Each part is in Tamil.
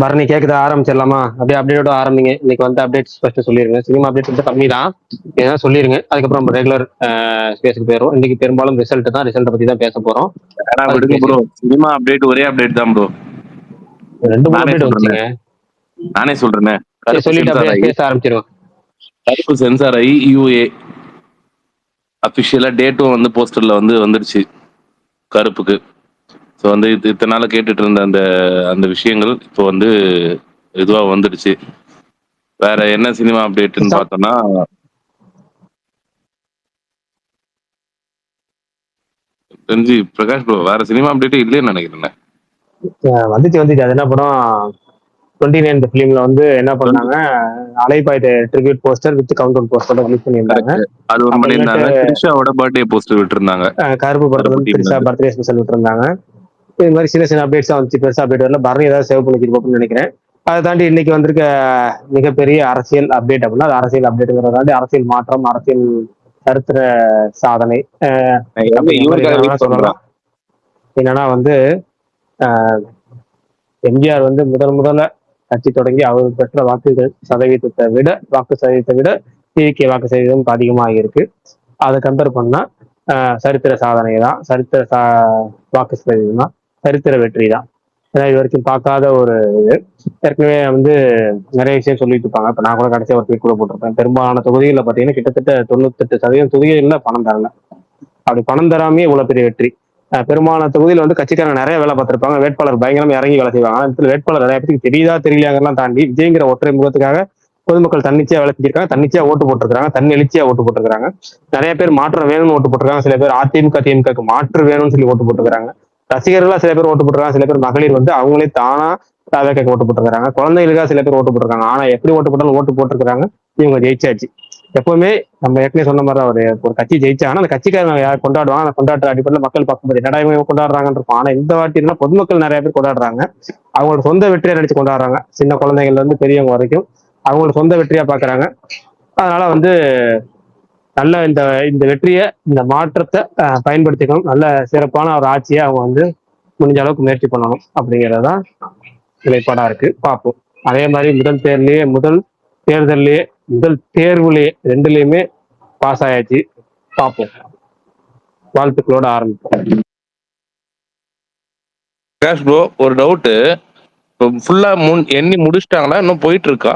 பரணி கேக்குதா? ஆரம்பிச்சிடலாமா? அப்படியே அப்டேட்டோட ஆரம்பிங்க. இன்னைக்கு வந்து அப்டேட்ஸ் ஃபர்ஸ்ட் சொல்லிருங்க. சினிமா அப்டேட்ஸ் வந்து கம்மி தான், ஏன்னா சொல்லிருங்க. அதுக்கப்புறம் ரெகுலர் ஸ்பேஸுக்கு போயிடும். இன்னைக்கு பெரும்பாலும் ரிசல்ட் தான், ரிசல்ட் பத்தி தான் பேச போறோம். விடுங்க ப்ரோ, சினிமா அப்டேட் ஒரே அப்டேட் தான் ப்ரோ. 2-3 அப்டேட் வந்துச்சுங்க. நானே சொல்றேனே, சொல்லிட்டு அப்படியே பேச ஆரம்பிச்சிருவோம். கருப்பு சென்சார் ஆகி யூஏ அபிஷியலா டேட்டும் வந்து போஸ்டர்ல வந்து வந்துருச்சு கருப்புக்கு. ஸோ வந்து இத்தனை நாள் கேட்டுட்டு இருந்த அந்த அந்த விஷயங்கள் இப்போ வந்து இதுவா வந்துடுச்சு. வேற என்ன சினிமா அப்டேட்னு பார்த்தோம்னா, தெரிஞ்சு பிரகாஷ் ப்ரோ வேற சினிமா அப்டேட் இல்லைன்னு நினைக்கிறேன். வந்துச்சு அது என்ன படம்? 29 ஃபிலிம்ல வந்து என்ன பண்ணாங்க, அலைபாய்த tribute poster with countdown poster release பண்ணியிருந்தாங்க. அது ஒன்று பண்ணியிருந்தாங்க. த்ரிஷாவோட பர்த்டே போஸ்டர் விட்டுருந்தாங்க. கருப்பு படத்துல வந்து த்ரிஷா பர்த்டே ஸ்பெஷல் விட்டுருந்தாங்க. இது மாதிரி சின்ன சின்ன அப்டேட்ஸ் தான் வந்துச்சு. பெருசா அப்டேட் வரல. பரணி ஏதாவது சேவ் பண்ணிக்கிட்டு நினைக்கிறேன். அதை தாண்டி இன்னைக்கு வந்திருக்க மிகப்பெரிய அரசியல் அப்டேட் அப்படின்னா, அது அரசியல் அப்டேட்டுங்கிறத தாண்டி அரசியல் மாற்றம், அரசியல் சரித்திர சாதனை சொல்லலாம். என்னன்னா வந்து எம்ஜிஆர் வந்து முதல்ல கட்சி தொடங்கி அவர் பெற்ற வாக்கு சதவீதத்தை விட டிவிகே வாக்கு சதவீதம் அதிகமாக இருக்கு. அதை கம்பேர் பண்ணா சரித்திர சாதனை தான், சரித்திர வாக்கு சதவீதம் தான், சரித்திர வெற்றி தான். ஏன்னா இது வரைக்கும் பார்க்காத ஒரு இது. ஏற்கனவே வந்து நிறைய விஷயம் சொல்லிட்டு இருப்பாங்க. இப்ப நான் கூட கடைசியா ஒரு ட்வீட் கூட போட்டிருப்பேன். பெரும்பாலான தொகுதிகளில் பார்த்தீங்கன்னா கிட்டத்தட்ட 98% தொகுதிகளில் பணம் தரல. அப்படி பணம் தராமே இவ்வளவு பெரிய வெற்றி. பெரும்பாலான தொகுதியில் வந்து கட்சிக்காரங்க நிறைய வேலை பார்த்திருப்பாங்க, வேட்பாளர் பயங்கரமா இறங்கி வேலை செய்வாங்க. இடத்துல வேட்பாளர் நிறைய பேருக்கு தெரியுதா தெரியலையாங்கலாம் தாண்டி விஜய்ங்கிற ஒற்றை முகத்துக்காக பொதுமக்கள் தன்னிச்சையா வேலை செஞ்சிருக்காங்க, தன்னிச்சையா ஓட்டு போட்டிருக்காங்க, தன்னெழுச்சியா ஓட்டு போட்டிருக்காங்க. நிறைய பேர் மாற்றம் வேணும்னு ஓட்டு போட்டிருக்காங்க. சில பேர் அதிமுக திமுக மாற்று வேணும்னு சொல்லி ஓட்டு போட்டிருக்காங்க. ரசிகர்களா சில பேர் ஓட்டு போட்டிருக்காங்க. சில பேர் மகளிர் வந்து அவங்களே தானா தாவேக்காக்கு ஓட்டு போட்டிருக்காங்க. குழந்தைகளுக்காக சில பேர் ஓட்டு போட்டிருக்காங்க. ஆனா எப்படி ஓட்டு போட்டாலும் ஓட்டு போட்டிருக்காங்க. இவங்க ஜெயிச்சாச்சு. எப்பவுமே நம்ம ஏற்கனவே சொன்ன மாதிரி தான், ஒரு கட்சி ஜெயிச்சாங்கன்னா அந்த கட்சிக்காரங்க யார் கொண்டாடுவாங்க, அந்த கொண்டாடுற அடிப்படையில் மக்கள் பார்க்கும்போது என்னடா இவங்க கொண்டாடுறாங்கன்னு இருக்கும். ஆனா இந்த வாட்டி இருந்தா பொதுமக்கள் நிறைய பேர் கொண்டாடுறாங்க. அவங்களோட சொந்த வெற்றியை நினைச்சு கொண்டாடுறாங்க. சின்ன குழந்தைகள்ல இருந்து பெரியவங்க வரைக்கும் அவங்களோட சொந்த வெற்றியா பாக்குறாங்க. அதனால வந்து நல்ல இந்த இந்த வெற்றியை, இந்த மாற்றத்தை பயன்படுத்திக்கணும். நல்ல சிறப்பான ஒரு ஆட்சியை அவங்க வந்து முடிஞ்ச அளவுக்கு முயற்சி பண்ணணும் அப்படிங்கிறதான் நிலைப்பாடா இருக்கு. பார்ப்போம். அதே மாதிரி முதல் தேர்தல்லையே முதல் தேர்வுலயே 2லயுமே பாஸ் ஆயாச்சு. பார்ப்போம். வாழ்த்துக்களோட ஆரம்பிப்போம். பிரகாஷ் ப்ரோ, ஒரு டவுட், ஃபுல்லா எண்ணி முடிச்சிட்டாங்களா, இன்னும் போயிட்டு இருக்கா?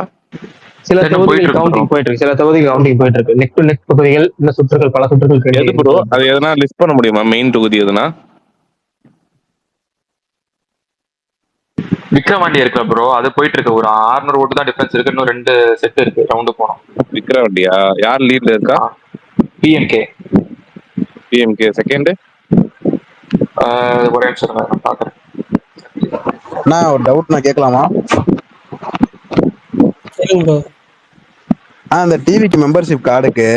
சில தொகுதிகள் கவுண்டிங் போயிட்டு இருக்கு, சில தொகுதிகள் கவுண்டிங் போயிட்டு இருக்கு. நெக் டு நெக் தொகுதிகள், இன்னும் சுற்றுகள், பல சுற்றுகள். எது ப்ரோ அது எதனா லிஸ்ட் பண்ண முடியுமா? மெயின் தொகுதி எதுனா? விக்ரவாண்டி இருக்கு ப்ரோ, அது போயிட்டு இருக்கு. ஒரு 600 ஓட்டு தான் டிஃபரன்ஸ் இருக்கு. இன்னும் 2 செட் இருக்கு, ரவுண்டு போனோம். விக்ரவாண்டியா? யார் லீட்ல இருக்கா? பிஎம்கே. PMK second. ஒரே நிமிஷம் நான் பாக்குறேன். நான் ஒரு டவுட் நான் கேட்கலாமா? அந்த டிவிக்கு மெம்பர்ஷிப் கார்டுக்கு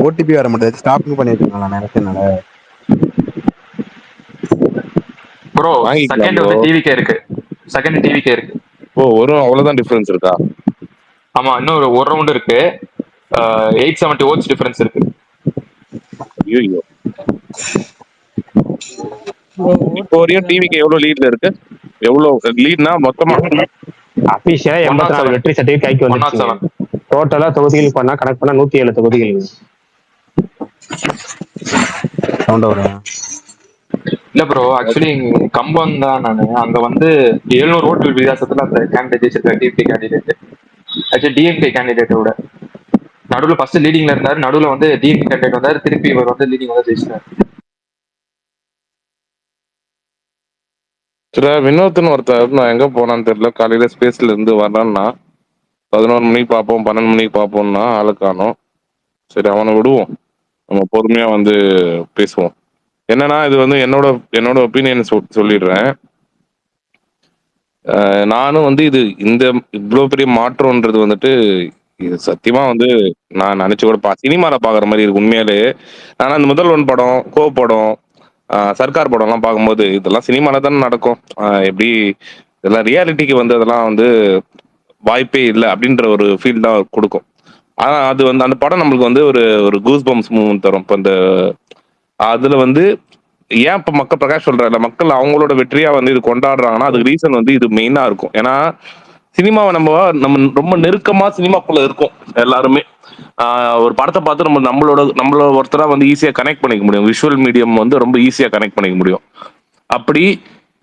ஓடிபி வர மாட்டேங்குது, ஸ்டாப் பண்ணிருக்கீங்களா நேரத்தினால? ப்ரோ செகண்ட் வந்து டிவிக்கே இருக்கு, செகண்ட் டிவிக்கே இருக்கு. ஓ, வரும், அவ்வளவுதான் டிஃபரன்ஸ் இருக்கா? ஆமா, இன்னும் ஒரு ரவுண்ட் இருக்கு. 870 ஓட்ஸ் டிஃபரன்ஸ் இருக்கு. ஐயோ, இப்போ வரையும் டிவிக்கு எவ்வளவு லீட்ல இருக்கு? எவ்வளவு லீட்னா மொத்தமா? அபிஷியலா 84 வெற்றி சர்டிஃபிகேட் கைக்கு வந்துருச்சு. டோட்டலா தொகுதிகள் பண்ணா கணக்கு பண்ணா 107 தொகுதிகள். இல்ல ப்ரோ, ஆக்சுவலி கம்பம் தான். நானு அங்க வந்து 700 ஓட்டு வித்தியாசத்துல அந்த கேண்டிடேட் ஜெயிச்சிருக்காரு, டிஎம்கே கேண்டிடேட். ஆக்சுவலி டிஎம்கே கேண்டிடேட்டோட நடுவுல ஃபர்ஸ்ட் லீடிங்ல இருந்தாரு, நடுவுல வந்து டிஎம்கே கேண்டிடேட் வந்தாரு, திருப்பி இவர் வந்து லீடிங் வந்து ஜெயிச்சிட்டாரு. வினோத்னு ஒருத்தர், நான் எங்க போனான்னு தெரியல, காலையில ஸ்பேஸ்ல இருந்து வர்றான்னா 11 மணிக்கு பார்ப்போம் 12 மணிக்கு பார்ப்போம்னா ஆளு காணோம். சரி, அவனை விடுவோம், நம்ம பொறுமையா வந்து பேசுவோம். என்னன்னா இது வந்து என்னோட ஒப்பீனியன் சொல்லிடுறேன். நானும் வந்து இந்த இவ்வளவு பெரிய மாற்றம்ன்றது வந்துட்டு இது சத்தியமா வந்து நான் நினைச்சு கூட சினிமால பாக்குற மாதிரி இருக்கு உண்மையாலே. ஆனா அந்த முதல்வன் படம், படம், சர்க்கார் படம் எல்லாம் பார்க்கும்போது இதெல்லாம் சினிமால தானே நடக்கும், எப்படி இதெல்லாம் ரியாலிட்டிக்கு வந்து அதெல்லாம் வந்து வாய்ப்பே இல்லை அப்படின்ற ஒரு ஃபீல் தான் கொடுக்கும். ஆனா அது வந்து அந்த படம் நம்மளுக்கு வந்து ஒரு கூஸ் பம்ஸ் மூவ்மெண்ட் தரும். இப்போ இந்த அதுல வந்து ஏன் இப்ப மக்கள் பிரகாஷ் சொல்றாரு, மக்கள் அவங்களோட வெற்றியா வந்து இது கொண்டாடுறாங்கன்னா அதுக்கு ரீசன் வந்து இது மெயினா இருக்கும். ஏன்னா சினிமாவை நம்ம நம்ம ரொம்ப நெருக்கமா சினிமாக்குள்ள இருக்கோம் எல்லாருமே. ஒரு படத்தை பார்த்து நம்மளோட ஒருத்தரா வந்து ஈஸியா கனெக்ட் பண்ணிக்க முடியும். விஷுவல் மீடியம் வந்து ரொம்ப ஈஸியா கனெக்ட் பண்ணிக்க முடியும். அப்படி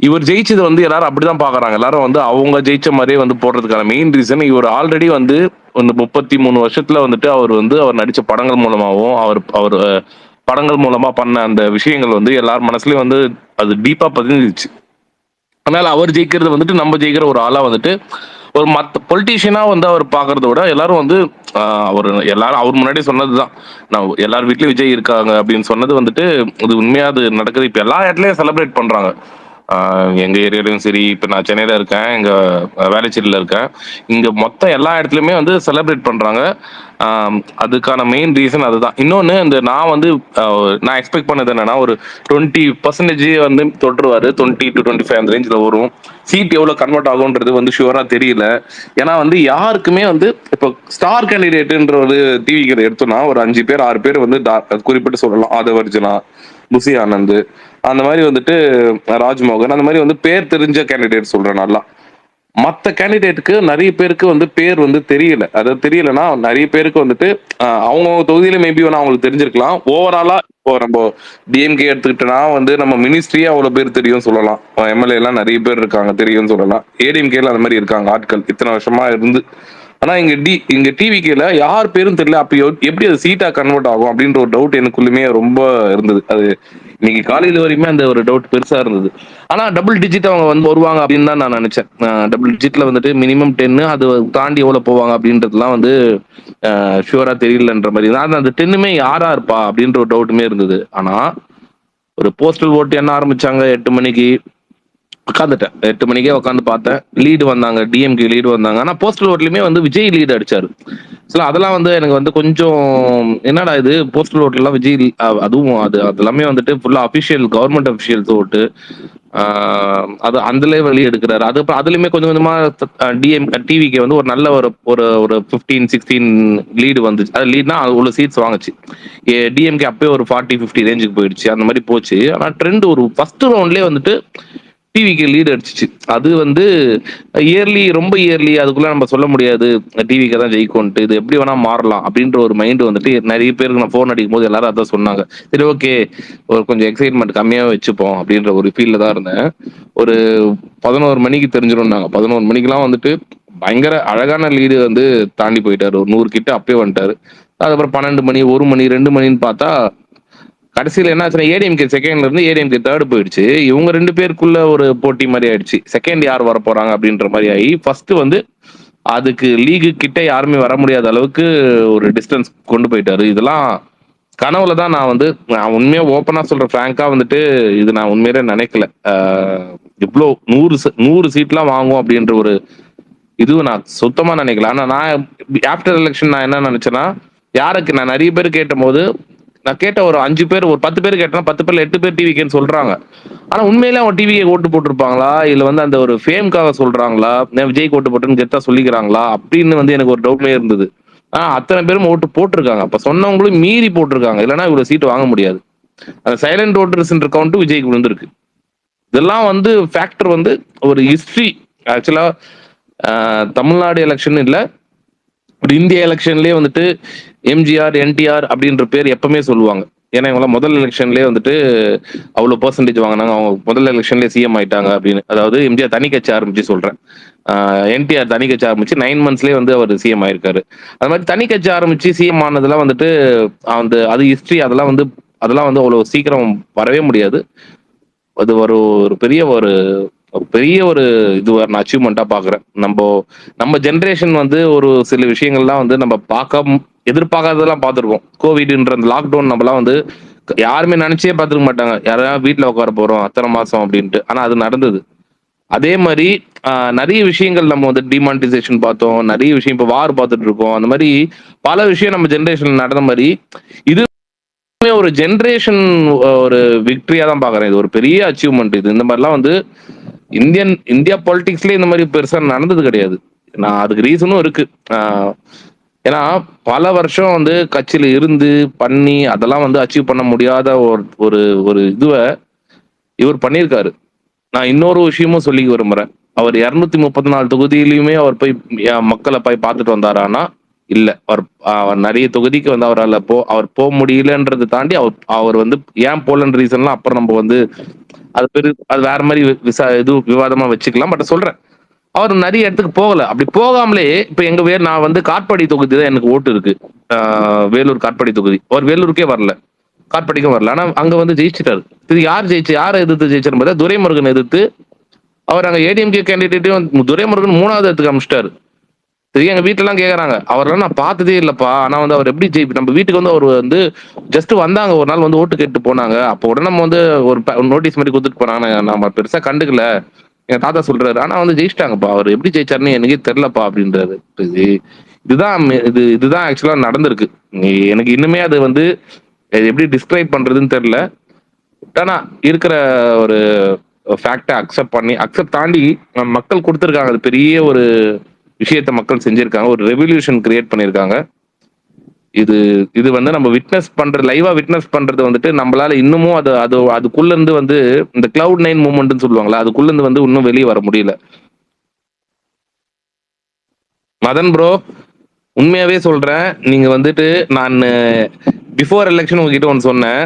இவர் ஜெயிச்சது வந்து எல்லாரும் அப்படிதான் பாக்குறாங்க. எல்லாரும் வந்து அவங்க ஜெயிச்ச மாதிரியே வந்து போடுறதுக்கான மெயின் ரீசன், இவர் ஆல்ரெடி வந்து இந்த 33 வருஷத்துல வந்துட்டு அவர் நடிச்ச படங்கள் மூலமாவும் அவர் படங்கள் மூலமா பண்ண அந்த விஷயங்கள் வந்து எல்லார் மனசுலயும் வந்து அது டீப்பா பதிஞ்சிருச்சு. அதனால அவர் ஜெயிக்கிறது வந்துட்டு நம்ம ஜெயிக்கிற ஒரு ஆளா வந்துட்டு ஒரு மத்த பொலிட்டீஷியனா வந்து அவர் பாக்குறத விட எல்லாரும் வந்து எல்லாரும் அவர் முன்னாடியே சொன்னதுதான், நான் எல்லார் வீட்லயும் விஜய் இருக்காங்க அப்படின்னு சொன்னது வந்துட்டு அது உண்மையா அது நடக்குது. இப்ப எல்லா இடத்துலயும் செலிப்ரேட் பண்றாங்க. எங்க ஏரியாலையும் சரி, இப்ப நான் சென்னையில இருக்கேன், எங்க வேளச்சேரியில இருக்கேன், இங்க மொத்தம் எல்லா இடத்துலயுமே வந்து செலிப்ரேட் பண்றாங்க. அதுக்கான மெயின் ரீசன் அதுதான். இன்னொன்னு, இந்த நான் எக்ஸ்பெக்ட் பண்ணது என்னன்னா, ஒரு 20% வந்து தொற்றுவாரு, 20 to 25 அந்த ரேஞ்சில் வரும். சீட் எவ்வளவு கன்வெர்ட் ஆகும்ன்றது வந்து ஷுவரா தெரியல. ஏன்னா வந்து யாருக்குமே வந்து இப்போ ஸ்டார் கேண்டிடேட்ன்ற ஒரு டிவிக்கு எடுத்தோம்னா ஒரு 5 பேர் 6 பேர் வந்து குறிப்பிட்டு சொல்லலாம். ஆதவர்ஜுனா, புசி ஆனந்த், அந்த மாதிரி வந்துட்டு ராஜ்மோகன், அந்த மாதிரி வந்து பேர் தெரிஞ்ச கேண்டிடேட் சொல்றேன். நல்லா மத்த கேண்டிடேட்டுக்கு நிறைய பேருக்கு வந்து பேர் வந்து தெரியல. அதாவது தெரியலன்னா நிறைய பேருக்கு வந்துட்டு அவங்க தொகுதியில மேபி வேணா அவங்களுக்கு தெரிஞ்சிருக்கலாம். ஓவராலா இப்போ நம்ம டிஎம்கே எடுத்துக்கிட்டோம்னா வந்து நம்ம மினிஸ்ட்ரியே அவ்வளவு பேர் தெரியும் சொல்லலாம். எம்எல்ஏ எல்லாம் நிறைய பேர் இருக்காங்க தெரியும் சொல்லலாம். ஏடிஎம்கேல அந்த மாதிரி இருக்காங்க ஆட்கள் இத்தனை வருஷமா இருந்து. ஆனா இங்க டிவிகேல யார் பேரும் தெரியல. அப்ப எப்படி அது சீட்டா கன்வெர்ட் ஆகும் அப்படின்ற ஒரு டவுட் எனக்குள்ளுமே ரொம்ப இருந்தது. அது இன்னைக்கு காலையில வரைக்குமே அந்த ஒரு டவுட் பெருசா இருந்தது. ஆனா டபுள் டிஜிட் அவங்க வந்து வருவாங்க அப்படின்னு தான் நான் நினைச்சேன். டபுள் டிஜிட்ல வந்துட்டு மினிமம் 10, அது தாண்டி எவ்வளவு போவாங்க அப்படின்றதுலாம் வந்து ஷுவரா தெரியலன்ற மாதிரி தான். அந்த 10மே யாரா இருப்பா அப்படின்ற ஒரு டவுட்டுமே இருந்தது. ஆனா ஒரு போஸ்டல் ஓட்டு என்ன ஆரம்பிச்சாங்க 8 மணிக்கு. உட்காந்துட்டேன் 8 மணிக்கே உட்காந்து பார்த்தேன். லீடு வந்தாங்க, டிஎம்கே லீடு வந்தாங்க. ஆனா போஸ்டல் ஓட்லயுமே வந்து விஜய் லீடு அடிச்சாரு. அதெல்லாம் வந்து எனக்கு வந்து கொஞ்சம் என்னடா இது, போஸ்டல் ஓட்ல எல்லாம் விஜய் அதுவும் அதெல்லாமே வந்துட்டு ஃபுல்லா அபிஷியல் கவர்மெண்ட் அபிஷியல்ஸ் ஓட்டு. அது அதுல வெளியே எடுக்கிறாரு. அதுக்கப்புறம் அதுலயுமே கொஞ்சம் கொஞ்சமா டிவிக்கு வந்து ஒரு நல்ல ஒரு ஒரு ஒரு 15-16 லீடு வந்துச்சு. அது லீட்னா அவ்வளவு சீட்ஸ் வாங்குச்சு. டிஎம்கே அப்பயே ஒரு 40-50 ரேஞ்சுக்கு போயிடுச்சு. அந்த மாதிரி போச்சு. ஆனா ட்ரெண்ட் ஒரு ஃபர்ஸ்ட் ரவுண்ட்லயே வந்துட்டு டிவிக்கு லீடு அடிச்சிச்சு. அது வந்து ரொம்ப இயர்லி அதுக்குள்ள நம்ம சொல்ல முடியாது டிவிக்கு தான் ஜெயிக்கும்ட்டு. இது எப்படி வேணா மாறலாம் அப்படின்ற ஒரு மைண்ட் வந்துட்டு நிறைய பேருக்கு நான் போன் அடிக்கும் போது எல்லாரும் அதான் சொன்னாங்க. சரி, ஓகே, ஒரு கொஞ்சம் எக்ஸைட்மெண்ட் கம்மியாவே வச்சுப்போம் அப்படின்ற ஒரு ஃபீல்ல தான் இருந்தேன். ஒரு 11 மணிக்கு தெரிஞ்சிருந்தாங்க. 11 மணிக்கெல்லாம் வந்துட்டு பயங்கர அழகான லீடு வந்து தாண்டி போயிட்டாரு. ஒரு 100 கிட்ட அப்பயே வந்துட்டாரு. அதுக்கப்புறம் 12 மணி, 1 மணி, 2 மணின்னு பார்த்தா கடைசியில என்ன ஆச்சுன்னா ஏடிஎம்கே செகண்ட்ல இருந்து ஏடிஎம்கே தேர்ட் போயிடுச்சு. இவங்க 2 பேருக்குள்ள ஒரு போட்டி மாதிரி ஆயிடுச்சு. செகண்ட் யார் வர போறாங்க அப்படின்ற மாதிரி ஆகி ஃபர்ஸ்ட் வந்து அதுக்கு லீகு கிட்ட யாருமே வர முடியாத அளவுக்கு ஒரு டிஸ்டன்ஸ் கொண்டு போயிட்டாரு. இதெல்லாம் கனவுல தான் நான் உண்மையா ஓப்பனா சொல்றேன். பிராங்கா வந்துட்டு இது நான் உண்மையிலே நினைக்கல. இவ்வளோ 100 சீட்லாம் வாங்கும் அப்படின்ற ஒரு இதுவும் நான் சுத்தமா நினைக்கல. ஆனா நான் ஆஃப்டர் எலெக்ஷன் நான் என்ன நினைச்சேன்னா, யாருக்கு நான் நிறைய பேர் கேட்ட போது, நான் கேட்ட ஒரு 5 பேர், ஒரு 10 பேர் கேட்டேன்னா 10 பேர்ல 8 பேர் டிவிக்கேன்னு சொல்றாங்க. ஆனா உண்மையிலே அவங்க டிவிக்கு ஓட்டு போட்டிருப்பாங்களா, இல்ல வந்து அந்த ஒரு ஃபேம்காக சொல்றாங்களா, நான் விஜய்க்கு ஓட்டு போட்டேன்னு கெத்தா சொல்லிக்கிறாங்களா அப்படின்னு வந்து எனக்கு ஒரு டவுட்மே இருந்தது. அத்தனை பேரும் ஓட்டு போட்டிருக்காங்க. அப்ப சொன்னவங்களும் மீறி போட்டிருக்காங்க. இல்லைன்னா இவ்வளவு சீட் வாங்க முடியாது. அந்த சைலண்ட் ஓட்டர்ஸ் கவுண்ட் விஜய்க்கு விழுந்திருக்கு. இதெல்லாம் வந்து ஃபேக்டர் வந்து ஒரு ஹிஸ்டரி. ஆக்சுவலா தமிழ்நாடு எலெக்ஷன் இல்ல, ஒரு இந்திய எலெக்ஷன்லயே வந்துட்டு எம்ஜிஆர், என்டிஆர் அப்படின்ற பேர் எப்பவுமே சொல்லுவாங்க. ஏன்னா இவங்க முதல் எலெக்ஷன்லயே வந்துட்டு அவ்வளவு பெர்சன்டேஜ் வாங்கினாங்க. அவங்க முதல் எலெக்ஷன்லயே சிஎம் ஆயிட்டாங்க அப்படின்னு. அதாவது எம்ஜிஆர் தனி கட்சி ஆரம்பிச்சு சொல்றேன். என்டிஆர் தனி கட்சி ஆரம்பிச்சு 9 monthsலயே வந்து அவர் சிஎம் ஆயிருக்காரு. அது மாதிரி தனி கட்சி ஆரம்பிச்சு சிஎம் ஆனதெல்லாம் வந்துட்டு அது ஹிஸ்டரி. அதெல்லாம் வந்து அவ்வளவு சீக்கிரம் வரவே முடியாது. அது ஒரு பெரிய ஒரு நான் அச்சீவ்மெண்டா பாக்குறேன். நம்ம ஜென்ரேஷன் வந்து ஒரு சில விஷயங்கள்லாம் வந்து நம்ம எதிர்பார்க்காததெல்லாம் பார்த்துருக்கோம். கோவிட்ன்ற அந்த லாக்டவுன் நம்மலாம் வந்து யாருமே நினைச்சே பார்த்துருக்க மாட்டாங்க. யாராவது வீட்டுல உட்கார போறோம் அத்தனை மாசம் அப்படின்ட்டு. ஆனா அது நடந்தது. அதே மாதிரி நிறைய விஷயங்கள் நம்ம வந்து டிமானிட்டைசேஷன் பார்த்தோம். நிறைய விஷயம் இப்ப வார் பார்த்துட்டு இருக்கோம். அந்த மாதிரி பல விஷயம் நம்ம ஜென்ரேஷன் நடந்த மாதிரி இது ஒரு ஜென்ரேஷன் ஒரு விக்டரியா தான் பாக்குறேன். இது ஒரு பெரிய அச்சீவ்மெண்ட். இது இந்த மாதிரிலாம் வந்து இந்தியா பாலிடிக்ஸ்லயே இந்த மாதிரி பெருசா நடந்தது கிடையாது. நான் அதுக்கு ரீசனும் இருக்கு. ஏன்னா பல வருஷம் வந்து கட்சியில இருந்து பண்ணி அதெல்லாம் வந்து அச்சீவ் பண்ண முடியாத ஒரு இதுவை இவர் பண்ணியிருக்காரு. நான் இன்னொரு விஷயமும் சொல்லி விரும்புறேன். அவர் 234 தொகுதியிலுமே அவர் போய் மக்களை போய் பார்த்துட்டு வந்தாரானா இல்ல. அவர் நிறைய தொகுதிக்கு வந்து அவரால் அவர் போக முடியலன்றதை தாண்டி அவர் வந்து ஏன் போலன்ற ரீசன்லாம் அப்புறம் நம்ம வந்து அது வேற மாதிரி விவாதமா வச்சுக்கலாம். பட் சொல்றேன், அவர் நிறைய இடத்துக்கு போகல. அப்படி போகாமலே இப்ப நான் வந்து காட்பாடி தொகுதி தான் எனக்கு ஓட்டு இருக்கு. வேலூர் காட்பாடி தொகுதி. அவர் வேலூருக்கே வரல, காட்பாடிக்கும் வரல. ஆனா அங்க வந்து ஜெயிச்சிட்டாரு. இது யாரை எதிர்த்து ஜெயிச்சாரு பார்த்தா துரைமுருகன் எதிர்த்து. அவர் அங்க ஏடிஎம்கே கேண்டிடேட்டையும் துரைமுருகன் 3வது இடத்துக்கு அமிச்சிட்டாரு. எங்க வீட்டுல எல்லாம் கேக்குறாங்க, அவரெல்லாம் நான் பார்த்ததே இல்லப்பா. ஆனா வந்து அவர் எப்படி நம்ம வீட்டுக்கு வந்து அவர் வந்து ஜஸ்ட் வந்தாங்க ஒரு நாள், வந்து ஓட்டு கேட்டு போனாங்க. அப்போ உடனே நம்ம வந்து ஒரு நோட்டீஸ் மாதிரி கொடுத்துட்டு போனாங்க. நம்ம பெருசா கண்டுக்கல. எங்க தாத்தா சொல்றாரு, ஆனா வந்து ஜெயிச்சிட்டாங்கப்பா. அவர் எப்படி ஜெயிச்சாருன்னு எனக்கே தெரியலப்பா அப்படின்றாரு. இதுதான் ஆக்சுவலா நடந்திருக்கு. எனக்கு இன்னுமே அது வந்து எப்படி டிஸ்கிரைப் பண்றதுன்னு தெரியல. ஆனா இருக்கிற ஒரு ஃபேக்டை அக்செப்ட் தாண்டி மக்கள் கொடுத்துருக்காங்க. அது பெரிய ஒரு விஷயத்த மக்கள் செஞ்சிருக்காங்க. ஒரு ரெவல்யூஷன் கிரியேட் பண்ணிருக்காங்க. இது வந்து நம்ம லைவா விட்னஸ் பண்றது வந்துட்டு நம்மளால இன்னமும் அதுக்குள்ள இருந்து வந்து இந்த கிளவுட் 9 மூவ்மெண்ட்னு சொல்லுவாங்களா, அதுக்குள்ள இருந்து வந்து இன்னும் வெளியே வர முடியல. மதன் ப்ரோ, உண்மையாவே சொல்றேன், நீங்க வந்துட்டு நான் பிஃபோர் எலெக்ஷன் உங்ககிட்ட ஒன்று சொன்னேன்,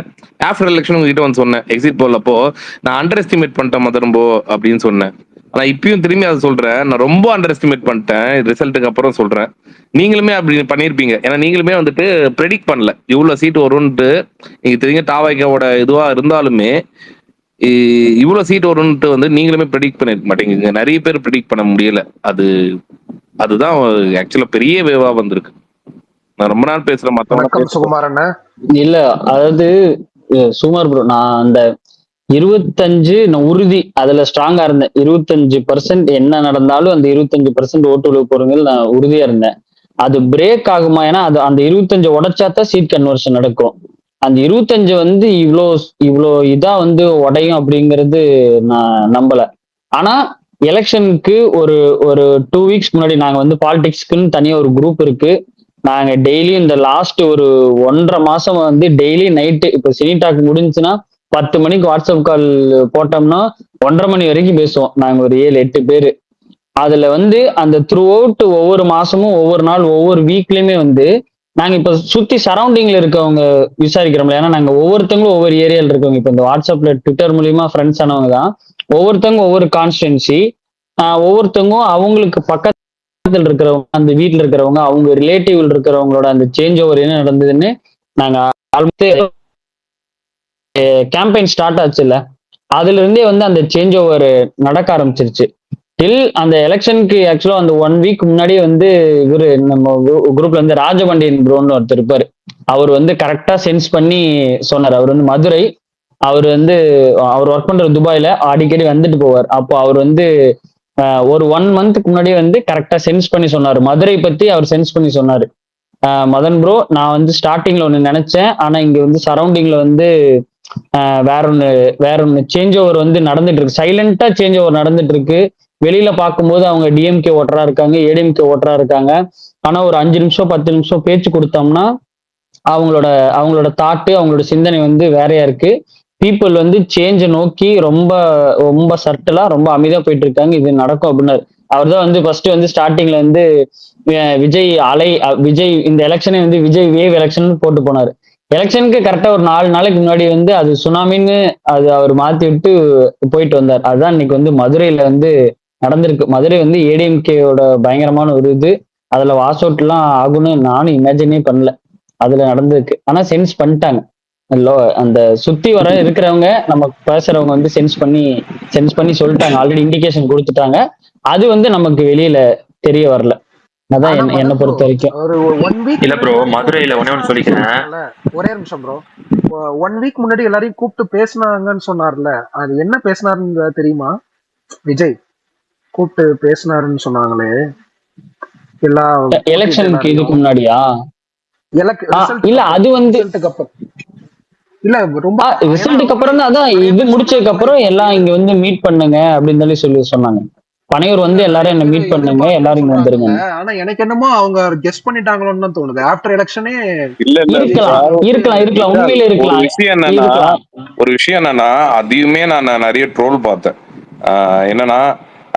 ஆஃப்டர் எலெக்ஷன் உங்ககிட்ட ஒன்று சொன்னேன். எக்ஸிட் போலப்போ நான் அண்டர் எஸ்டிமேட் பண்ணிட்டேன் மதன் ப்ரோ அப்படின்னு சொன்னேன். ஆனா இப்பயும் திரும்பி அதை சொல்றேன், நான் ரொம்ப அண்டர் எஸ்டிமேட் பண்ணிட்டேன். ரிசல்ட்டுக்கு அப்புறம் சொல்றேன், நீங்களுமே அப்படி பண்ணிருப்பீங்க. ஏன்னா நீங்களுமே வந்துட்டு ப்ரெடிக்ட் பண்ணல இவ்வளவு சீட் வரும்ட்டு. நீங்க தெரியுங்க, தாவாய்க்காவோட இதுவா இருந்தாலுமே இவ்வளவு சீட் வரும்ட்டு வந்து நீங்களுமே ப்ரெடிக்ட் பண்ணிருக்க மாட்டேங்குங்க. நிறைய பேர் ப்ரெடிக்ட் பண்ண முடியல. அதுதான் ஆக்சுவலா பெரிய வேவா வந்திருக்கு. நான் ரொம்ப நாள் பேசுறேன், மத்தவங்க சுகுமார் அண்ணா. இல்ல, அதாவது சுகுமார் ப்ரோ, நான் அந்த 25 நான் உறுதி அதுல ஸ்ட்ராங்கா இருந்தேன். 25% என்ன நடந்தாலும் அந்த 25% ஓட்டு விழு போறவங்க நான் உறுதியா இருந்தேன். அது பிரேக் ஆகுமா? ஏன்னா அது அந்த 25 உடைச்சாதான் சீட் கன்வர்ஷன் நடக்கும். அந்த 25 வந்து இவ்வளோ இதா வந்து உடையும் அப்படிங்கிறது நான் நம்பல. ஆனா எலெக்ஷனுக்கு ஒரு 2 வீக்ஸ் முன்னாடி நாங்க வந்து பாலிடிக்ஸ்க்குன்னு தனியா ஒரு குரூப் இருக்கு. நாங்க டெய்லி இந்த லாஸ்ட் ஒரு 1.5 மாசம் வந்து டெய்லி நைட்டு, இப்ப சினி டாக் முடிஞ்சுன்னா 10 மணிக்கு வாட்ஸ்அப் கால் போட்டோம்னா 1:30 மணி வரைக்கும் பேசுவோம். நாங்க ஒரு 7-8 பேரு. அதுல வந்து அந்த த்ரூ அவுட் ஒவ்வொரு மாசமும் ஒவ்வொரு நாள் ஒவ்வொரு வீக்லயுமே வந்து நாங்க இப்ப சுத்தி சரௌண்டிங்ல இருக்கவங்க விசாரிக்கிறோம்ல. ஏன்னா நாங்க ஒவ்வொருத்தவங்களும் ஒவ்வொரு ஏரியால இருக்கவங்க. இப்ப இந்த வாட்ஸ்அப்ல ட்விட்டர் மூலியமா ஃப்ரெண்ட்ஸ் ஆனவங்க தான். ஒவ்வொருத்தவங்க ஒவ்வொரு கான்ஸ்டிடன்சி, ஒவ்வொருத்தவங்க அவங்களுக்கு பக்கத்துல இருக்கிறவங்க, அந்த வீட்டுல இருக்கிறவங்க, அவங்க ரிலேட்டிவ்ல இருக்கிறவங்களோட அந்த சேஞ்ச் ஓவர் என்ன நடந்ததுன்னு நாங்க ஆல்மோஸ்ட் கேம்பெயின் ஸ்டார்ட் ஆச்சு இல்ல, அதுல இருந்தே வந்து அந்த சேஞ்ச் ஓவர் நடக்க ஆரம்பிச்சிருச்சு. டில் அந்த எலெக்ஷனுக்கு ஆக்சுவலா அந்த 1 வீக் முன்னாடியே வந்து இவரு நம்ம குரூப்ல வந்து ராஜபாண்டியன் ப்ரோன்னு ஒருத்தர் இருப்பாரு. அவர் வந்து கரெக்டா சென்ஸ் பண்ணி சொன்னார். அவர் வந்து மதுரை, அவர் ஒர்க் பண்ற துபாயில அடிக்கடி வந்துட்டு போவார். அப்போ அவர் வந்து ஒரு 1 மந்த்துக்கு முன்னாடியே வந்து கரெக்டா சென்ஸ் பண்ணி சொன்னாரு. மதுரை பத்தி அவர் சென்ஸ் பண்ணி சொன்னாரு. மதன் ப்ரோ, நான் வந்து ஸ்டார்டிங்ல ஒண்ணு நினைச்சேன், ஆனா இங்க வந்து சரௌண்டிங்ல வந்து வேற ஒண்ணு சேஞ்ச் ஓவர் வந்து நடந்துட்டு இருக்கு. சைலண்டா சேஞ்ச் ஓவர் நடந்துட்டு இருக்கு. வெளியில பார்க்கும்போது அவங்க டிஎம்கே ஓட்டரா இருக்காங்க, ஏடிஎம்கே ஓட்டரா இருக்காங்க. ஆனா ஒரு 5 நிமிஷம் 10 நிமிஷம் பேச்சு கொடுத்தோம்னா அவங்களோட தாட்டு, அவங்களோட சிந்தனை வந்து வேறையா இருக்கு. பீப்புள் வந்து சேஞ்ச நோக்கி ரொம்ப ரொம்ப சர்ட்டலா ரொம்ப அமைதியா போயிட்டு இருக்காங்க. இது நடக்கும் அப்படின்னாரு. அவர் தான் வந்து ஃபர்ஸ்ட் வந்து ஸ்டார்டிங்ல வந்து விஜய் இந்த எலெக்ஷனே வந்து விஜய் வேவ் எலெக்ஷன் போட்டு போனாரு. எலெக்ஷனுக்கு கரெக்டா ஒரு 4 நாளைக்கு முன்னாடி வந்து அது சுனாமின்னு அது அவர் மாத்தி விட்டு போயிட்டு வந்தார். அதுதான் இன்னைக்கு வந்து மதுரையில வந்து நடந்திருக்கு. மதுரை வந்து ஏடிஎம்கேயோட பயங்கரமான ஒரு இது. அதுல வாஸ் அவுட் எல்லாம் ஆகும்னு நானும் இமேஜினே பண்ணல. அதுல நடந்திருக்கு. ஆனா சென்ஸ் பண்ணிட்டாங்க. அந்த சுத்தி வர இருக்கிறவங்க, நம்ம பேசுறவங்க வந்து சென்ஸ் பண்ணி சொல்லிட்டாங்க. ஆல்ரெடி இண்டிகேஷன் கொடுத்துட்டாங்க. அது வந்து நமக்கு வெளியில தெரிய வரல. அதான் என்ன பொறுத்த வரைக்கும். ஒரு 1 வீக் இல்ல ப்ரோ, மதுரையில ஒண்ணு சொல்லிக்கிறேன். ஒரே நிமிஷம் ப்ரோ. 1 வீக் முன்னாடி எல்லாரையும் கூப்பிட்டு பேசினாங்கன்னு சொன்னார்ல, அது என்ன பேசினாருன்னு தெரியுமா? விஜய் கூப்பிட்டு பேசினாருன்னு சொன்னாங்களே எல்லா எலெக்ஷனுக்கு இதுக்கு முன்னாடியா? இல்ல, அது வந்து இல்ல ரொம்ப ரிசல்ட்டுக்கு அப்புறம் தான், அதான் இது முடிச்சதுக்கு அப்புறம் எல்லாம் இங்க வந்து மீட் பண்ணுங்க அப்படின்னு சொல்லி சொன்னாங்க. பனையூர் வந்து எல்லாரும் என்ன மீட் பண்ணுங்க, எல்லாரும் இங்க வந்துருங்க. ஆனா எனக்கு என்னமோ அவங்க கெஸ் பண்ணிட்டாங்களோன்னு தான் தோணுது. ஆஃப்டர் எலெக்ஷனே இருக்கலாம் உண்மையில இருக்கலாம். ஒரு விஷயம் என்னன்னா, அதையுமே நான் நிறைய ட்ரோல் பார்த்தேன். என்னன்னா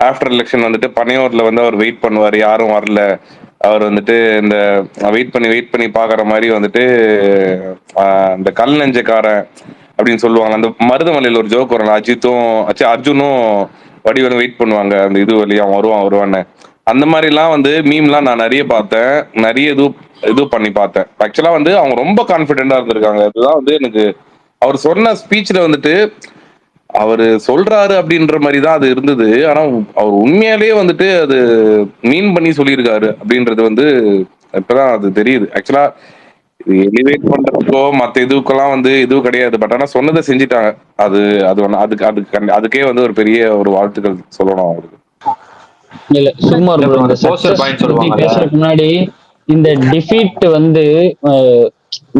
ஆஃப்டர் எலெக்ஷன் வந்துட்டு பனையூர்ல வந்து அவர் வெயிட் பண்ணுவார், யாரும் வரல. அவர் வந்துட்டு இந்த வெயிட் பண்ணி பார்க்குற மாதிரி வந்துட்டு இந்த கல் நெஞ்சக்காரன் அப்படின்னு சொல்லுவாங்க. அந்த மருதமலையில் ஒரு ஜோக் வரும், அர்ஜுனும் வடிவேலும் வெயிட் பண்ணுவாங்க அந்த இது வழியா வருவான்னு. அந்த மாதிரிலாம் வந்து மீம்லாம் நான் நிறைய பார்த்தேன், நிறைய இது பண்ணி பார்த்தேன். ஆக்சுவலா வந்து அவங்க ரொம்ப கான்ஃபிடென்டா இருந்திருக்காங்க. அதுதான் வந்து எனக்கு அவர் சொன்ன ஸ்பீச்ல வந்துட்டு அவரு சொல்றாரு அப்படின்ற மாதிரி தான் அது இருந்தது. ஆனா அவர் உண்மையாலேயே வந்துட்டு அது மீன் பண்ணி சொல்லியிருக்காரு அப்படின்றது வந்து இப்பதான் அது தெரியுது. ஆக்சுவலா எலிவேட் பண்றதுக்கோ மத்த இதுக்கெல்லாம் வந்து இதுவும் கிடையாது. பட் ஆனா சொன்னதை செஞ்சுட்டாங்க. அது அது ஒண்ணு அதுக்கே வந்து ஒரு பெரிய ஒரு வாழ்த்துக்கள் சொல்லணும் அவருக்கு. இல்ல சும்மா இல்ல bro, bro, இந்த அந்த poster success point பத்தி சொல்லுவாங்கல்ல. பேசுறதுக்கு முன்னாடி இந்த டிஃபீட் வந்து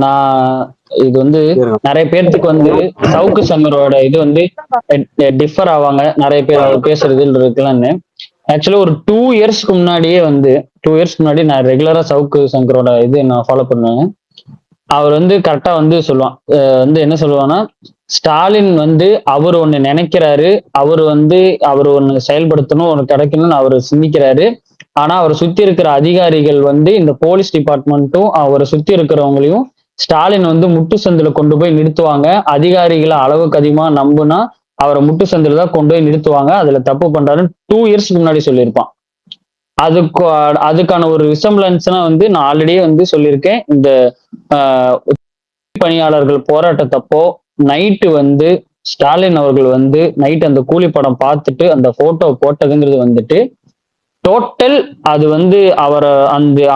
நான் இது வந்து நிறைய பேர்த்துக்கு வந்து சவுக்கு சங்கரோட இது வந்து டிஃபர் ஆவாங்க நிறைய பேர் அவர் பேசுறது இருக்குல்லான்னு. ஆக்சுவலா ஒரு 2 இயர்ஸ்க்கு முன்னாடியே வந்து 2 இயர்ஸ்க்கு முன்னாடி நான் ரெகுலரா சவுக்கு சங்கரோட இது நான் ஃபாலோ பண்ணுவேன். அவர் வந்து கரெக்டா வந்து சொல்லுவான், வந்து என்ன சொல்லுவான்னா, ஸ்டாலின் வந்து அவர் ஒண்ணு நினைக்கிறாரு, அவர் ஒண்ணு செயல்படுத்தணும், ஒண்ணு கிடைக்கணும்னு அவர் சிந்திக்கிறாரு. ஆனா அவரை சுத்தி இருக்கிற அதிகாரிகள் வந்து இந்த போலீஸ் டிபார்ட்மெண்ட்டும் அவரை சுத்தி இருக்கிறவங்களையும் ஸ்டாலின் வந்து முட்டு சந்தில கொண்டு போய் நிறுத்துவாங்க. அதிகாரிகளை அளவுக்கு அதிகமா நம்புனா அவரை முட்டு சந்தில தான் கொண்டு போய் நிறுத்துவாங்க. அதுல தப்பு பண்றாருன்னு 2 இயர்ஸ்க்கு முன்னாடி சொல்லியிருப்பான். அதுக்கான ஒரு ரிசம்பிளன்ஸ்னா வந்து நான் ஆல்ரெடியே வந்து சொல்லியிருக்கேன். இந்த பணியாளர்கள் போராட்டத்தப்போ நைட்டு வந்து ஸ்டாலின் அவர்கள் வந்து நைட் அந்த கூலி படம் பார்த்துட்டு அந்த போட்டோ போட்டதுங்கிறது வந்துட்டு டோட்டல் அது வந்து அவரை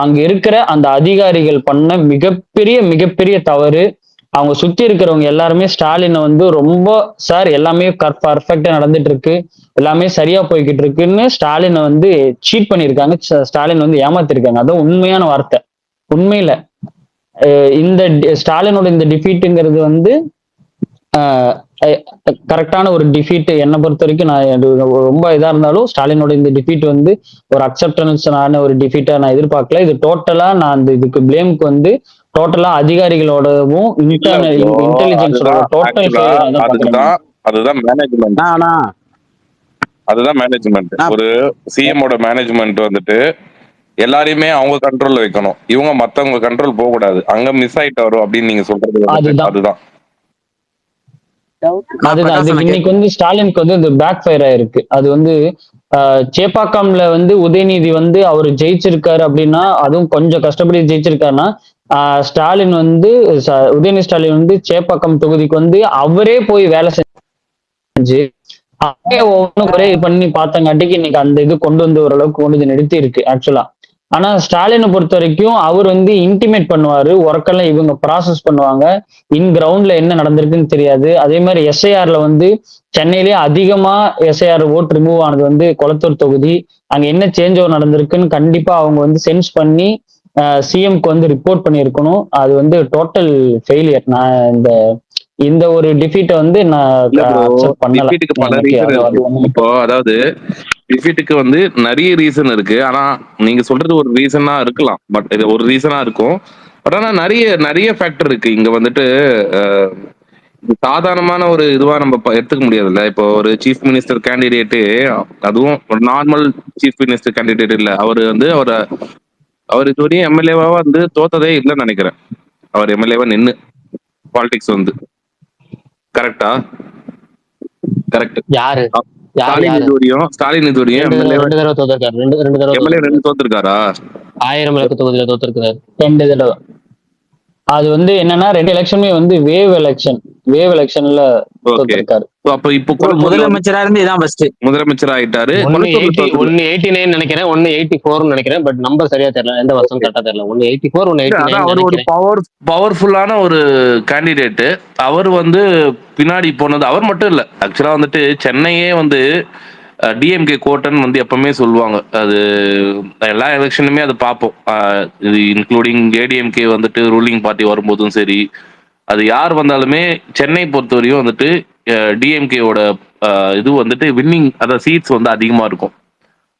அங்க இருக்கிற அந்த அதிகாரிகள் பண்ண மிகப்பெரிய தவறு. அவங்க சுத்தி இருக்கிறவங்க எல்லாருமே ஸ்டாலினை வந்து ரொம்ப சார் எல்லாமே பர்ஃபெக்டா நடந்துட்டு இருக்கு, எல்லாமே சரியா போய்கிட்டு இருக்குன்னு ஸ்டாலினை வந்து சீட் பண்ணியிருக்காங்க, ஸ்டாலின் வந்து ஏமாத்திருக்காங்க. அதான் உண்மையான வார்த்தை. உண்மையில இந்த ஸ்டாலினோட இந்த டிஃபீட்டுங்கிறது வந்து கரெக்டான ஒரு டிஃபீட் என்னை பொறுத்த வரைக்கும். நான் ரொம்ப இதா இருந்தாலும் ஸ்டாலினோட இந்த டிஃபீட் வந்து ஒரு அக்செப்டன்ஸான ஒரு டிஃபீட்டா நான் எதிர்பார்க்கல. இது டோட்டலா நான் இந்த பிளேமுக்கு வந்து டோட்டலா அதிகாரிகளோடவும் இன்டெலிஜென்ஸோட டோட்டல் அதுதான் மேனேஜ்மெண்ட். அதுதான் மேனேஜ்மெண்ட். ஒரு சிஎம் ஓட மேனேஜ்மெண்ட் வந்துட்டு எல்லாரையுமே அவங்க கண்ட்ரோல்ல வைக்கணும், இவங்க மத்தவங்க கண்ட்ரோல் போக கூடாது. அங்க மிஸ் ஆயிட்டு வரும் அப்படின்னு நீங்க சொல்றது அதுதான் இன்னைக்கு வந்து ஸ்டாலினுக்கு வந்து இந்த பேக் ஃபயர் ஆயிருக்கு. அது வந்து சேப்பாக்கம்ல வந்து உதயநிதி வந்து அவர் ஜெயிச்சிருக்காரு அப்படின்னா, அதுவும் கொஞ்சம் கஷ்டப்பட்டு ஜெயிச்சிருக்காருன்னா, ஸ்டாலின் வந்து உதயநிதி ஸ்டாலின் வந்து சேப்பாக்கம் தொகுதிக்கு வந்து அவரே போய் வேலை செஞ்சு ஒவ்வொன்றும் ஒரே பண்ணி பார்த்தங்காட்டிக்கு இன்னைக்கு அந்த இது கொண்டு வந்து ஓரளவுக்கு கொண்டு வந்து நிறுத்தி இருக்கு ஆக்சுவலா. ஆனா ஸ்டாலினை பொறுத்த வரைக்கும் அவர் வந்து இன்டிமேட் பண்ணுவாரு, ஒர்க்கெல்லாம் இவங்க ப்ராசஸ் பண்ணுவாங்க, இன் கிரவுண்ட்ல என்ன நடந்திருக்குன்னு தெரியாது. அதே மாதிரி எஸ்ஐஆர்ல வந்து சென்னையிலேயே அதிகமா எஸ்ஐஆர் ஓட் ரிமூவ் ஆனது வந்து கொளத்தூர் தொகுதி. அங்க என்ன சேஞ்ச் ஓவர் நடந்திருக்குன்னு கண்டிப்பா அவங்க வந்து சென்ஸ் பண்ணி சிஎம்க்கு வந்து ரிப்போர்ட் பண்ணியிருக்கணும். அது வந்து டோட்டல் ஃபெயிலியர். நான் இந்த ஒரு டிஃபீட்டை வந்து நான் அக்செப்ட் பண்ணல. இப்போ அதாவது டிஃபீட்டுக்கு வந்து நிறைய ரீசன் இருக்கு. ஆனா நீங்க சொல்றது ஒரு ரீசனா இருக்கலாம், பட் இது ஒரு ரீசனா இருக்கும். பட் ஆனா நிறைய ஃபேக்டர் இருக்கு இங்க வந்துட்டு. சாதாரணமான ஒரு இதுவா நம்ம எடுத்துக்க முடியாதுல்ல. இப்போ ஒரு சீஃப் மினிஸ்டர் கேண்டிடேட்டு, அதுவும் ஒரு நார்மல் சீஃப் மினிஸ்டர் கேண்டிடேட் இல்ல, அவர் வந்து அவர் இதுவரையும் எம்எல்ஏவா வந்து தோத்ததே இல்லைன்னு நினைக்கிறேன். அவர் எம்எல்ஏவா நின்னு பாலிடிக்ஸ் வந்து கரெக்டா? கரெக்ட். யாரு ஸ்டாலின் இதுவரையும் ரெண்டு தடவை தோத்திருக்காரு. ரெண்டு தோத்திருக்காரா? 1000 விளக்கு தொகுதியில தோத்திருக்காரு 2 தடவை. அது வந்து என்னன்னா 2 எலெக்ஷனுமே வந்து வேவ் எலெக்ஷன்ல தோத்திருக்காரு. அப்ப இப்போ முதலமைச்சரா இருந்து இதான் ஃபர்ஸ்ட் முதலமைச்சர் ஆயிட்டாரு. 189 நினைக்கிறேன், 184 நினைக்கிறேன். பட் நம்பர் சரியா தெரியல, எந்த வருஷம் கரெக்டா தெரியல. 184 189. அவர் ஒரு பவர்ஃபுல்லான ஒரு கேண்டிடேட். அவர் வந்து பின்னாடி போனது அவர் மட்டும் இல்ல. ஆக்சுவலா வந்துட்டு சென்னையே வந்து டிஎம்கே கோட்டன் வந்து எப்பவுமே சொல்லுவாங்க. அது எல்லா எலெக்ஷனுமே அது பார்ப்போம். இது இன்க்ளூடிங் ஏடிஎம்கே வந்துட்டு ரூலிங் பார்ட்டி வரும்போதும் சரி, அது யார் வந்தாலுமே சென்னை பொறுத்தவரையும் வந்துட்டு டிஎம்கேவோட இது வந்துட்டு வின்னிங், அதாவது சீட்ஸ் வந்து அதிகமா இருக்கும்.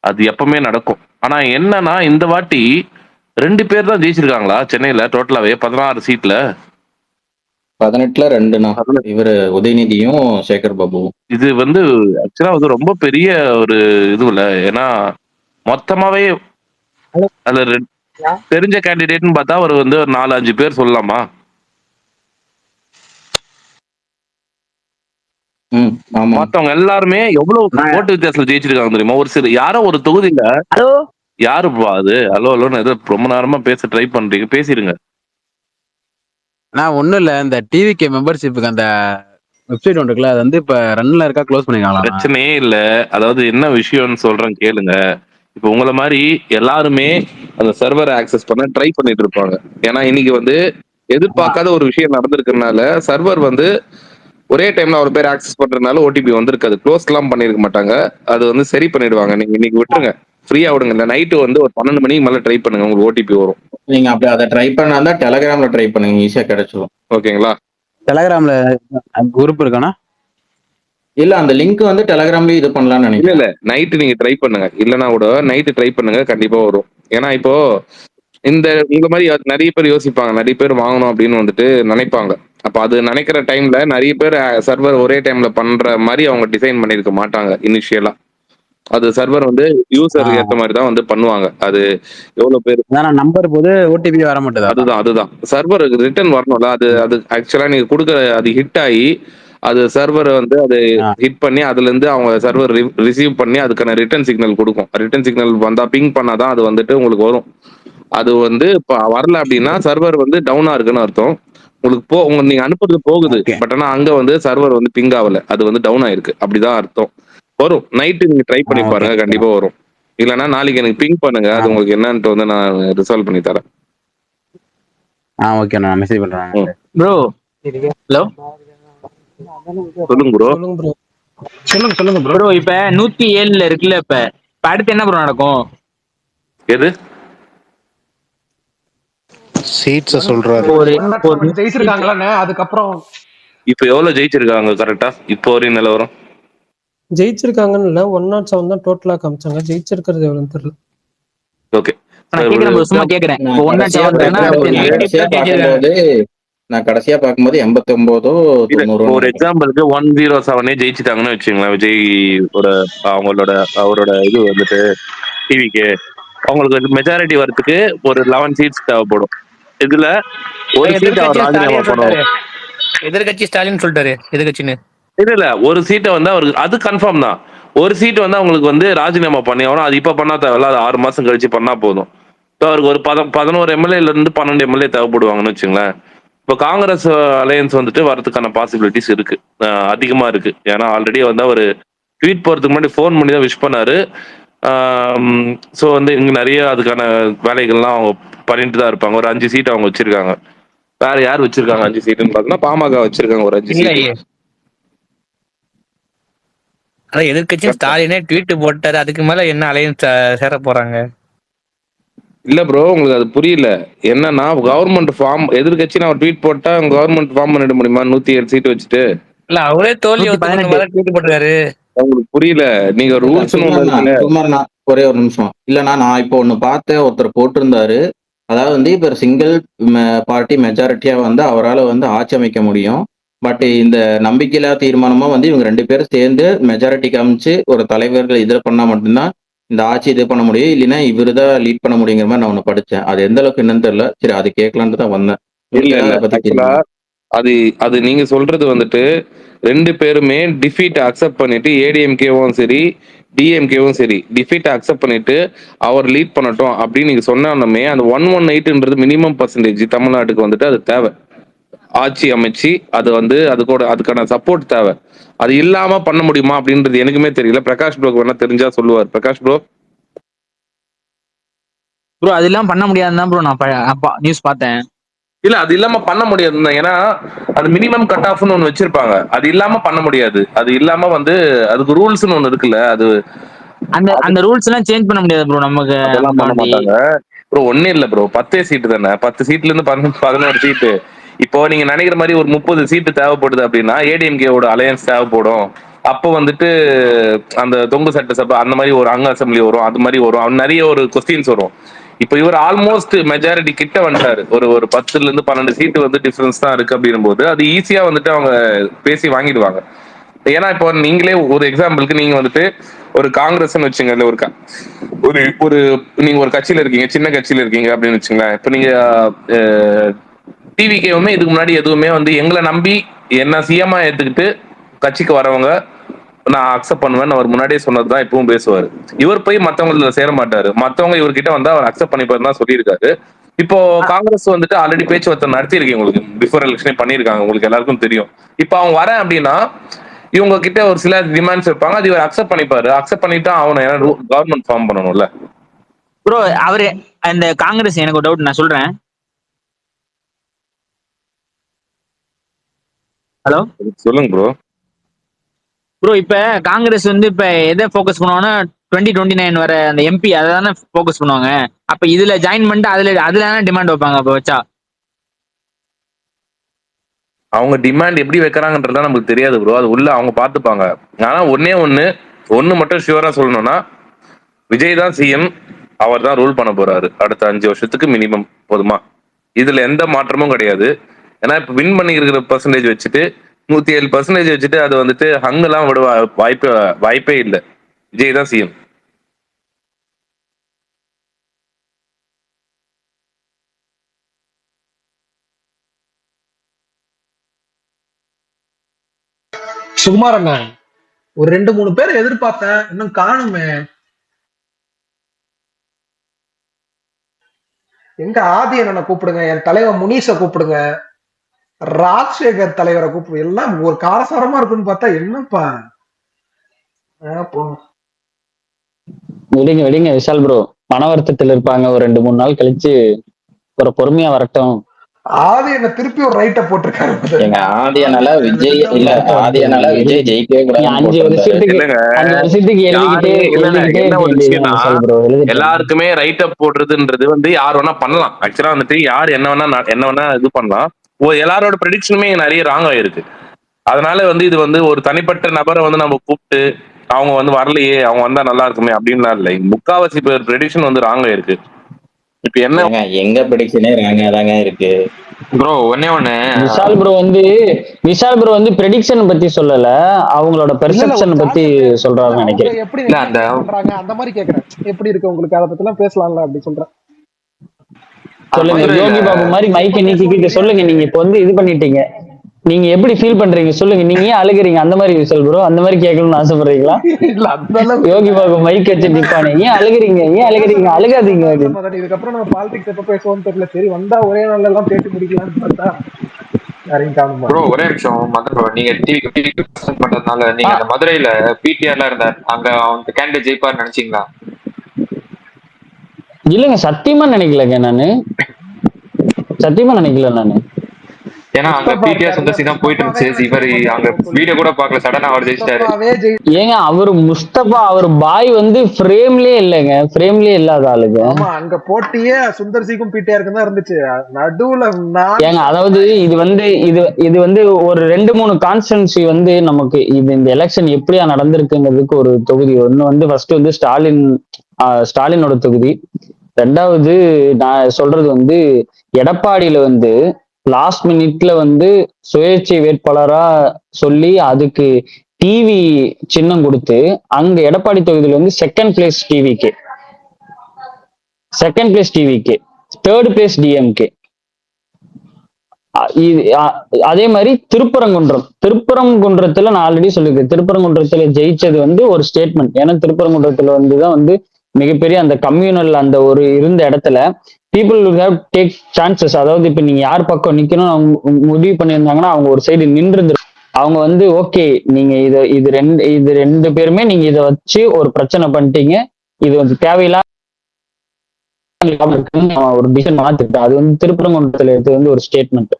அது எப்பவுமே நடக்கும். ஆனா என்னன்னா இந்த வாட்டி 2 பேர் தான் ஜெயிச்சிருக்காங்களா சென்னையில டோட்டலாவே 16 சீட்ல. 18ல 2ண்ணா. இவரு உதயநிதியும் சேகர் பாபுவும். இது வந்து ஆக்சுவலா வந்து ரொம்ப பெரிய ஒரு இதுல, ஏன்னா மொத்தமாவே அதுல தெரிஞ்ச கேண்டிடேட்னு பார்த்தா அவர் வந்து ஒரு 4-5 பேர் சொல்லலாமா? ஆமா. மத்தவங்க எல்லாருமே எவ்வளவு ஓட்டு வித்தியாசத்துல ஜெயிச்சிருக்காங்க தெரியுமா? ஒரு சில யாரோ ஒரு தொகுதியில யாருப்பா அது? ஹலோ ஹலோன்னு ஏதோ ரொம்ப நேரமா பேச ட்ரை பண்றீங்க, பேசிருங்க. நான் ஒண்ணும் இல்ல, இந்த டிவிகே மெம்பர்ஷிப்புக்கு அந்த வெப்சைட் ஒன்று இருக்குல்ல, அது வந்து இப்ப ரன்ல இருக்கா, க்ளோஸ் பண்ணிருக்காங்களா? பிரச்சனையே இல்ல. அதாவது என்ன விஷயம்னு சொல்றேன் கேளுங்க. இப்ப உங்கள மாதிரி எல்லாருமே அந்த சர்வர் ஆக்சஸ் பண்ண ட்ரை பண்ணிட்டு இருப்பாங்க. ஏன்னா இன்னைக்கு வந்து எதிர்பார்க்காத ஒரு விஷயம் நடந்திருக்கிறதுனால சர்வர் வந்து ஒரே டைம்ல ஒரு பேர் ஆக்சஸ் பண்றதுனால ஓடிபி வந்திருக்காது. க்ளோஸ் எல்லாம் பண்ணிருக்க மாட்டாங்க. அது வந்து சரி பண்ணிடுவாங்க. நீங்க இன்னைக்கு விட்டுருங்க, ஃப்ரீயா விடுங்க. இந்த நைட்டு வந்து ஒரு 12 மணிக்கு மேல ட்ரை பண்ணுங்க, உங்களுக்கு ஓடிபி வரும். நீங்க அப்படி அதை ட்ரை பண்ணா டெலகிராம்ல ட்ரை பண்ணுங்க, ஈஸியா கிடைச்சிடும். ஓகேங்களா? டெலகிராம்ல குரூப் இருக்கானா? இல்ல, அந்த லிங்க் வந்து டெலகிராம்லயும் இது பண்ணலாம்னு இல்ல நினைக்கிறேன். இல்ல, நைட்டு நீங்க ட்ரை பண்ணுங்க. இல்லைன்னா கூட நைட்டு ட்ரை பண்ணுங்க, கண்டிப்பா வரும். ஏன்னா இப்போ இந்த உங்க மாதிரி நிறைய பேர் யோசிப்பாங்க, நிறைய பேர் வாங்கணும் அப்படின்னு வந்துட்டு நினைப்பாங்க. அப்ப அது நினைக்கிற டைம்ல நிறைய பேர் சர்வர் ஒரே டைம்ல பண்ற மாதிரி அவங்க டிசைன் பண்ணிருக்க மாட்டாங்க இனிஷியலா. அது சர்வர் வந்து யூசர் ஏத்த மாதிரி தான் வந்து பண்ணுவாங்க. அது எவ்வளவு பேர் நம்பர் போது ஓடிபி வர மாட்டேதா? அதுதான் சர்வர் ரிட்டர்ன் வரணும்ல. அது அது ஆக்சுவலா நீங்க கொடுக்குற அது ஹிட் ஆகி அது சர்வர் வந்து அது ஹிட் பண்ணி அதுல இருந்து அவங்க சர்வர் ரிசீவ் பண்ணி அதுக்கான ரிட்டர்ன் சிக்னல் கொடுக்கும். ரிட்டர்ன் சிக்னல் வந்தா பிங் பண்ணாதான் அது வந்துட்டு உங்களுக்கு வரும். அது வந்து இப்ப வரல அப்படின்னா சர்வர் வந்து டவுனா இருக்குன்னு அர்த்தம். உங்களுக்கு நீங்க அனுப்புறது போகுது, பட் ஆனா அங்க வந்து சர்வர் வந்து பிங் ஆகல, அது வந்து டவுன் ஆயிருக்கு, அப்படிதான் அர்த்தம். வரும், நைட்டு நீங்க ட்ரை பண்ணி பாருங்க, கண்டிப்பா வரும். இல்லைன்னா நாளைக்கு எனக்கு பிங் பண்ணுங்க, அது உங்களுக்கு என்னன்ட்டு வந்து நான் ரிசால்வ் பண்ணி தரேன். ஓகே, நான் மெசேஜ் பண்றேன் ப்ரோ. ஹலோ, சொல்லுங்க ப்ரோ. சொல்லுங்க ப்ரோ. ப்ரோ இப்ப 107ல இருக்குல்ல, இப்ப அடுத்து என்ன ப்ரோ நடக்கும்? எது சீட்ஸ் சொல்றாரு. ஜெயிச்சிருக்காங்களே, அதுக்கப்புறம் இப்ப எவ்வளவு ஜெயிச்சிருக்காங்க கரெக்டா இப்போ வரையும் நிலவரம்? ஜெயிச்சிருக்காங்கன்னு இல்ல, 107 தான் டோட்டலா காமிச்சாங்க. ஜெயிச்சிருக்கிறது எவ்வளவுன்னு தெரியல. ஓகே, நான் கேக்குறேன் ப்ரோ, சும்மா கேக்குறேன். நான் கடைசியா பார்க்கும்போது 89 90. ஒரு எக்ஸாம்பிளுக்கு 107 ஜெயிச்சிட்டாங்கன்னு வச்சுங்களேன். விஜய் அவரோட இது வந்துட்டு டிவிக்கு அவங்களுக்கு மெஜாரிட்டி வரதுக்கு ஒரு 11 சீட்ஸ் தேவைப்படும். இதுல ஒரு சீட் அவர் ராஜினாமா பண்ணுவார். எதிர்கட்சி ஸ்டாலின் சொல்லிட்டாரு, எதிர்கட்சின்னு. இல்ல ஒரு சீட்டை வந்து அவருக்கு அது கன்ஃபார்ம் தான். ஒரு சீட் வந்து அவங்களுக்கு வந்து ராஜினாமா பண்ணி ஆகணும். அது இப்ப பண்ணா தேவையில்ல, அது 6 மாசம் கழிச்சு பண்ணா போதும். இப்போ அவருக்கு ஒரு 11 எம்எல்ஏல இருந்து 12 எம்எல்ஏ தேவைப்படுவாங்கன்னு வச்சுங்களேன். இப்போ காங்கிரஸ் அலையன்ஸ் வந்துட்டு வரதுக்கான பாசிபிலிட்டிஸ் இருக்கு, அதிகமா இருக்கு. ஏன்னா ஆல்ரெடி வந்து அவர் ட்வீட் போறதுக்கு முன்னாடி ஃபோன் பண்ணி தான் விஷ் பண்ணாரு. ஸோ வந்து இங்க நிறைய அதுக்கான வேலைகள்லாம் அவங்க பண்ணிட்டு தான் இருப்பாங்க. ஒரு 5 சீட் அவங்க வச்சிருக்காங்க. வேற யார் வச்சிருக்காங்க 5 சீட்டுன்னு பாத்தீங்கன்னா பாமக வச்சிருக்காங்க ஒரு 5 சீட். அதான் எதிர்கட்சி ஸ்டாலினே ட்வீட் போட்டாரு, அதுக்கு மேல என்ன அலையன்ஸ் சேர போறாங்க? இல்ல ப்ரோ, உங்களுக்கு அது புரியல. என்னன்னா கவர்மெண்ட் ஃபார்ம் எதிர்கட்சி நான் ட்வீட் போட்டா கவர்மெண்ட் ஃபார்ம் பண்ணிட முடியுமா 107 சீட் வச்சுட்டு? இல்ல அவரே தோல்வி ட்வீட் போட்டாரு. உங்களுக்கு புரியல. நீங்க ரூல்ஸ் ஒரே ஒரு நிமிஷம். இல்லன்னா நான் இப்போ ஒண்ணு பார்த்தேன், ஒருத்தர் போட்டிருந்தாரு. அதாவது வந்து இப்ப சிங்கிள் பார்ட்டி மெஜாரிட்டியா வந்து அவரால் வந்து ஆட்சி அமைக்க முடியும். பட் இந்த நம்பிக்கையில்லா தீர்மானமா வந்து இவங்க 2 பேரும் சேர்ந்து மெஜாரிட்டி காமிச்சு ஒரு தலைவர்கள் இதில் பண்ணா மட்டும்தான் இந்த ஆட்சி இது பண்ண முடியும். இல்லைன்னா இவரு தான் லீட் பண்ண முடியுங்கிற மாதிரி நான் ஒண்ணு படிச்சேன். அது எந்த அளவுக்கு என்னன்னு தெரியல. சரி, அது கேட்கலான்ட்டு தான் வந்தேன். அது நீங்க சொல்றது வந்துட்டு 2 பேருமே டிஃபீட் அக்செப்ட் பண்ணிட்டு ஏடிஎம்கேவும் சரி டிஎம்கேவும் சரி டிஃபீட் அக்செப்ட் பண்ணிட்டு அவர் லீட் பண்ணட்டும் அப்படின்னு நீங்க சொன்னாலுமே அந்த 118ன்றது மினிமம் பர்சன்டேஜ் தமிழ்நாட்டுக்கு வந்துட்டு அது தேவை. ஆட்சி அமைச்சு அது வந்து அதுக்கான சப்போர்ட் தேவை. அது இல்லாம பண்ண முடியுமா அப்படின்றது எனக்குமே தெரியல. பிரகாஷ் ப்ரோக்கு வேணா தெரிஞ்சா சொல்லுவார். பிரகாஷ் ப்ரோ. ப்ரோ அதெல்லாம் பண்ண முடியாதுதான் ப்ரோ, நான் நியூஸ் பார்த்தேன். இல்ல அது இல்லாம பண்ண முடியாது. ஏன்னா அது மினிமம் கட் ஆஃப்னு ஒண்ணு வச்சிருப்பாங்க. அது இல்லாம பண்ண முடியாது. அது இல்லாம வந்து அதுக்கு ரூல்ஸ்னு ஒண்ணு இருக்குல்ல. அது அந்த ரூல்ஸ் எல்லாம் சேஞ்ச் பண்ண முடியாது ப்ரோ. நமக்கு அதெல்லாம் பண்ண மாட்டாங்க ப்ரோ. ஒண்ணு இல்ல ப்ரோ, 10 சீட்டு தானே. 10 சீட்ல இருந்து 11 சீட்டு. இப்போ நீங்க நினைக்கிற மாதிரி ஒரு 30 சீட்டு தேவைப்படுது அப்படின்னா ஏடிஎம்கேவோட அலையன்ஸ் தேவைப்படும். அப்போ வந்துட்டு அந்த தொங்கு சட்டசபை அந்த மாதிரி ஒரு அங்க அசம்பிளி வரும், அது மாதிரி வரும், நிறைய ஒரு கொஸ்டின்ஸ் வரும். இப்ப இவர் ஆல்மோஸ்ட் மெஜாரிட்டி கிட்ட வந்துட்டாரு. ஒரு 10 to 12 சீட்டு வந்து டிஃபரன்ஸ் தான் இருக்கு அப்படின்னும் போது அது ஈஸியா வந்துட்டு அவங்க பேசி வாங்கிடுவாங்க. ஏன்னா இப்போ நீங்களே ஒரு எக்ஸாம்பிளுக்கு நீங்க வந்துட்டு ஒரு காங்கிரஸ் வச்சுங்க, இல்ல ஒரு ஒரு நீங்க ஒரு கட்சியில இருக்கீங்க, சின்ன கட்சியில இருக்கீங்க அப்படின்னு வச்சுங்களேன். இப்ப நீங்க டிவிகேவுமே இதுக்கு முன்னாடி எதுவுமே வந்து எங்களை நம்பி என்ன சிஎம்மா ஏத்துக்கிட்டு கட்சிக்கு வரவங்க நான் அக்செப்ட் பண்ணுவேன் அவர் முன்னாடியே சொன்னதுதான் இப்பவும் பேசுவாரு. இவர் போய் மத்தவங்கள சேர மாட்டாரு, மத்தவங்க இவர்கிட்ட வந்தா அவர் அக்செப்ட் பண்ணிப்பாரு தான் சொல்லியிருக்காரு. இப்போ காங்கிரஸ் வந்துட்டு ஆல்ரெடி பேச்சுவார்த்தை நடத்திருக்கீங்க, உங்களுக்கு பிஃபோர் எலெக்ஷனே பண்ணிருக்காங்க, உங்களுக்கு எல்லாருக்கும் தெரியும். இப்போ அவங்க வரேன் அப்படின்னா இவங்க கிட்ட ஒரு சில டிமாண்ட்ஸ் வைப்பாங்க, அது இவர் அக்செப்ட் பண்ணிப்பாரு. அக்செப்ட் பண்ணிட்டா அவனை கவர்மெண்ட் ஃபார்ம் பண்ணணும்ல. ப்ரோ அவரு அந்த காங்கிரஸ் எனக்கு ஒரு டவுட் நான் சொல்றேன். ஹலோ சொல்லுங்க ப்ரோ. ப்ரோ இப்ப காங்கிரஸ் வந்து இப்ப எதை ஃபோக்கஸ் பண்ணுவாங்கன்னா 2029 வர அந்த எம்பி அதை தானே ஃபோக்கஸ் பண்ணுவாங்க. அப்ப இதுல ஜாயின் பண்ணிட்டு அதுல டிமாண்ட் வைப்பாங்க. அப்ப வச்சா அவங்க டிமாண்ட் எப்படி வைக்கிறாங்கன்றதா நமக்கு தெரியாது ப்ரோ, அது உள்ள அவங்க பார்த்துப்பாங்க. ஆனா ஒன்னு மட்டும் ஷியூரா சொல்லணும்னா விஜய் தான் சிஎம், அவர் தான் ரூல் பண்ண போறாரு அடுத்த 5 வருஷத்துக்கு மினிமம். போதுமா? இதுல எந்த மாற்றமும் கிடையாது. ஏன்னா இப்ப வின் பண்ணி இருக்கிற பர்சன்டேஜ் வச்சுட்டு 107% வச்சுட்டு அது வந்துட்டு ஹங்கெல்லாம் விட வாய்ப்பே இல்லை. விஜய் தான் சிஎம். சுகுமார் அண்ணா, ஒரு 2-3 பேர் எதிர்பார்த்தேன், இன்னும் காணுமே. எங்க ஆதி அண்ணனை கூப்பிடுங்க, என் தலைவர் முனீஷை கூப்பிடுங்க, ராஜசேகர் தலைவரை கூப்பிடு. எல்லாம் ஒரு காரசாரமா இருக்குன்னு பார்த்தா என்னப்பா. விடுங்க விஷால் ப்ரோ, மன வருத்தத்தில் இருப்பாங்க. ஒரு 2-3 நாள் கழிச்சு ஒரு பொறுமையா வரட்டும். ஆதி என்ன திருப்பி ஒரு ரைட்ட போட்டிருக்காரு. எங்க ஆதியனால விஜய் இல்ல, ஆதியனால விஜய் ஜெயிக்கவே கூடாது. 5 வருஷத்துக்கு எல்லாருக்குமே ரைட் அப் போடுறதுன்றது வந்து யார் வேணா பண்ணலாம். ஆக்சுவலா வந்துட்டு யார் என்ன வேணா இது பண்ணலாம். எல்லாரோட ப்ரெடிக்ஷனுமே நிறைய ராங் ஆயிருக்கு. அதனால வந்து இது வந்து ஒரு தனிப்பட்ட நபரை வந்து நம்ம கூப்பிட்டு அவங்க வந்து வரலையே, அவங்க வந்தா நல்லா இருக்குமே அப்படின்லாம் இல்லை. முக்காவாசி ப்ரெடிக்ஷன் வந்து ராங் ஆயிருக்கு. இப்ப என்ன எங்க ப்ரெடிக்ஷனே ராங்கா தாங்க இருக்கு ப்ரோ. ஒண்ணு விஷால் ப்ரோ வந்து ப்ரெடிக்ஷன் பத்தி சொல்லல, அவங்களோட பெர்செப்ஷன் பத்தி சொல்றாருன்னு நினைக்கிறேன். எப்படி பண்றாங்க அந்த மாதிரி கேக்குறேன். எப்படி இருக்கு உங்களுக்கு, அதை பத்தி எல்லாம் பேசலாம்ல அப்படி சொல்றேன். சொல்லுங்க யோகி பாபு மாதிரி மைக்கை நீக்கிக்கிட்டு சொல்லுங்க. நீங்க இப்ப வந்து இது பண்ணிட்டீங்க, நீங்க எப்படி ஃபீல் பண்றீங்க சொல்லுங்க. நீங்க ஏன் அழுகுறீங்க அந்த மாதிரி விஷால் ப்ரோ, அந்த மாதிரி கேட்கணும்னு ஆசைப்படுறீங்களா? யோகி பாபு மைக் வச்சு நிப்பானே, ஏன் அழுகுறீங்க அழுகாதீங்க. இதுக்கப்புறம் நம்ம பாலிடிக்ஸ் எப்ப பேசுவோம்னு தெரியல. சரி வந்தா ஒரே நாள்ல எல்லாம் பேசி முடிக்கலாம்னு பார்த்தா ப்ரோ ஒரே நிமிஷம் ப்ரோ. நீங்க டிவிக்கு பண்றதுனால நீங்க அந்த மதுரையில பிடிஆர்ல இருந்தார், அங்க அவங்க கேண்டிடேட் ஜெயிப்பார் நினைச்சீங்களா? இல்லங்க சத்தியமா நினைக்கலங்க, நானு சத்தியமா நினைக்கல நானு. ஏன்னா அங்க பிடிஆர் சுந்தர்சி தான் போயிட்டு இருந்துச்சு. இவர் அங்க வீடியோ கூட பார்க்கல, சடனா அவர் ஜெயிச்சிட்டாரு. ஏங்க அவரு முஸ்தபா, அவர் பாய் வந்து ஃப்ரேம்லயே இல்லைங்க, ஃப்ரேம்லயே இல்லாத ஆளுங்க. ஆமா அங்க போட்டியே சுந்தர்சிக்கும் பிடிஆருக்கும் தான் இருந்துச்சு நடுவுல. ஏங்க அதாவது இது வந்து ஒரு 2-3 கான்ஸ்டன்சி வந்து நமக்கு இந்த எலெக்ஷன் எப்படியா நடந்திருக்குங்கிறதுக்கு ஒரு தொகுதி. ஒண்ணு வந்து ஃபர்ஸ்ட் வந்து ஸ்டாலினோட தொகுதி. 2வது நான் சொல்றது வந்து எடப்பாடியில வந்து லாஸ்ட் மினிட்ல வந்து சுயேட்சை வேட்பாளரா சொல்லி அதுக்கு டிவி சின்னம் கொடுத்து அங்க எடப்பாடி தொகுதியில வந்து செகண்ட் பிளேஸ் டிவிக்கு, 3rd பிளேஸ் டிஎம்கே. அதே மாதிரி திருப்பரங்குன்றத்துல நான் ஆல்ரெடி சொல்லியிருக்கேன், திருப்பரங்குன்றத்துல ஜெயிச்சது வந்து ஒரு ஸ்டேட்மெண்ட். ஏன்னா திருப்பரங்குன்றத்துல வந்துதான் வந்து மிகப்பெரிய அந்த கம்யூனல் அந்த ஒரு இருந்த இடத்துல people will have take chances. அதாவது இப்ப நீங்க யார் பக்கம் நிக்கணும் அவங்க முடிவு பண்ணியிருந்தாங்கன்னா அவங்க ஒரு சைடு நின்று அவங்க வந்து ஓகே நீங்க இது ரெண்டு பேருமே நீங்க இதை வச்சு ஒரு பிரச்சனை பண்ணிட்டீங்க, இது வந்து தேவையில்லாத ஒரு டிசிஷன் மாத்திட்டேன். அது வந்து திருப்பரங்குன்றத்துல எடுத்து வந்து ஒரு ஸ்டேட்மெண்ட்.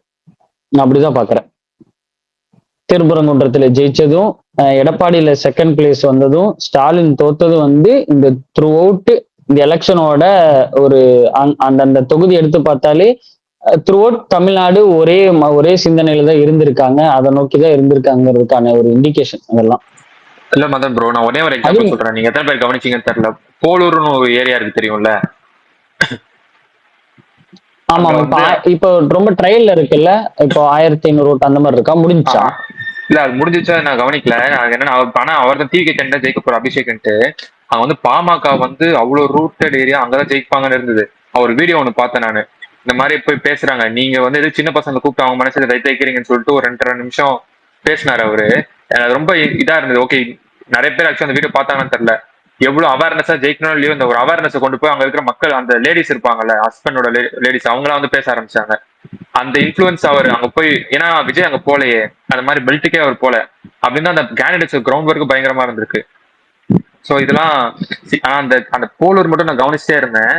நான் அப்படிதான் பாக்குறேன். திருப்பரங்குன்றத்துல ஜெயிச்சதும் எடப்பாடியில செகண்ட் பிளேஸ் வந்ததும் ஸ்டாலின் தோத்ததும் வந்து இந்த த்ரூ அவுட் இந்த எலெக்ஷனோட ஒரு அந்த தொகுதி எடுத்து பார்த்தாலே த்ரூ அவுட் தமிழ்நாடு ஒரே சிந்தனையில தான் இருந்திருக்காங்க, அதை நோக்கிதான் இருந்திருக்காங்கிறதுக்கான ஒரு இண்டிகேஷன் அதெல்லாம். இல்ல மதன் ப்ரோ, நான் ஒரே ஒரு எக்ஸாம்பிள் சொல்றேன். நீங்க எத்தனை பேர் கவனிச்சீங்கன்னு தெரியல. போலூர்னு ஒரு ஏரியா இருக்கு தெரியும்ல, ஆமா அங்க இப்ப வந்து இப்போ ரொம்ப ட்ரையல்ல இருக்குல்ல, இப்போ 1500 ஓட்டு அந்த மாதிரி இருக்கா, முடிஞ்சா? இல்ல அது முடிஞ்சிச்சா நான் கவனிக்கல. அது என்னன்னா ஆனா அவர் தான் டிவி கேண்டா ஜெயிக்க போற அபிஷேக்ன்ட்டு அங்க வந்து பாமக வந்து அவ்வளவு ரூட்டட் ஏரியா அங்கதான் ஜெயிப்பாங்கன்னு இருந்தது. அவர் வீடியோ ஒண்ணு பார்த்தேன் நானு. இந்த மாதிரி போய் பேசுறாங்க, நீங்க வந்து எது சின்ன பசங்க கூப்பிட்டு அவங்க மனசுல வைக்கிறீங்கன்னு சொல்லிட்டு ஒரு 2 நிமிஷம் பேசினாரு அவரு. எனக்கு ரொம்ப இதா இருந்தது. ஓகே, நிறைய பேர் ஆக்சுவலி அந்த வீடியோ பார்த்தாங்கன்னு தெரியல. எவ்வளவு அவேர்னஸா ஜெயிக்கணும் இல்லையோ இந்த ஒரு அவேர்னஸ் கொண்டு போய் அங்க இருக்கிற மக்கள், அந்த லேடிஸ் இருப்பாங்கல்ல, ஹஸ்பண்டோட லேடிஸ், அவங்களாம் வந்து பேச ஆரம்பிச்சாங்க. அந்த இன்ஃபுளுன்ஸ் அவர் அங்க போய், ஏன்னா விஜய் அங்க போலையே, அந்த மாதிரி பெல்ட்டுக்கே அவர் போல அப்படின்னு அந்த கேண்டிடேட்ஸ் கிரவுண்ட் ஒர்க் பயங்கரமா இருந்திருக்கு. சோ இதெல்லாம் ஆனா அந்த அந்த போலூர் மட்டும் நான் கவனிச்சிட்டே இருந்தேன்.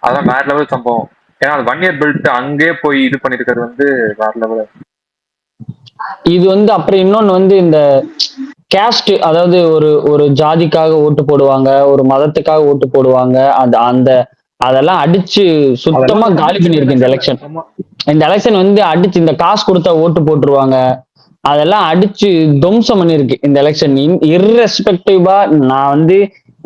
அதான் வேற லெவல் சம்பவம். ஏன்னா அது 1 இயர் பெல்ட் அங்கேயே போய் இது பண்ணிருக்கிறது வந்து வேற லெவல். இது வந்து அப்புறம் இன்னொன்னு வந்து இந்த கேஸ்ட், அதாவது ஒரு ஒரு ஜாதிக்காக ஓட்டு போடுவாங்க, ஒரு மதத்துக்காக ஓட்டு போடுவாங்க, அந்த அந்த அதெல்லாம் அடிச்சு சுத்தமா காலி பண்ணிருக்கு இந்த எலெக்ஷன். இந்த எலெக்ஷன் வந்து அடிச்சு இந்த காசு கொடுத்தா ஓட்டு போட்டுருவாங்க, அதெல்லாம் அடிச்சு துவம்சம் பண்ணிருக்கு இந்த எலெக்ஷன். இர்ரெஸ்பெக்டிவா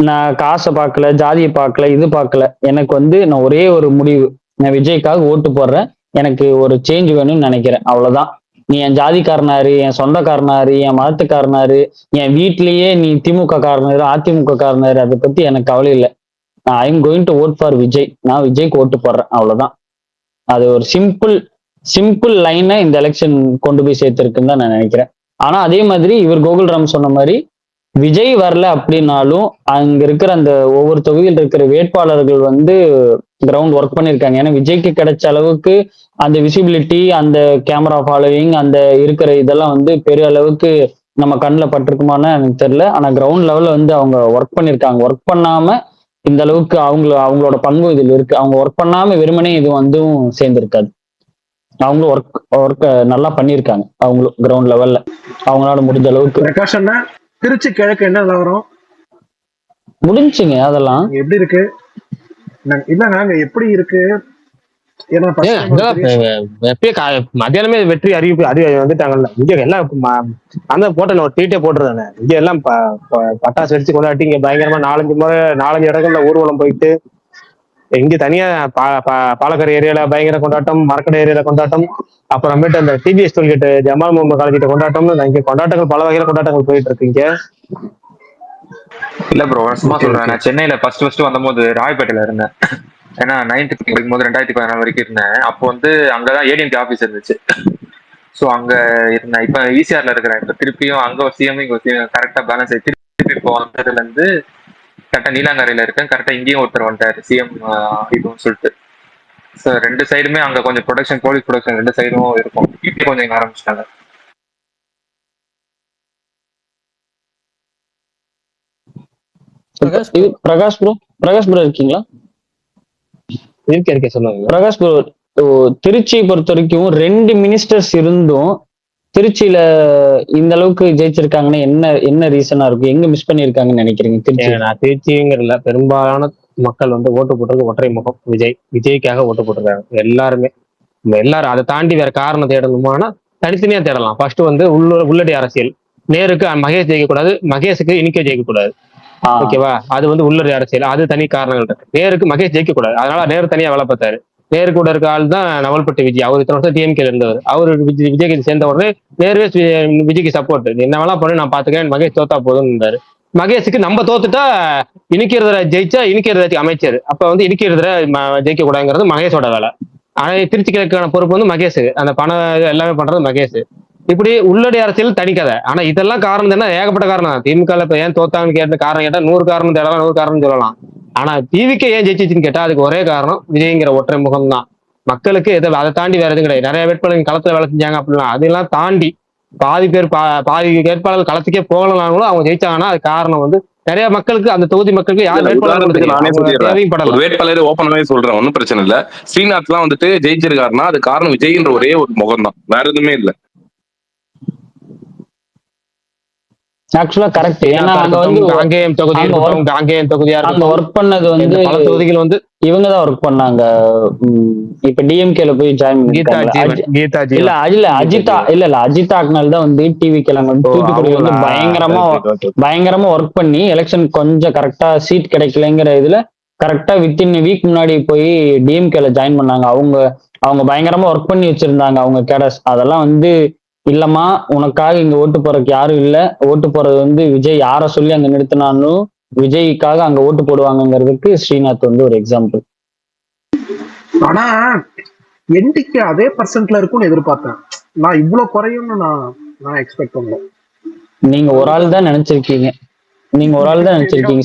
நான் காசை பார்க்கல, ஜாதியை பார்க்கல, இது பார்க்கல. எனக்கு வந்து நான் ஒரே ஒரு முடிவு, நான் விஜய்க்காக ஓட்டு போடுறேன், எனக்கு ஒரு சேஞ்ச் வேணும்னு நினைக்கிறேன், அவ்வளவுதான். நீ என் ஜாதிக்காரனாரு, என் சொந்தக்காரனாரு, என் மதத்துக்காரனாரு, என் வீட்லயே நீ திமுக காரனாரு, அதிமுக காரனாரு, அதை பத்தி எனக்கு கவலை இல்லை. I am going to vote for Vijay. நான் விஜய்க்கு ஓட்டு போடுறேன், அவ்வளவுதான். அது ஒரு சிம்பிள் லைனை இந்த எலெக்ஷன் கொண்டு போய் சேர்த்திருக்குன்னு தான் நான் நினைக்கிறேன். ஆனா அதே மாதிரி இவர் கோகுல்ராம் சொன்ன மாதிரி விஜய் வரல அப்படின்னாலும் அங்க இருக்கிற அந்த ஒவ்வொரு தொகுதியில் இருக்கிற வேட்பாளர்கள் வந்து கிரவுண்ட் ஒர்க் பண்ணியிருக்காங்க. ஏன்னா விஜய்க்கு கிடைச்ச அளவுக்கு அந்த விசிபிலிட்டி, அந்த கேமரா ஃபாலோவிங், அந்த இருக்கிற இதெல்லாம் வந்து பெரிய அளவுக்கு நம்ம கண்ணில் பட்டிருக்குமான்னு எனக்கு தெரியல. ஆனா கிரவுண்ட் லெவல்ல வந்து அவங்க ஒர்க் பண்ணியிருக்காங்க. ஒர்க் பண்ணாம இந்த அளவுக்கு அவங்களோட பங்கு இதில் இருக்கு. அவங்க ஒர்க் பண்ணாம வெறுமனே இது வந்து சேர்ந்திருக்காது. அவங்களும் ஒர்க் நல்லா பண்ணியிருக்காங்க. அவங்களும் கிரவுண்ட் லெவல்ல அவங்களால முடிஞ்ச அளவுக்கு. பிரகாஷ் அண்ணா, திருச்சி கிழக்கு என்ன நிலவரம் முடிஞ்சுங்க? அதெல்லாம் எப்படி இருக்கு? இல்லங்க அங்க எப்படி இருக்கு? ஏன்னா மத்தியானமே வெற்றி அறிவிப்பு வந்துட்டாங்கல்ல. இங்க எல்லாம் அந்த போட்ட ஒரு ட்வீட்டே போட்டுருந்தானே, இங்க எல்லாம் பட்டாசு வெடிச்சு கொண்டாட்டி இங்க பயங்கரமா 4-5 இடங்கள்ல ஊர்வலம் போயிட்டு, இங்க தனியா பாலக்கரை ஏரியால பயங்கர கொண்டாட்டம், மரக்கடை ஏரியால கொண்டாட்டம், அப்புறமேட்டு அந்த டிபிஎஸ் டோல்கேட் ஜமால் முகமது காலேஜ் கொண்டாட்டம்னு இங்க கொண்டாட்டங்கள், பல வகையில கொண்டாட்டங்கள் போயிட்டு இருக்கு இங்க. இல்ல ப்ரோ, சும்மா சொல்றேன். நான் சென்னையில ஃபர்ஸ்ட் வந்தபோது ராயப்பேட்டையில இருந்தேன். ஏன்னா 9th படிக்கும்போது 2014 வரைக்கும் இருந்தேன். அப்போ வந்து அங்கதான் ஏடிஎம்கே ஆபீஸ் இருந்துச்சு. ஸோ அங்க இருந்தேன். இப்ப ஈசிஆர்ல இருக்கிறேன். இப்ப திருப்பியும் அங்க ஒரு சிஎம், இங்க கரெக்டா பேலன்ஸ் ஆகி திருப்பி இப்போ வந்ததுல இருந்து கரெக்டா நீலாங்கரையில இருக்கேன். கரெக்டா இங்கேயும் ஒருத்தர் வந்துட்டாரு சிஎம் இதுன்னு சொல்லிட்டு. ஸோ 2 சைடுமே அங்க கொஞ்சம் ப்ரொடக்ஷன், போலீஸ் ப்ரொடக்ஷன் 2 சைடும் இருக்கும். இப்போ கொஞ்சம் இங்க ஆரம்பிச்சிட்டாங்க. பிரகாஷ் ப்ரோ இருக்கீங்களா? இருக்க சொல்லுவாங்க. பிரகாஷ் ப்ரோ, திருச்சியை பொறுத்த வரைக்கும் 2 மினிஸ்டர்ஸ் இருந்தும் திருச்சியில இந்த அளவுக்கு ஜெயிச்சிருக்காங்கன்னா என்ன ரீசனா இருக்கும்? எங்க மிஸ் பண்ணிருக்காங்கன்னு நினைக்கிறீங்க? திருச்சிங்கிறதுல பெரும்பாலான மக்கள் வந்து ஓட்டு போட்டது ஒற்றை முகம், விஜய்க்காக ஓட்டு போட்டிருக்காங்க எல்லாருமே. எல்லாரும் அதை தாண்டி வேற காரணம் தேடணுமானா தனித்தனியா தேடலாம். ஃபர்ஸ்ட் வந்து உள்ளடி அரசியல். நேருக்கு மகேஷ் ஜெயிக்கக்கூடாது, மகேஷுக்கு இனிக்கே ஜெயிக்கக்கூடாது, ஓகேவா? அது வந்து உள்ளடி அரசியல், அது தனி காரணங்கள் இருக்கு. நேருக்கு மகேஷ் ஜெயிக்கக்கூடாது, அதனால நேரு தனியா வேலை பார்த்தாரு. நேரு கூட இருக்க ஆள் தான் நவல்பட்டு விஜய். அவர் இத்தனை வருஷம் டிஎம்கேல இருந்தவர். அவரு விஜய்க்கு சேர்ந்த உடனே நேருவே விஜய்க்கு சப்போர்ட், என்ன வேணா பண்ணி நான் பாத்துக்கிறேன், மகேஷ் தோத்தா போதும்னு இருந்தாரு. மகேஷுக்கு நம்ம தோத்துட்டா இனிக்கிறத ஜெயிச்சா இனிக்கிறத அமைச்சர், அப்ப வந்து இனிக்கிறத ஜெயிக்க கூடாதுங்கிறது மகேஷோட வேலை. ஆனா திருச்சி கிழக்கான பொறுப்பு வந்து மகேஷ், அந்த பணம் எல்லாமே பண்றது மகேஷ். இப்படி உள்ளடி அரசியல் தனிக்கதை. ஆனா இதெல்லாம் காரணம் என்ன? ஏகப்பட்ட காரணம். திமுக இப்ப ஏன் தோத்தாங்கன்னு கேட்ட காரணம் கேட்டா 100 காரணம் தேடலாம், 100 காரணம் சொல்லலாம். ஆனா டிவிக்கு ஏன் ஜெயிச்சிச்சுன்னு கேட்டா அதுக்கு ஒரே காரணம் விஜய்ங்கிற ஒற்றை முகம் தான். மக்களுக்கு அதை தாண்டி வேற எதுவும் கிடையாது. நிறைய வேட்பாளர்கள் களத்துல வேலை செஞ்சாங்க அப்படின்னா, அதெல்லாம் தாண்டி பாதி வேட்பாளர்கள் களத்துக்கே போகலனாலும் அவங்க ஜெயிச்சாங்கன்னா அது காரணம் வந்து நிறைய மக்களுக்கு, அந்த தொகுதி மக்களுக்கு யார் வேட்பாளர் வேட்பாளர் ஓப்பனாவே சொல்றேன், ஒன்னும் பிரச்சனை இல்ல. ஸ்ரீநாத் எல்லாம் வந்துட்டு ஜெயிச்சிருக்காருன்னா அது காரணம் விஜய்ன்ற ஒரே ஒரு முகம் தான், வேற எதுவுமே இல்ல. ஆக்சுவலா கரெக்ட். ஏன்னா அங்க வந்து ஒர்க் பண்ணது வந்து பல தொகுதிகள் வந்து இவங்க தான் ஒர்க் பண்ணாங்க. இப்ப டிஎம்கேல போய் ஜாயின் இல்ல அஜிதா அக்னால் தான் வந்து டிவி கிளம்ப தூத்துக்குடி வந்து பயங்கரமா ஒர்க் பண்ணி எலெக்ஷன் கொஞ்சம் கரெக்டா சீட் கிடைக்கலங்கிற இதுல கரெக்டா வித்தின் வீக் முன்னாடி போய் டிஎம்கேல ஜாயின் பண்ணாங்க. அவங்க பயங்கரமா ஒர்க் பண்ணி வச்சிருந்தாங்க அவங்க கேடர்ஸ். அதெல்லாம் வந்து இல்லம்மா உனக்காக இங்க ஓட்டு போறதுக்கு யாரும் இல்ல, ஓட்டு போறது வந்து விஜய் யார சொல்லி அங்க நிறுத்தினாலும் விஜய்க்காக அங்க ஓட்டு போடுவாங்கிறதுக்கு ஸ்ரீநாத் வந்து ஒரு எக்ஸாம்பிள். ஆனா என்டிக்கு அதே பர்சன்ட்ல இருக்கும்னு எதிர்பார்த்தேன். நான் இவ்வளவு குறையும்னு நான் எக்ஸ்பெக்ட் பண்ணல. நீங்க ஒரு ஆள் தான் நினைச்சிருக்கீங்க.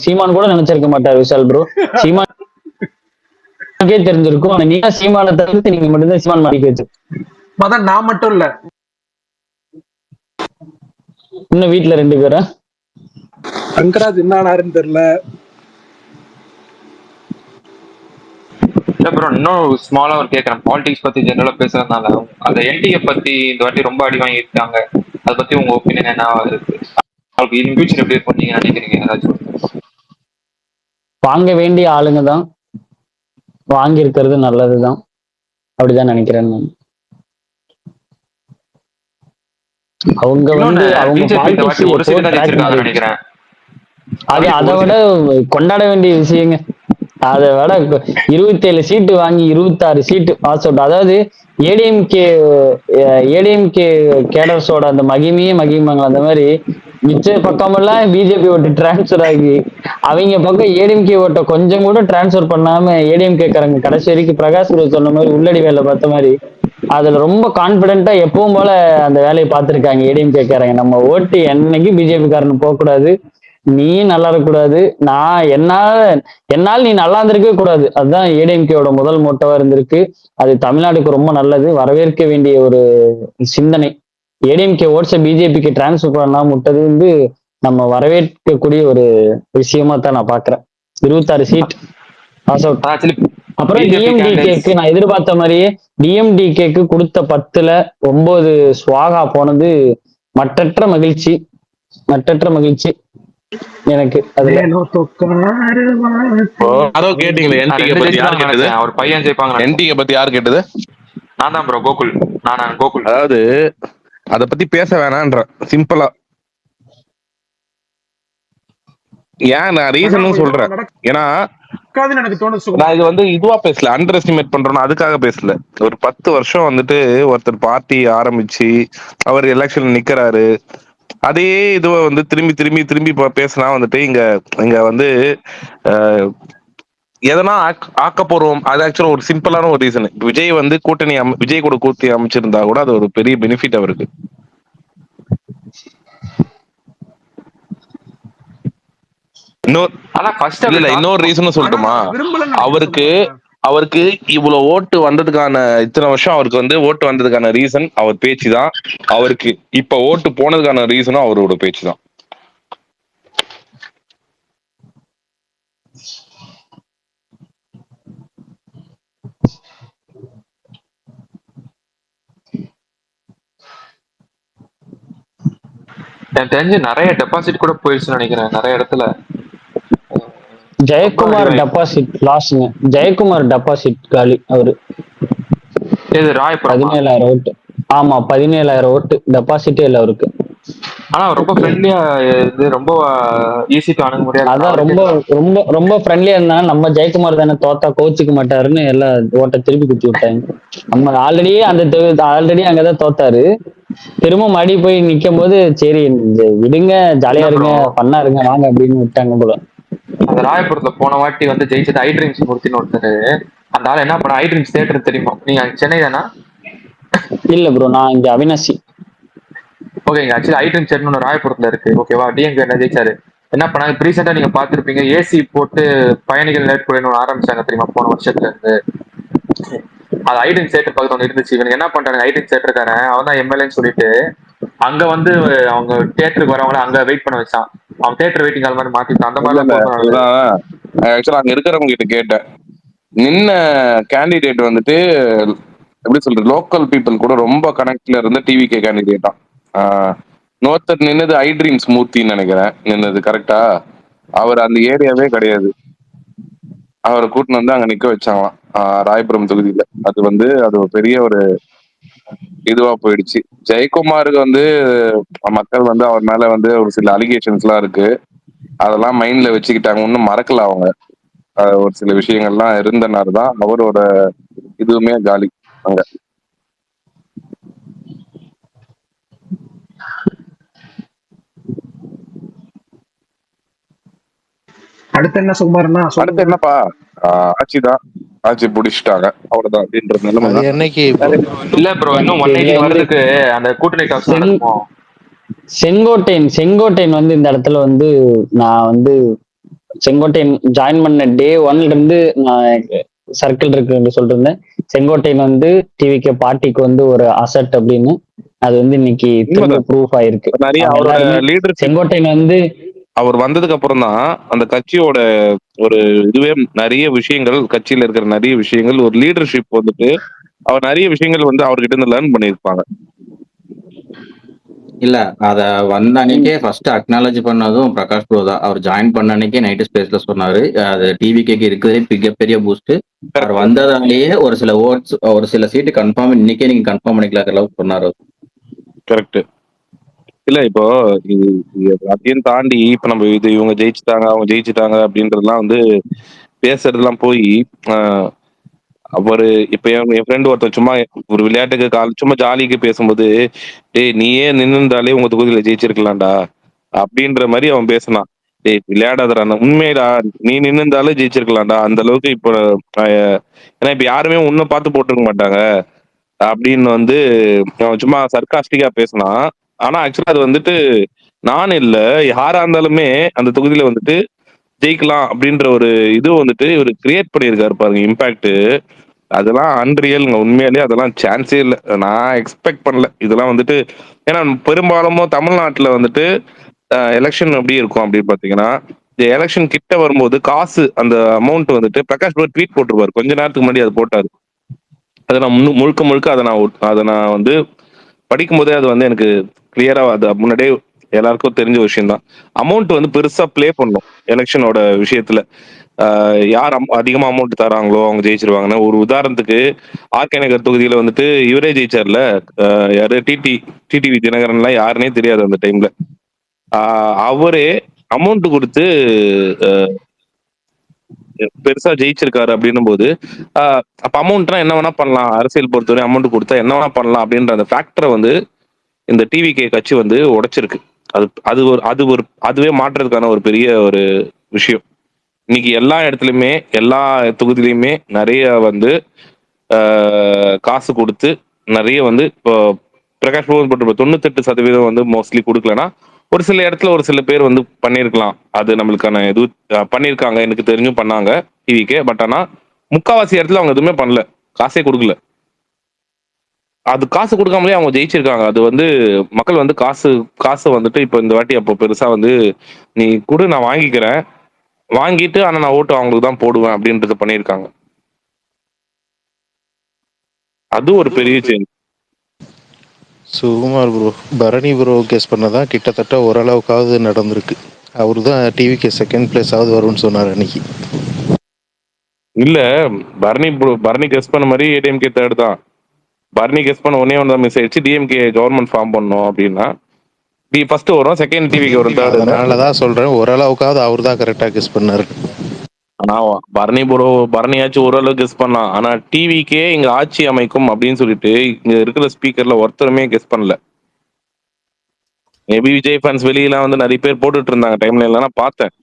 சீமான் கூட நினைச்சிருக்க மாட்டாரு விஷால் ப்ரோ. சீமானுக்கே தெரிஞ்சிருக்கும். ஆனா நீங்க சீமானை தவிர்த்து நீங்க மட்டும்தான் சீமான் மாடிக்க வச்சு. அதான் நான் மட்டும் இல்ல, இன்னும் வீட்டுல 2 பேரா? ரங்கராஜ் என்ன ஆனாருன்னு தெரியல. இல்ல ப்ரோ, இன்னும் ஸ்மாலா ஒரு கேட்கறேன். பாலிடிக்ஸ் பத்தி ஜெனரலா பேசுறதுனால அந்த என்டிஏ பத்தி இந்த வாட்டி ரொம்ப அடி வாங்கியிருக்காங்க. அதை பத்தி உங்க ஒப்பீனியன் என்ன இருக்கு? அவங்களுக்கு இன் ஃபியூச்சர் எப்படி இருக்கும் நீங்க நினைக்கிறீங்க? ஏதாச்சும் வாங்க வேண்டிய ஆளுங்க தான், வாங்கி இருக்கிறது நல்லதுதான், அப்படிதான் நினைக்கிறேன் நான். அவங்க வந்து அவங்க பாலிடிக்ஸ் ஒரு சீட் தான் ஜெயிச்சிருக்காங்க நினைக்கிறேன். அது அதை விட கொண்டாட வேண்டிய விஷயங்க. அதை விட 27 சீட்டு வாங்கி 26 சீட்டு பாஸ் அவுட். அதாவது ஏடிஎம்கே கேடர்ஸோட அந்த மகிமைங்க. அந்த மாதிரி மிச்ச பக்கமெல்லாம் பிஜேபி ஓட்டு டிரான்ஸ்பர் ஆகி அவங்க பக்கம் ஏடிஎம்கே ஓட்ட கொஞ்சம் கூட டிரான்ஸ்பர் பண்ணாம ஏடிஎம்கே காரங்க கடைசி வரைக்கும் பிரகாஷ் சொன்ன மாதிரி உள்ளடி வேலை பார்த்த மாதிரி அதுல ரொம்ப கான்பிடென்ட்டா எப்பவும் போல அந்த வேலையை பார்த்திருக்காங்க ஏடிஎம்கே காரங்க. நம்ம ஓட்டு என்னைக்கு பிஜேபி காரன் போகக்கூடாது, நீ நல்லா இருக்கக்கூடாது, என்னால் நீ நல்லா இருந்திருக்கவே கூடாது. அதுதான் ஏடிஎம்கேயோட முதல் மோட்டவா இருந்திருக்கு. அது தமிழ்நாடுக்கு ரொம்ப நல்லது, வரவேற்க வேண்டிய ஒரு சிந்தனை. ஏடிஎம்கே ஓட்ஸை பிஜேபிக்கு டிரான்ஸ்பர் பண்ணாம விட்டது வந்து நம்ம வரவேற்கக்கூடிய ஒரு விஷயமா தான் நான் பாக்குறேன். 26 சீட் பாஸ் அவுட். அப்புறம் டிஎம்டிகேக்கு நான் எதிர்பார்த்த மாதிரியே டிஎம்டிகேக்கு கொடுத்த 10ல 9 ஸ்வாகா போனது மற்றற்ற மகிழ்ச்சி எனக்கு. அதுல ஒரு பையன் ஜெயிப்பாங்க. என்டிஏ பத்தி யார் கேட்டது? நான் தான் ப்ரோ, கோகுல். கோகுல். அதாவது அத பத்தி பேச வேணான்ற சிம்பிளா. ஏன் நான் ரீசனும் சொல்றேன். ஏன்னா நான் இது வந்து இதுவா பேசல, அண்டர் எஸ்டிமேட் பண்றோம் அதுக்காக பேசல. ஒரு 10 வருஷம் வந்துட்டு ஒருத்தர் பார்ட்டி ஆரம்பிச்சு அவர் எலெக்ஷன் நிக்கிறாரு. அதே இதுவை வந்து திரும்பி பேசினா வந்துட்டு இங்க வந்து எதனா ஆக்க போறோம். அது ஆக்சுவலா ஒரு சிம்பிளான ஒரு ரீசன். விஜய் வந்து விஜய் கூட கூட்டணி அமைச்சிருந்தா கூட அது ஒரு பெரிய பெனிஃபிட் அவருக்கு. இன்னொரு ரீசனும் சொல்லட்டுமா? அவருக்கு இவ்வளவு ஓட்டு வந்ததுக்கான இத்தனை வருஷம் அவருக்கு வந்து ஓட்டு வந்ததுக்கான ரீசன் அவர் பேச்சு தான். அவருக்கு இப்ப ஓட்டு போனதுக்கான ரீசனும் அவரோட பேச்சு தான். எனக்கு தெரிஞ்சு நிறைய டெபாசிட் கூட போயிடுச்சுன்னு நினைக்கிறேன் நிறைய இடத்துல. ஜெயக்குமார் டெபாசிட் லாஸ்ங்க. ஜெயக்குமார் டெபாசிட் காலி. அவரு 17,000 ஓட்டு. ஆமா 17,000 ஓட்டு டெபாசிட்டே இல்ல அவருக்கு. ஆனா ரொம்ப ஃப்ரெண்ட்லியா, இது ரொம்ப ஈஸி டு அணுக முடியாது. அதான் ரொம்ப ஃப்ரெண்ட்லியா இருந்தா நம்ம ஜெயக்குமார் தானே தோத்தா கோச்சிக்க மாட்டாருன்னு எல்லாம் ஓட்ட திருப்பி குத்தி விட்டாங்க. நம்ம ஆல்ரெடி அங்கதான் தோத்தாரு. திரும்ப மடி போய் நிக்கும் போது சரி விடுங்க, ஜாலியா இருங்க, பண்ணா இருங்க, வாங்க அப்படின்னு விட்டாங்க போல. அந்த ராயபுரத்துல போன வாட்டி வந்து ஜெயிச்சது ஐட்ரிங்ஸ் மூர்த்தின்னு ஒருத்தர். அந்த ஆள் என்ன பண்ண, ஐட்ரிங்ஸ் தியேட்டர் தெரியுமா? நீங்க சென்னை தானா? இல்ல ப்ரோ, நான் இங்க அவினாசி. ஓகேங்க. ஆக்சுவலி ஐட்ரிங்ஸ் தியேட்டர் ராயபுரத்துல இருக்கு. ஓகேவா? டிஎம்கே என்ன ஜெயிச்சாரு. என்ன பண்ணாங்க, ரீசெண்டா நீங்க பாத்துருப்பீங்க, ஏசி போட்டு பயணிகள் நேர்கொள்ளைன்னு ஆரம்பிச்சாங்க தெரியுமா போன வருஷத்துல இருந்து. அது ஐட்ரிங்ஸ் தியேட்டர் பக்கத்துல ஒன்று இருந்துச்சு. இவங்க என்ன பண்றாங்க, ஐட்ரிங்ஸ் தியேட்டருக்காரன் அவன் தான் எம்எல்ஏன்னு சொல்லிட்டு அங்க வந்து அவங்க தியேட்டருக்கு வரவங்கள அங்க வெயிட் பண்ண வச்சான். அவன் தியேட்டர் வெயிட்டிங் அது மாதிரி மாத்திட்டான். அந்த மாதிரி ஆக்சுவலா அங்க இருக்கிறவங்க கிட்ட கேட்டேன். நின்ன கேண்டிடேட் வந்துட்டு எப்படி சொல்றது, லோக்கல் பீப்புள் கூட ரொம்ப கனெக்ட்ல இருந்த டிவிகே கேண்டிடேட் தான். நோத்தர் நின்னது ஐட்ரீம்ஸ் மூர்த்தின்னு நினைக்கிறேன் நின்னது. கரெக்டா? அவர் அந்த ஏரியாவே கிடையாது. அவரை கூட்டின்னு வந்து அங்க நிக்க வச்சாங்களாம் ராயபுரம் தொகுதியில. அது வந்து அது ஒரு பெரிய ஒரு இதுவா போயிடுச்சு. ஜெயக்குமாருக்கு வந்து மக்கள் வந்து அவர் மேல வந்து ஒரு சில அலிகேஷன்ஸ் எல்லாம் இருக்கு. அதெல்லாம் மைண்ட்ல வச்சுக்கிட்டாங்க, ஒன்னும் மறக்கல அவங்க. ஒரு சில விஷயங்கள்லாம் இருந்தனாலதான் அவரோட இதுவுமே காலி அங்க. அடுத்து என்ன சுகுமாரண்ணா அடுத்து சொல்லுங்க. என்னப்பா, ஆட்சிதான், ஆட்சி பிடிச்சிட்டாங்க அவ்வளவுதான் அப்படின்ற நிலைமை அது தான். என்னைக்கு bro? இல்ல ப்ரோ, இன்னும் இதுல 180 வந்து வர்றதுக்கு அந்த கூட்டணி டாக்ஸ் நடக்குமோ? செங்கோட்டையன் வந்து இந்த இடத்துல வந்து நான் வந்து செங்கோட்டையன் ஜாயின் பண்ண டே 1ல இருந்து நான் சர்க்கிள் இருக்குன்னு சொல்லிட்டு இருந்தேன். செங்கோட்டையன் வந்து டிவிகே பார்ட்டிக்கு வந்து ஒரு அசட் அப்படின்னு. அது வந்து இன்னைக்கு திரும்ப உண்மைதான். ப்ரூஃப் ஆயிருக்கு. நிறைய அவங்க அவரோட எல்லாருமே லீடர்ஷிப், செங்கோட்டையன் வந்து அவர் வந்ததுக்கு அப்புறம் தான் அந்த கட்சியோட ஒரு இதுவே நிறைய விஷயங்கள், கட்சியில இருக்கிற நிறைய விஷயங்கள், ஒரு லீடர்ஷிப் வந்துட்டு அவர் நிறைய விஷயங்கள் வந்து அவர்கிட்ட இருந்து லேர்ன் பண்ணியிருப்பாங்க. இல்ல அத வந்த அன்னைக்கே ஃபர்ஸ்ட் அக்னாலஜ் பண்ணதும் பிரகாஷ் ப்ரோ தான். அவர் ஜாயின் பண்ண அன்னைக்கே நைட் ஸ்பேஸ்ல சொன்னாரு, அது டிவிகேக்கு இருக்கிறதே மிகப்பெரிய பூஸ்ட். அவர் வந்ததாலேயே ஒரு சில ஓட்ஸ், ஒரு சில சீட்டு கன்ஃபார்ம் இன்னைக்கே நீங்க கன்ஃபார்ம் பண்ணிக்கலாம் அளவுக்கு சொன்னாரு. கரெக்ட். இல்ல இப்போ இது எல்லாத்தையும் தாண்டி இப்ப நம்ம இது இவங்க ஜெயிச்சுட்டாங்க அவங்க ஜெயிச்சுட்டாங்க அப்படின்றதுலாம் வந்து பேசுறதுலாம் போய் அவரு இப்ப என் ஃப்ரெண்டு ஒருத்தர் சும்மா ஒரு விளையாட்டுக்கு சும்மா ஜாலிக்கு பேசும்போது, டேய் நீயே நின்னுந்தாலே உங்க தொகுதியில ஜெயிச்சிருக்கலாம்டா அப்படின்ற மாதிரி அவன் பேசினான். டேய் விளையாடாதடா, உண்மைடா, நீ நின்னுந்தாலே ஜெயிச்சிருக்கலாம்டா அந்த அளவுக்கு. இப்ப ஏன்னா இப்ப யாருமே உன்னை பார்த்து போட்டிருக்க மாட்டாங்க அப்படின்னு வந்து அவன் சும்மா சர்காஸ்டிக்கா பேசினான். ஆனா ஆக்சுவலா அது வந்துட்டு நான் இல்ல, யாரா இருந்தாலுமே அந்த தொகுதியில வந்துட்டு ஜெயிக்கலாம் அப்படின்ற ஒரு இது வந்துட்டு இவர் கிரியேட் பண்ணியிருக்காரு பாருங்க, இம்பாக்ட். அதெல்லாம் அன்ரியல்ங்க, உண்மையாலே அதெல்லாம் சான்ஸே இல்லை. நான் எக்ஸ்பெக்ட் பண்ணல இதெல்லாம் வந்துட்டு. ஏன்னா பெரும்பாலும் தமிழ்நாட்டுல வந்துட்டு எலெக்ஷன் எப்படி இருக்கும் அப்படின்னு பாத்தீங்கன்னா, இந்த எலெக்ஷன் கிட்ட வரும்போது காசு அந்த அமௌண்ட் வந்துட்டு பிரகாஷ் ப்ரோ ட்வீட் போட்டிருப்பாரு, கொஞ்ச நேரத்துக்கு முன்னாடி அது போட்டாரு. அதை நான் முழுக்க முழுக்க அதை நான் வந்து படிக்கும் போதே அது வந்து எனக்கு கிளியரா அது முன்னாடியே எல்லாருக்கும் தெரிஞ்ச விஷயம் தான். அமௌண்ட் வந்து பெருசா ப்ளே பண்ணும் எலெக்ஷனோட விஷயத்துல. யார் அதிகமா அமௌண்ட் தராங்களோ அவங்க ஜெயிச்சிருவாங்கன்னா, ஒரு உதாரணத்துக்கு ஆர்கே நகர் தொகுதியில வந்துட்டு இவரே ஜெயிச்சார்ல, யாரு டிடிவி தினகரன்லாம் யாருன்னே தெரியாது அந்த டைம்ல. அவரே அமௌண்ட் கொடுத்து பெருசா ஜெயிச்சிருக்காரு அப்படின்னும் போது, அப்ப அமௌண்ட்னா என்ன வேணா பண்ணலாம், அரசியல் பொறுத்தவரை அமௌண்ட் கொடுத்தா என்ன வேணா பண்ணலாம் அப்படின்ற அந்த ஃபேக்டரை வந்து இந்த டிவிகே கட்சி வந்து உடைச்சிருக்கு. அதுவே மாற்றுறதுக்கான ஒரு பெரிய ஒரு விஷயம். இன்னைக்கு எல்லா இடத்துலயுமே எல்லா தொகுதியிலுமே நிறைய வந்து காசு கொடுத்து நிறைய வந்து இப்போ பிரகாஷ் பவன் போட்டு 98% வந்து மோஸ்ட்லி கொடுக்கலன்னா, ஒரு சில இடத்துல ஒரு சில பேர் வந்து பண்ணியிருக்கலாம். அது நம்மளுக்கான இது பண்ணியிருக்காங்க, எனக்கு தெரிஞ்சும் பண்ணாங்க டிவிக்கே. பட் ஆனா முக்காவாசி இடத்துல அவங்க எதுவுமே பண்ணல, காசே கொடுக்கல. அது காசு கொடுக்காமலே அவங்க ஜெயிச்சிருக்காங்க. அது வந்து மக்கள் வந்து காசு வந்துட்டு இப்போ இந்த வாட்டி அப்போ பெருசா வந்து நீ கொடு நான் வாங்கிக்கிறேன், வாங்கிட்டு ஆனா நான் ஓட்டு அவங்களுக்கு தான் போடுவேன் அப்படின்றத பண்ணியிருக்காங்க. அது ஒரு பெரிய change. Sukumar bro, Bharani bro case பண்ணதான் கிட்டத்தட்ட ஓரளவுக்காவது நடந்திருக்கு. அவரு தான் டிவிக்கு செகண்ட் பிளேஸ் ஆகுது வரும்னு சொன்னார் அன்னைக்கு. இல்ல, பரணி கெஸ் பண்ண மாதிரி ஏடிஎம்கே தேர்ட் தான். பரணி கெஸ் பண்ண ஒன்னே ஒன்று தான் மிஸ் ஆயிடுச்சு, டிஎம்கே கவர்மெண்ட் ஃபார்ம் பண்ணோம் அப்படின்னா ஃபர்ஸ்ட் வரும், செகண்ட் டிவிக்கு வரும், தேர்ட். அதனாலதான் சொல்றேன் ஓரளவுக்காவது அவர் தான் கரெக்டா கெஸ் பண்ணாரு. ஆனா பரணியாச்சும் ஓரளவு கெஸ் பண்ணலாம். ஆனா டிவிக்கே இங்க ஆட்சி அமைக்கும் அப்படின்னு சொல்லிட்டு இங்க இருக்கிற ஸ்பீக்கர்ல ஒருத்தருமே கெஸ் பண்ணல. மேபி விஜய் ஃபேன்ஸ் வெளியெல்லாம் வந்து நிறைய பேர் போட்டுட்டு இருந்தாங்க டைம்ல எல்லாம் நான் பார்த்தேன்.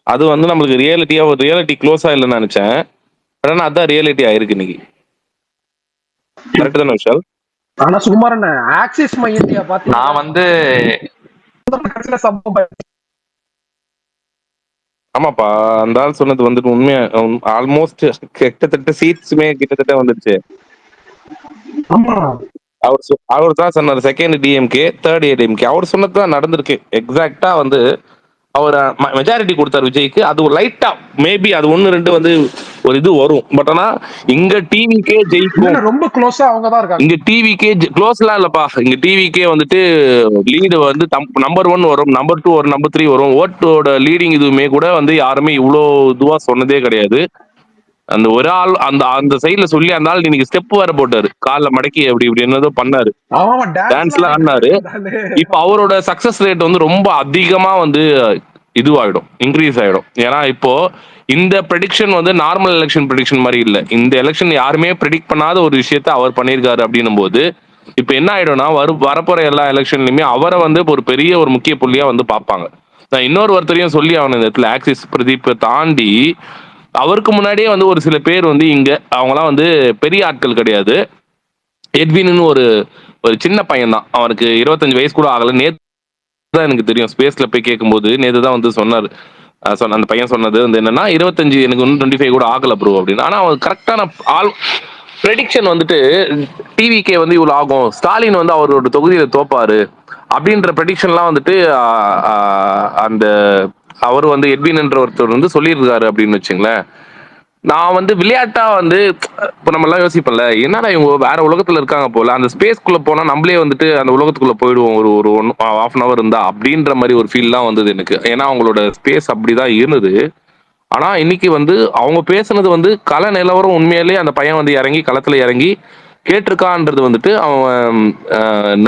அது வந்து நம்மளுக்கு ரியாலிட்டி க்ளோஸா இல்லைன்னு நினைச்சேன். ஆனா அதான் ரியாலிட்டி ஆயிருக்கு இன்னைக்கு. கரெக்ட் தானே விஷால்? ஆனா சுகுமாரன் ஆக்சிஸ் மை இந்தியா பாத்தீங்கன்னா நான் வந்து ஆமாப்பா, அந்த ஆள் சொன்னது வந்துட்டு உண்மையா ஆல்மோஸ்ட் கிட்டத்தட்ட சீட்ஸுமே கிட்டத்தட்ட வந்துருச்சு. அவர் தான் சொன்னார் செகண்ட் டிஎம்கே தேர்ட் ஏடிஎம்கே. அவர் சொன்னதுதான் நடந்திருக்கு எக்ஸாக்டா. வந்து அவர் மெஜாரிட்டி கொடுத்தார் விஜய்க்கு. அது ஒரு லைட்டா மேபி அது 1-2 வந்து ஒரு இது வரும். பட் ஆனா இங்க டிவிக்கே ஜெயிக்கும், ரொம்ப க்ளோஸா அவங்க தான் இருக்காங்க. இங்க டிவிக்கே க்ளோஸ்லாம் இல்லப்பா. இங்க டிவிக்கே வந்துட்டு லீடு வந்து நம்பர் 1 வரும், நம்பர் 2 வரும், நம்பர் 3 வரும். ஓட்டோட லீடிங் இதுவுமே கூட வந்து யாருமே இவ்வளோ இதுவா சொன்னதே கிடையாது. அந்த ஒரு ஆள் அந்த சைட்ல சொல்லி அந்த ஆள் இன்னைக்கு ஸ்டெப் வேற போட்டாரு, கால மடக்கி அப்படி இப்படி என்னதோ பண்ணாரு, டான்ஸ்லாம் ஆடினாரு. இப்ப அவரோட சக்சஸ் ரேட் வந்து ரொம்ப அதிகமா வந்து இதுவாயிடும், இன்க்ரீஸ் ஆயிடும். ஏன்னா இப்போ இந்த ப்ரெடிக்ஷன் வந்து நார்மல் எலெக்ஷன் ப்ரெடிக்ஷன் மாதிரி இல்லை. இந்த எலெக்ஷன் யாருமே ப்ரெடிக்ட் பண்ணாத ஒரு விஷயத்த அவர் பண்ணியிருக்காரு அப்படின்னும் போது இப்போ என்ன ஆயிடும்னா வரப்போற எல்லா எலெக்ஷன்லயுமே அவரை வந்து ஒரு பெரிய ஒரு முக்கிய புள்ளியா வந்து பார்ப்பாங்க. நான் ஒருத்தரையும் சொல்லி அவன் இந்த இடத்துல ஆக்சிஸ் பிரதீப்பை தாண்டி அவருக்கு முன்னாடியே வந்து ஒரு சில பேர் வந்து இங்க அவங்களாம் வந்து பெரிய ஆட்கள் கிடையாது. எட்வின்னு ஒரு ஒரு சின்ன பையன் தான், அவனுக்கு 25 வயசு கூட ஆகல. நேத்து தான் எனக்கு தெரியும், ஸ்பேஸ்ல போய் கேட்கும்போது நேத்து தான் வந்து சொன்னாரு. அந்த பையன் சொன்னது வந்து என்னன்னா 25 எனக்கு இன்னும் 25 கூட ஆகல ப்ரோ அப்படின்னு. ஆனா அவன் கரெக்டான ஆல் ப்ரெடிக்ஷன் வந்துட்டு டிவிகே வந்து இவ்வளவு ஆகும், ஸ்டாலின் வந்து அவரோட தொகுதியில தோப்பாரு அப்படின்ற ப்ரெடிக்ஷன்லாம் வந்துட்டு அந்த அவர் வந்து எட்வின் என்ற ஒருத்தர் வந்து சொல்லியிருக்காரு அப்படின்னு வச்சுங்களேன். நான் வந்து விளையாட்டா வந்து இப்போ நம்ம எல்லாம் யோசிப்போம்ல, என்னடா இவங்க வேற உலகத்துல இருக்காங்க போல, அந்த ஸ்பேஸ்க்குள்ள போனா நம்மளே வந்துட்டு அந்த உலகத்துக்குள்ள போயிடுவோம் ஒரு ஒரு half an hour இருந்தா அப்படின்ற மாதிரி ஒரு ஃபீல்லாம் வந்தது எனக்கு. ஏன்னா அவங்களோட ஸ்பேஸ் அப்படிதான் இருந்தது. ஆனா இன்னைக்கு வந்து அவங்க பேசுனது வந்து கள நிலவரம் உண்மையிலேயே அந்த பையன் வந்து இறங்கி களத்துல இறங்கி கேட்டிருக்கான்றது வந்துட்டு அவன்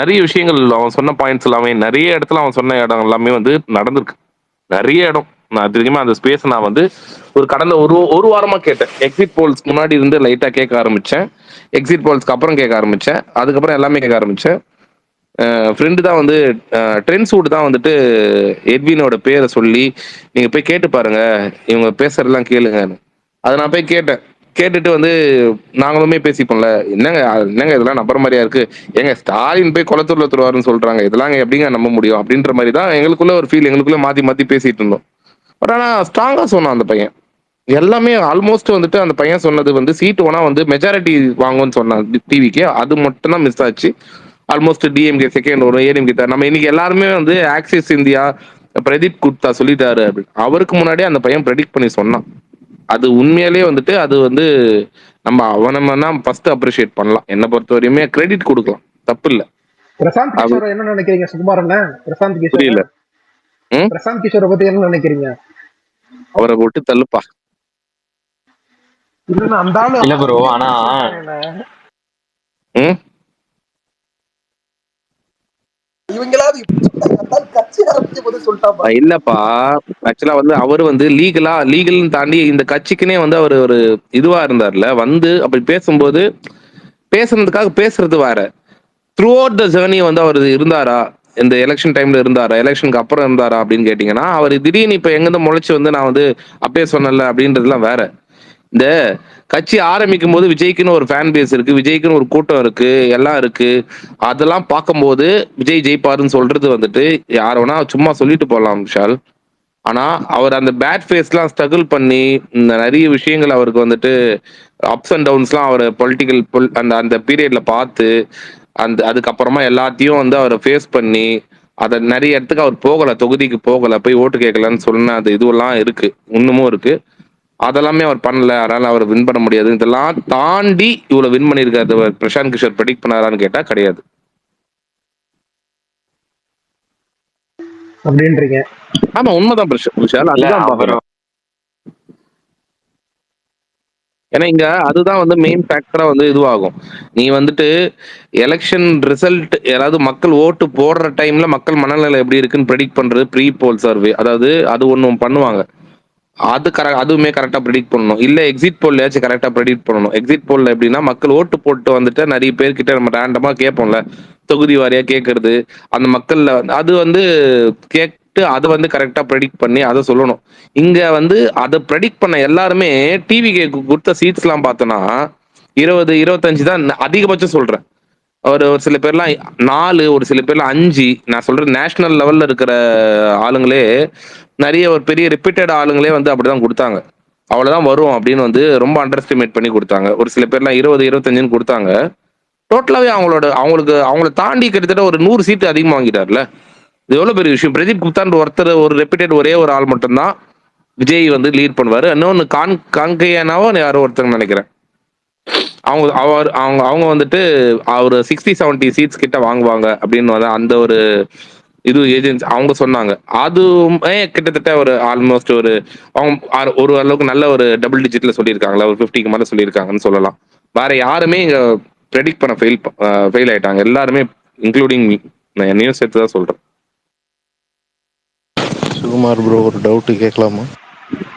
நிறைய விஷயங்கள் அவன் சொன்ன பாயிண்ட்ஸ் எல்லாமே நிறைய இடத்துல அவன் சொன்ன இடம் எல்லாமே வந்து நடந்திருக்கு. நிறைய இடம் நான் தெரியுமா அந்த ஸ்பேஸ் நான் வந்து ஒரு கடந்த ஒரு வாரமா கேட்டேன். எக்ஸிட் போல்ஸ் முன்னாடி இருந்து லைட்டா கேட்க ஆரம்பிச்சேன், எக்ஸிட் போல்ஸ்க்கு அப்புறம் கேட்க ஆரம்பிச்சேன், அதுக்கப்புறம் எல்லாமே கேட்க ஆரம்பிச்சேன். ஃப்ரெண்டு தான் வந்து ட்ரெண்ட்ஸூட் தான் வந்துட்டு எட்வினோட பேரை சொல்லி நீங்க போய் கேட்டு பாருங்க, இவங்க பேசுறதெல்லாம் கேளுங்க. அதை நான் போய் கேட்டேன். கேட்டுட்டு வந்து நாங்களுமே பேசிப்போம்ல, என்னங்க இதெல்லாம் நம்புற மாதிரியா இருக்கு, ஏங்க ஸ்டாலின் போய் குளத்தூர்ல தருவாருன்னு சொல்றாங்க, இதெல்லாம் எப்படிங்க நம்ப முடியும் அப்படின்ற மாதிரி தான் எங்களுக்குள்ள ஒரு ஃபீல், எங்களுக்குள்ள மாத்தி மாத்தி பேசிட்டு இருந்தோம். பட் ஆனா ஸ்ட்ராங்கா சொன்னான் அந்த பையன். எல்லாமே ஆல்மோஸ்ட் வந்துட்டு அந்த பையன் சொன்னது வந்து சீட் வேணா வந்து மெஜாரிட்டி வாங்கும்னு சொன்னான் டிவிக்கு, அது மட்டும் தான் மிஸ் ஆச்சு. ஆல்மோஸ்ட் டிஎம்கே செகண்ட் வரும், ஏடிஎம்கே தேர்ட். நம்ம இன்னைக்கு எல்லாருமே வந்து ஆக்சிஸ் இந்தியா பிரதீப் குப்தா சொல்லிட்டாரு அப்படின்னு. அவருக்கு முன்னாடியே அந்த பையன் ப்ரெடிக்ட் பண்ணி சொன்னான். அது உண்மையிலேயே வந்துட்டு அது வந்து நம்ம அவனை ஃபர்ஸ்ட் அப்ரிஷியேட் பண்ணலாம். என்னை பொறுத்த வரையுமே கிரெடிட் கொடுக்கலாம், தப்பு இல்ல. பிரசாந்த் கிஷோர் என்ன நினைக்கிறீங்க சுகுமார் அண்ணா? பிரசாந்த் கிஷோர் புரியல. பிரசாந்த் கிஷோரை பத்தி என்ன நினைக்கிறீங்க? அவரை விட்டு தள்ளுப்பா. இல்ல ப்ரோ, ஆனா இல்லப்பா, ஆக்சுவலா வந்து அவர் வந்து லீகல்னு தாண்டி இந்த கட்சிக்குனே வந்து அவர் ஒரு இதுவா இருந்தார்ல, வந்து அப்படி பேசும்போது பேசுறதுக்காக பேசுறது வேற. த்ரூ அவுட் த ஜேர்னி வந்து அவர் இருந்தாரா, இந்த எலெக்ஷன் டைம்ல இருந்தாரா, எலெக்ஷனுக்கு அப்புறம் இருந்தாரா அப்படின்னு கேட்டீங்கன்னா, அவர் திடீர்னு இப்ப எங்கிருந்து முளைச்சு வந்து நான் வந்து அப்பயே சொன்னல அப்படின்றதுலாம் வேற. இந்த கட்சி ஆரம்பிக்கும் போது விஜய்க்குன்னு ஒரு ஃபேன் பேஸ் இருக்கு, விஜய்க்குன்னு ஒரு கூட்டம் இருக்கு, எல்லாம் இருக்கு. அதெல்லாம் பார்க்கும்போது விஜய் ஜெயிப்பாருன்னு சொல்றது வந்துட்டு யார் வேணா சும்மா சொல்லிட்டு போகலாம் விஷால். ஆனா அவர் அந்த பேட் ஃபேஸ்லாம் ஸ்ட்ரகிள் பண்ணி நிறைய விஷயங்கள் அவருக்கு வந்துட்டு அப்ஸ் அண்ட் டவுன்ஸ்லாம் அவர் பொலிட்டிக்கல் அந்த அந்த பீரியட்ல பார்த்து அதுக்கப்புறமா எல்லாத்தையும் வந்து அவரை ஃபேஸ் பண்ணி அதை நிறைய இடத்துக்கு அவர் போகல, தொகுதிக்கு போகல, போய் ஓட்டு கேட்கலன்னு சொன்ன அது இதுவெல்லாம் இருக்கு, இன்னமும் இருக்கு. அதெல்லாமே அவர் பண்ணல, அதனால அவர் வின் பண்ண முடியாது. இதெல்லாம் தாண்டி இவ்வளவு வின் பண்ணியிருக்காரு பிரசாந்த் கிஷோர் ப்ரெடிக்ட் பண்ணாரான்னு கேட்டா கிடையாது அப்படின்றீங்க. ஆமா, உண்மைதான் விஷால், அதுதான் பாக்குறோம். ஏன்னா இங்க அதுதான் வந்து மெயின் ஃபேக்டரா வந்து இதுவாகும். நீ வந்துட்டு எலெக்ஷன் ரிசல்ட் யாராவது மக்கள் ஓட்டு போடுற டைம்ல மக்கள் மனநிலை எப்படி இருக்குன்னு ப்ரெடிக்ட் பண்றது ப்ரீ போல் சர்வே, அதாவது அது ஒன்றும் பண்ணுவாங்க. அதுவுமே கரெக்டா ப்ரெடிக்ட் பண்ணணும். இல்ல எக்ஸிட் போல்லையாச்சும் கரெக்டா ப்ரெடிக்ட் பண்ணணும். எக்ஸிட் போல்ல எப்படின்னா மக்கள் ஓட்டு போட்டு வந்துட்டு நிறைய பேர்கிட்ட நம்ம ரேண்டமா கேட்போம்ல, தொகுதி வாரியா கேட்கறது, அந்த மக்கள்ல அது வந்து கேட்டு அதை வந்து கரெக்டா ப்ரெடிக்ட் பண்ணி அதை சொல்லணும். இங்க வந்து அதை ப்ரெடிக்ட் பண்ண எல்லாருமே டிவிக்கு கொடுத்த சீட்ஸ் எல்லாம் பார்த்தோன்னா 20, 25 தான் அதிகபட்சம் சொல்றேன். ஒரு சில பேர்லாம் 4, ஒரு சில பேர்லாம் 5. நான் சொல்றேன் நேஷனல் லெவல்ல இருக்கிற ஆளுங்களே நிறைய ஒரு பெரிய ரிப்பீட்டட் ஆளுங்களே வந்து அப்படிதான் கொடுத்தாங்க. அவ்வளவுதான் வரும் அப்படின்னு வந்து ரொம்ப அண்டர் எஸ்டிமேட் பண்ணி கொடுத்தாங்க. ஒரு சில பேர்லாம் 20, 25 கொடுத்தாங்க. டோட்டலாவே அவங்கள தாண்டி கிட்டத்தட்ட ஒரு 100 சீட்டு அதிகமா வாங்கிட்டார்ல. இது எவ்வளவு பெரிய விஷயம். பிரதீப் குப்தான் ஒருத்தர், ஒரு ரெப்யூட்டட் ஒரே ஒரு ஆள் மட்டும்தான் விஜய் வந்து லீட் பண்ணுவாரு. இன்னொன்னு காங்கேயனாவோ யாரோ ஒருத்தர் நினைக்கிறேன். அவங்க வந்துட்டு ஒரு 60-70 சீட்ஸ் கிட்ட வாங்குவாங்க அப்படின்னு அந்த ஒரு இது ஏஜென்சி அவங்க சொன்னாங்க. அதுவுமே கிட்டத்தட்ட ஒரு ஆல்மோஸ்ட் ஒரு அவங்க ஒரு அளவுக்கு நல்ல ஒரு டபுள் டிஜிட்ல சொல்லியிருக்காங்களா, ஒரு 50க்கு மேல சொல்லியிருக்காங்கன்னு சொல்லலாம். வேற யாருமே இங்க ப்ரெடிக்ட் பண்ண ஃபெயில் ஆயிட்டாங்க எல்லாருமே, இன்க்ளூடிங் நியூஸ் சேர்த்து தான் சொல்றேன். சுகுமார் ப்ரோ, ஒரு டவுட் கேட்கலாமா?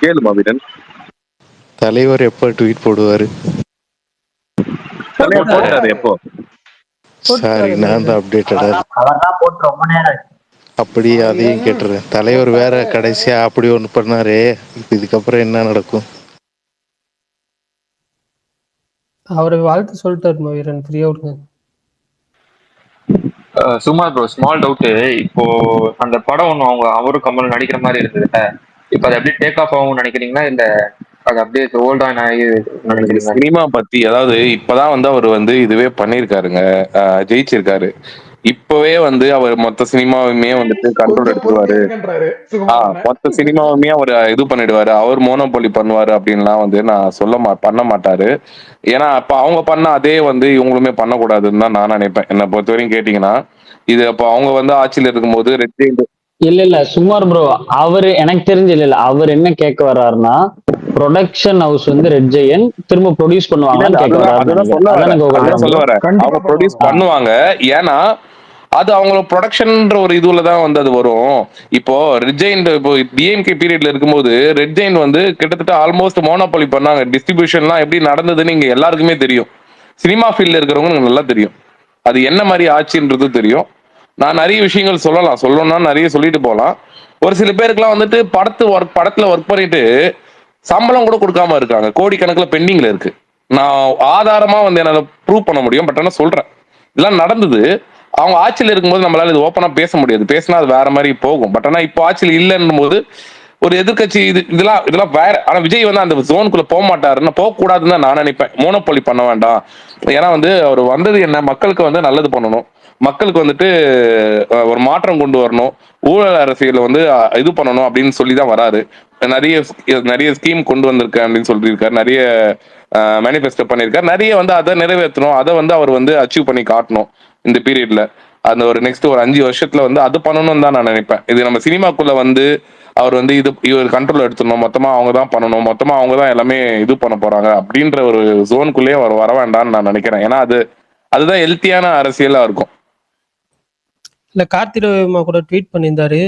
கேளுமா வீரன். தலைவர் எப்ப ட்வீட் போடுவாரு? தலைவர் போட்டாரு எப்போ? சாரி, நான் தான் அப்டேட்டடா. அவர்தான் போட்டு ரொம்ப நேரம். அப்படி அதையும் கேட்டுறேன். தலைவர் வேற கடைசியா அப்படி ஒண்ணு பண்ணாரு. இப்ப இதுக்கப்புறம் என்ன நடக்கும்? அவரை வாழ்த்து சொல்லிட்டாரு வீரன், ஃப்ரீயா விடுங்க. சும்மா ப்ரோ, ஸ்மால் டவுட். இப்போ அந்த படம் ஒண்ணு அவரும் கமல் நடிக்கிற மாதிரி இருந்ததுல்ல, இப்போ அது அப்படியே டேக் ஆஃப் ஆகும் நினைக்கிறீங்களா, இல்ல அது அப்படியே ஓல்ட் ஆன் ஆகி நினைக்கிறீங்களா? சினிமா பத்தி, அதாவது இப்பதான் வந்து அவர் வந்து இதுவே பண்ணிருக்காருங்க, ஜெயிச்சிருக்காரு. இப்பவே வந்து அவர் மொத்த சினிமாவுமே வந்துட்டு கண்ட்ரோல் எடுத்துருவாரு. மொத்த சினிமாவுமே அவர் இது பண்ணிடுவாரு, அவர் மோனோபோலி பண்ணுவாரு அப்படின்லாம் வந்து நான் பண்ண மாட்டாரு. ஏன்னா அப்ப அவங்க பண்ண அதே வந்து இவங்களுமே பண்ணக்கூடாதுன்னு தான் நான் நினைப்பேன். என்னை பொறுத்த வரைக்கும் கேட்டீங்கன்னா, இது அப்ப அவங்க வந்து ஆட்சியில இருக்கும்போது ரெட் ஜெயிண்ட். இல்ல சுமார் ப்ரோ, அவரு எனக்கு தெரிஞ்சு இல்ல அவர் என்ன கேட்க வர்றாருன்னா, ப்ரொடக்ஷன் ஹவுஸ் வந்து ரெட் ஜெயன் திரும்ப ப்ரொடியூஸ் பண்ணுவாங்கன்னு கேட்க அதான் சொல்ல வரேன். அவங்க ப்ரொடியூஸ் பண்ணுவாங்க. ஏன்னா அது அவங்களோட ப்ரொடக்ஷன்ன்ற ஒரு இதுல தான் வந்து அது வரும். இப்போ ரெட் ஜெயண்ட், இப்போ டிஎம்கே பீரியட்ல இருக்கும்போது ரெட் ஜெயண்ட் வந்து கிட்டத்தட்ட ஆல்மோஸ்ட் மோனோபோலி பண்ணாங்க. டிஸ்ட்ரிபியூஷன்லாம் எப்படி நடந்ததுன்னு இங்க எல்லாருக்குமே தெரியும். சினிமா ஃபீல்ட்ல இருக்கிறவங்க நல்லா தெரியும் அது என்ன மாதிரி ஆச்சுன்றது தெரியும். நான் நிறைய விஷயங்கள் சொல்லணும்னா நிறைய சொல்லிட்டு போகலாம். ஒரு சில பேருக்குலாம் வந்துட்டு படத்துல ஒர்க் பண்ணிட்டு சம்பளம் கூட கொடுக்காம இருக்காங்க, கோடிக்கணக்கில் பெண்டிங்ல இருக்கு. நான் ஆதாரமா வந்து என்னால ப்ரூவ் பண்ண முடியும். பட் ஆனால் சொல்றேன், இதெல்லாம் நடந்தது. அவங்க ஆட்சியில் இருக்கும்போது நம்மளால இது ஓப்பனா பேச முடியாது, பேசினா அது வேற மாதிரி போகும். பட் ஆனா இப்போ ஆட்சியில் இல்லைன்னும் போது ஒரு எதிர்கட்சி இதெல்லாம் வேற. ஆனா விஜய் வந்து அந்த ஜோனுக்குள்ள போக மாட்டாருன்னு, போக கூடாதுன்னு தான் நான் நினைப்பேன். மோனோபோலி பண்ண வேண்டாம். ஏன்னா வந்து அவர் வந்தது என்ன, மக்களுக்கு வந்து நல்லது பண்ணணும், மக்களுக்கு வந்துட்டு ஒரு மாற்றம் கொண்டு வரணும், ஊழல் அரசியலை வந்து இது பண்ணணும் அப்படின்னு சொல்லி தான் வராரு. நிறைய ஸ்கீம் கொண்டு வந்திருக்கேன் அப்படின்னு சொல்லியிருக்காரு, நிறைய மேனிஃபெஸ்டோ பண்ணியிருக்காரு, நிறைய வந்து அதை நிறைவேற்றணும், அதை வந்து அவர் வந்து அச்சீவ் பண்ணி காட்டணும் இந்த பீரியட்ல. அந்த ஒரு நெக்ஸ்ட் ஒரு 5 வருஷத்துல வந்து அது பண்ணணும்னு தான் நான் நினைப்பேன். இது நம்ம சினிமாக்குள்ள வந்து அவர் வந்து இவர் கண்ட்ரோல் எடுத்துடணும், மொத்தமா அவங்க தான் பண்ணணும், மொத்தமா அவங்க தான் எல்லாமே இது பண்ண போறாங்க அப்படின்ற ஒரு ஜோனுக்குள்ளேயே அவர் வர வேண்டாம்னு நான் நினைக்கிறேன். ஏன்னா அதுதான் ஹெல்த்தியான அரசியலா இருக்கும். இல்ல கார்த்திகேயமா கூட ட்வீட் பண்ணியிருந்தாரு,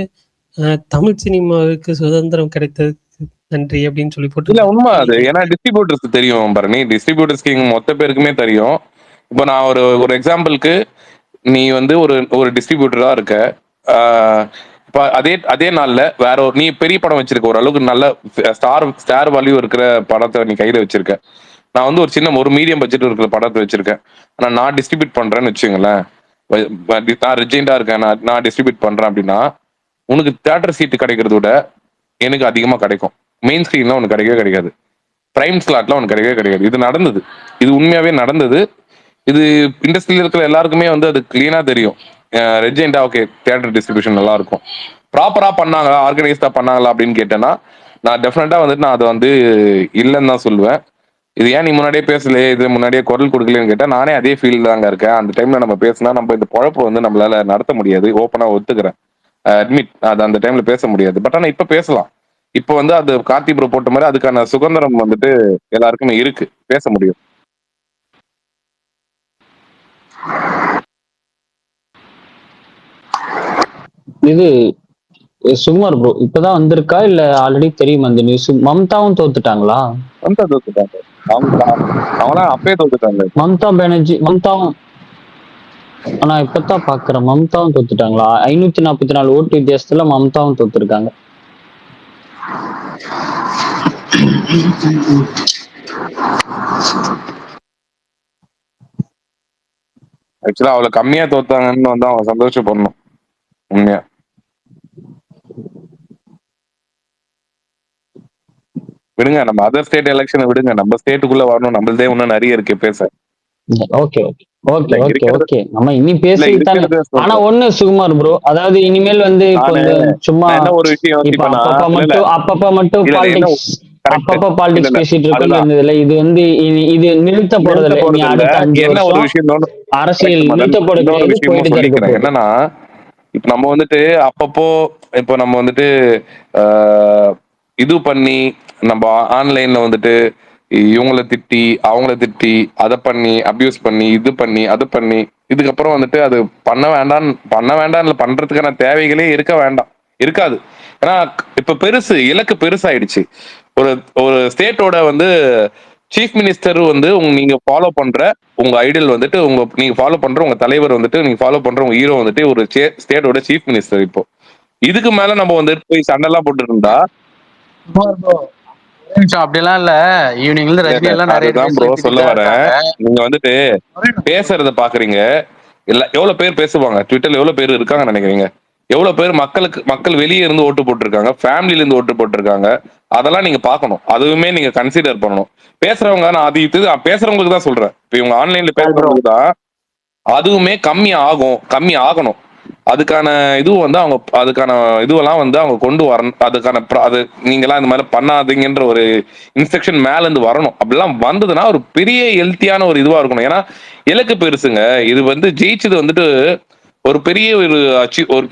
தமிழ் சினிமாவுக்கு சுதந்திரம் கிடைத்ததுக்கு நன்றி அப்படின்னு சொல்லி போட்டு. இல்ல உண்மை அது. ஏன்னா டிஸ்ட்ரிபியூட்டர்ஸ் தெரியும் பரணி, டிஸ்ட்ரிபியூட்டர்ஸ்க்கு மொத்த பேருக்குமே தெரியும். இப்போ நான் ஒரு எக்ஸாம்பிளுக்கு, நீ வந்து ஒரு டிஸ்ட்ரிபியூட்டரா இருக்க, இப்போ அதே நாள்ல வேற நீ பெரிய படம் வச்சிருக்க, ஓரளவுக்கு நல்ல ஸ்டார் வேல்யூ இருக்கிற படத்தை நீ கையில வச்சிருக்க. நான் வந்து ஒரு மீடியம் பட்ஜெட் இருக்கிற படத்தை வச்சிருக்கேன். ஆனா நான் டிஸ்ட்ரிபியூட் பண்றேன்னு வச்சுங்களேன், நான் ரிஜெண்டா இருக்கேன், நான் டிஸ்ட்ரிபியூட் பண்றேன் அப்படின்னா, உனக்கு தியேட்டர் சீட்டு கிடைக்கிறத விட எனக்கு அதிகமா கிடைக்கும். மெயின் ஸ்கிரீன்ல உனக்கு கிடைக்கவே கிடைக்காது, பிரைம் ஸ்லாட்ல உனக்கு கிடைக்கவே கிடைக்காது. இது நடந்தது, இது உண்மையாவே நடந்தது. இது இண்டஸ்ட்ரியில இருக்கிற எல்லாருக்குமே வந்து அது கிளீனா தெரியும். ரெஜெண்டா ஓகே, தியேட்டர் டிஸ்ட்ரிபியூஷன் நல்லா இருக்கும், ப்ராப்பரா பண்ணாங்களா, ஆர்கனைஸ்டா பண்ணாங்களா அப்படின்னு கேட்டேன்னா, நான் டெஃபினட்டா வந்துட்டு நான் அதை வந்து இல்லைன்னு தான் சொல்லுவேன். இது ஏன் நீ முன்னாடியே பேசலையே, இது முன்னாடியே குரல் கொடுக்கலன்னு கேட்டா, நானே அதே ஃபீல்டு தாங்க இருக்கேன். அந்த டைம்ல நம்ம பேசினா நம்ம இந்த பொழப்பு வந்து நம்மளால நடத்த முடியாது, ஓப்பனா ஒத்துக்கிறேன், அட்மிட். அது அந்த டைம்ல பேச முடியாது. பட் ஆனா இப்ப பேசலாம். இப்ப வந்து அது கார்த்தி ப்ரோ போட்ட மாதிரி அதுக்கான சுதந்திரம் வந்துட்டு எல்லாருக்குமே இருக்கு, பேச முடியும். இது சுகுமார் ப்ரோ இப்பதான் வந்திருக்கா இல்ல ஆல்ரெடி தெரியுமா இந்த நியூஸ்? மம்தாவும் தோத்துட்டாங்களா? மம்தா தோத்துட்டாங்க, அவங்களாம் அப்பயே தோத்துட்டாங்க. மம்தா பானர்ஜி மம்தாவும், ஆனா இப்பதான் பாக்குறேன் மம்தாவும் தோத்துட்டாங்களா? 544 ஓட்டு வித்தியாசத்துல மம்தாவும் தோத்துருக்காங்க. ஆக்சுவலா அவ்வளவு கம்மியா தோத்தாங்கன்னு வந்து அவங்க சந்தோஷப்படணும் உண்மையா. விடுங்க, நம்ம அதர் ஸ்டேட் எலெக்ஷனை விடுங்க, நம்ம ஸ்டேட்டுக்குள்ள வரணும், நம்மளதே இன்னும் நிறைய இருக்கு பேச. Okay okay okay okay okay நம்ம இனி பேசிட்டாங்க. ஆனா ஒண்ணு சுகுமார் ப்ரோ, அதாவது இனிமேல் வந்து இப்போ சும்மா ஒரு விஷயம் அப்பப்ப மட்டும் பாலிடிக்ஸ் பேசிட்டு இருந்ததுல இது வந்து இது நிறுத்த போறது இல்ல. அடுத்த 5 வருஷம் அரசியல் நிறுத்த போறது என்னன்னா, இப்ப நம்ம வந்துட்டு அப்பப்போ இப்போ நம்ம வந்துட்டு இது பண்ணி நம்ம ஆன்லைன்ல வந்துட்டு இவங்கள திட்டி அவங்கள திட்டி அதை பண்ணி அபியூஸ் பண்ணி இது பண்ணி அது பண்ணி இதுக்கப்புறம் வந்துட்டு அது பண்ண வேண்டாம் பண்றதுக்கான தேவைகளே இருக்க வேண்டாம். இருக்காது. ஏன்னா இப்ப பெருசு, இலக்கு பெருசாயிடுச்சு. ஒரு ஒரு ஸ்டேட்டோட வந்து சீஃப் மினிஸ்டர் வந்து நீங்க ஃபாலோ பண்ற உங்க ஐடியல் வந்துட்டு நீங்க ஃபாலோ பண்ற உங்க தலைவர் வந்துட்டு நீங்க ஃபாலோ பண்ற உங்க ஹீரோ வந்துட்டு ஒரு ஸ்டேட்டோட சீஃப் மினிஸ்டர். இப்போ இதுக்கு மேல நம்ம வந்து போய் சண்டைலாம் போட்டு இருந்தா அப்படிலாம் இல்ல. ஈவினிங்ல இருந்து ரஜினி எல்லாம் நிறைய அதுதான் ப்ரோ சொல்ல வரேன். நீங்க வந்துட்டு பேசுறத பாக்குறீங்க. எவ்வளவு பேர் பேசுவாங்க ட்விட்டர்ல, எவ்வளவு பேர் இருக்காங்க நினைக்கிறீங்க? எவ்வளவு பேர் மக்கள் வெளியே இருந்து ஓட்டு போட்டிருக்காங்க, ஃபேமிலில இருந்து ஓட்டு போட்டிருக்காங்க. அதெல்லாம் நீங்க பார்க்கணும். அதுவுமே நீங்க கன்சிடர் பண்ணணும். பேசுறவங்க நான் பேசுறவங்களுக்கு தான் சொல்றேன். இப்ப இவங்க ஆன்லைன்ல பேசுறவங்களுக்கு தான் அதுவுமே கம்மி ஆகணும். அதுக்கான இதுவும் வந்து அவங்க அதுக்கான இதுவெல்லாம் வந்து அவங்க கொண்டு வரணும். அதுக்கான அது நீங்களாம் இந்த மாதிரி பண்ணாதீங்கன்ற ஒரு இன்ஸ்ட்ரக்ஷன் மேல இருந்து வரணும். அப்படிலாம் வந்ததுன்னா ஒரு பெரிய ஹெல்த்தியான ஒரு இதுவா இருக்கணும். ஏன்னா இலக்கு பெருசுங்க. இது வந்து ஜெயிச்சது வந்துட்டு ஒரு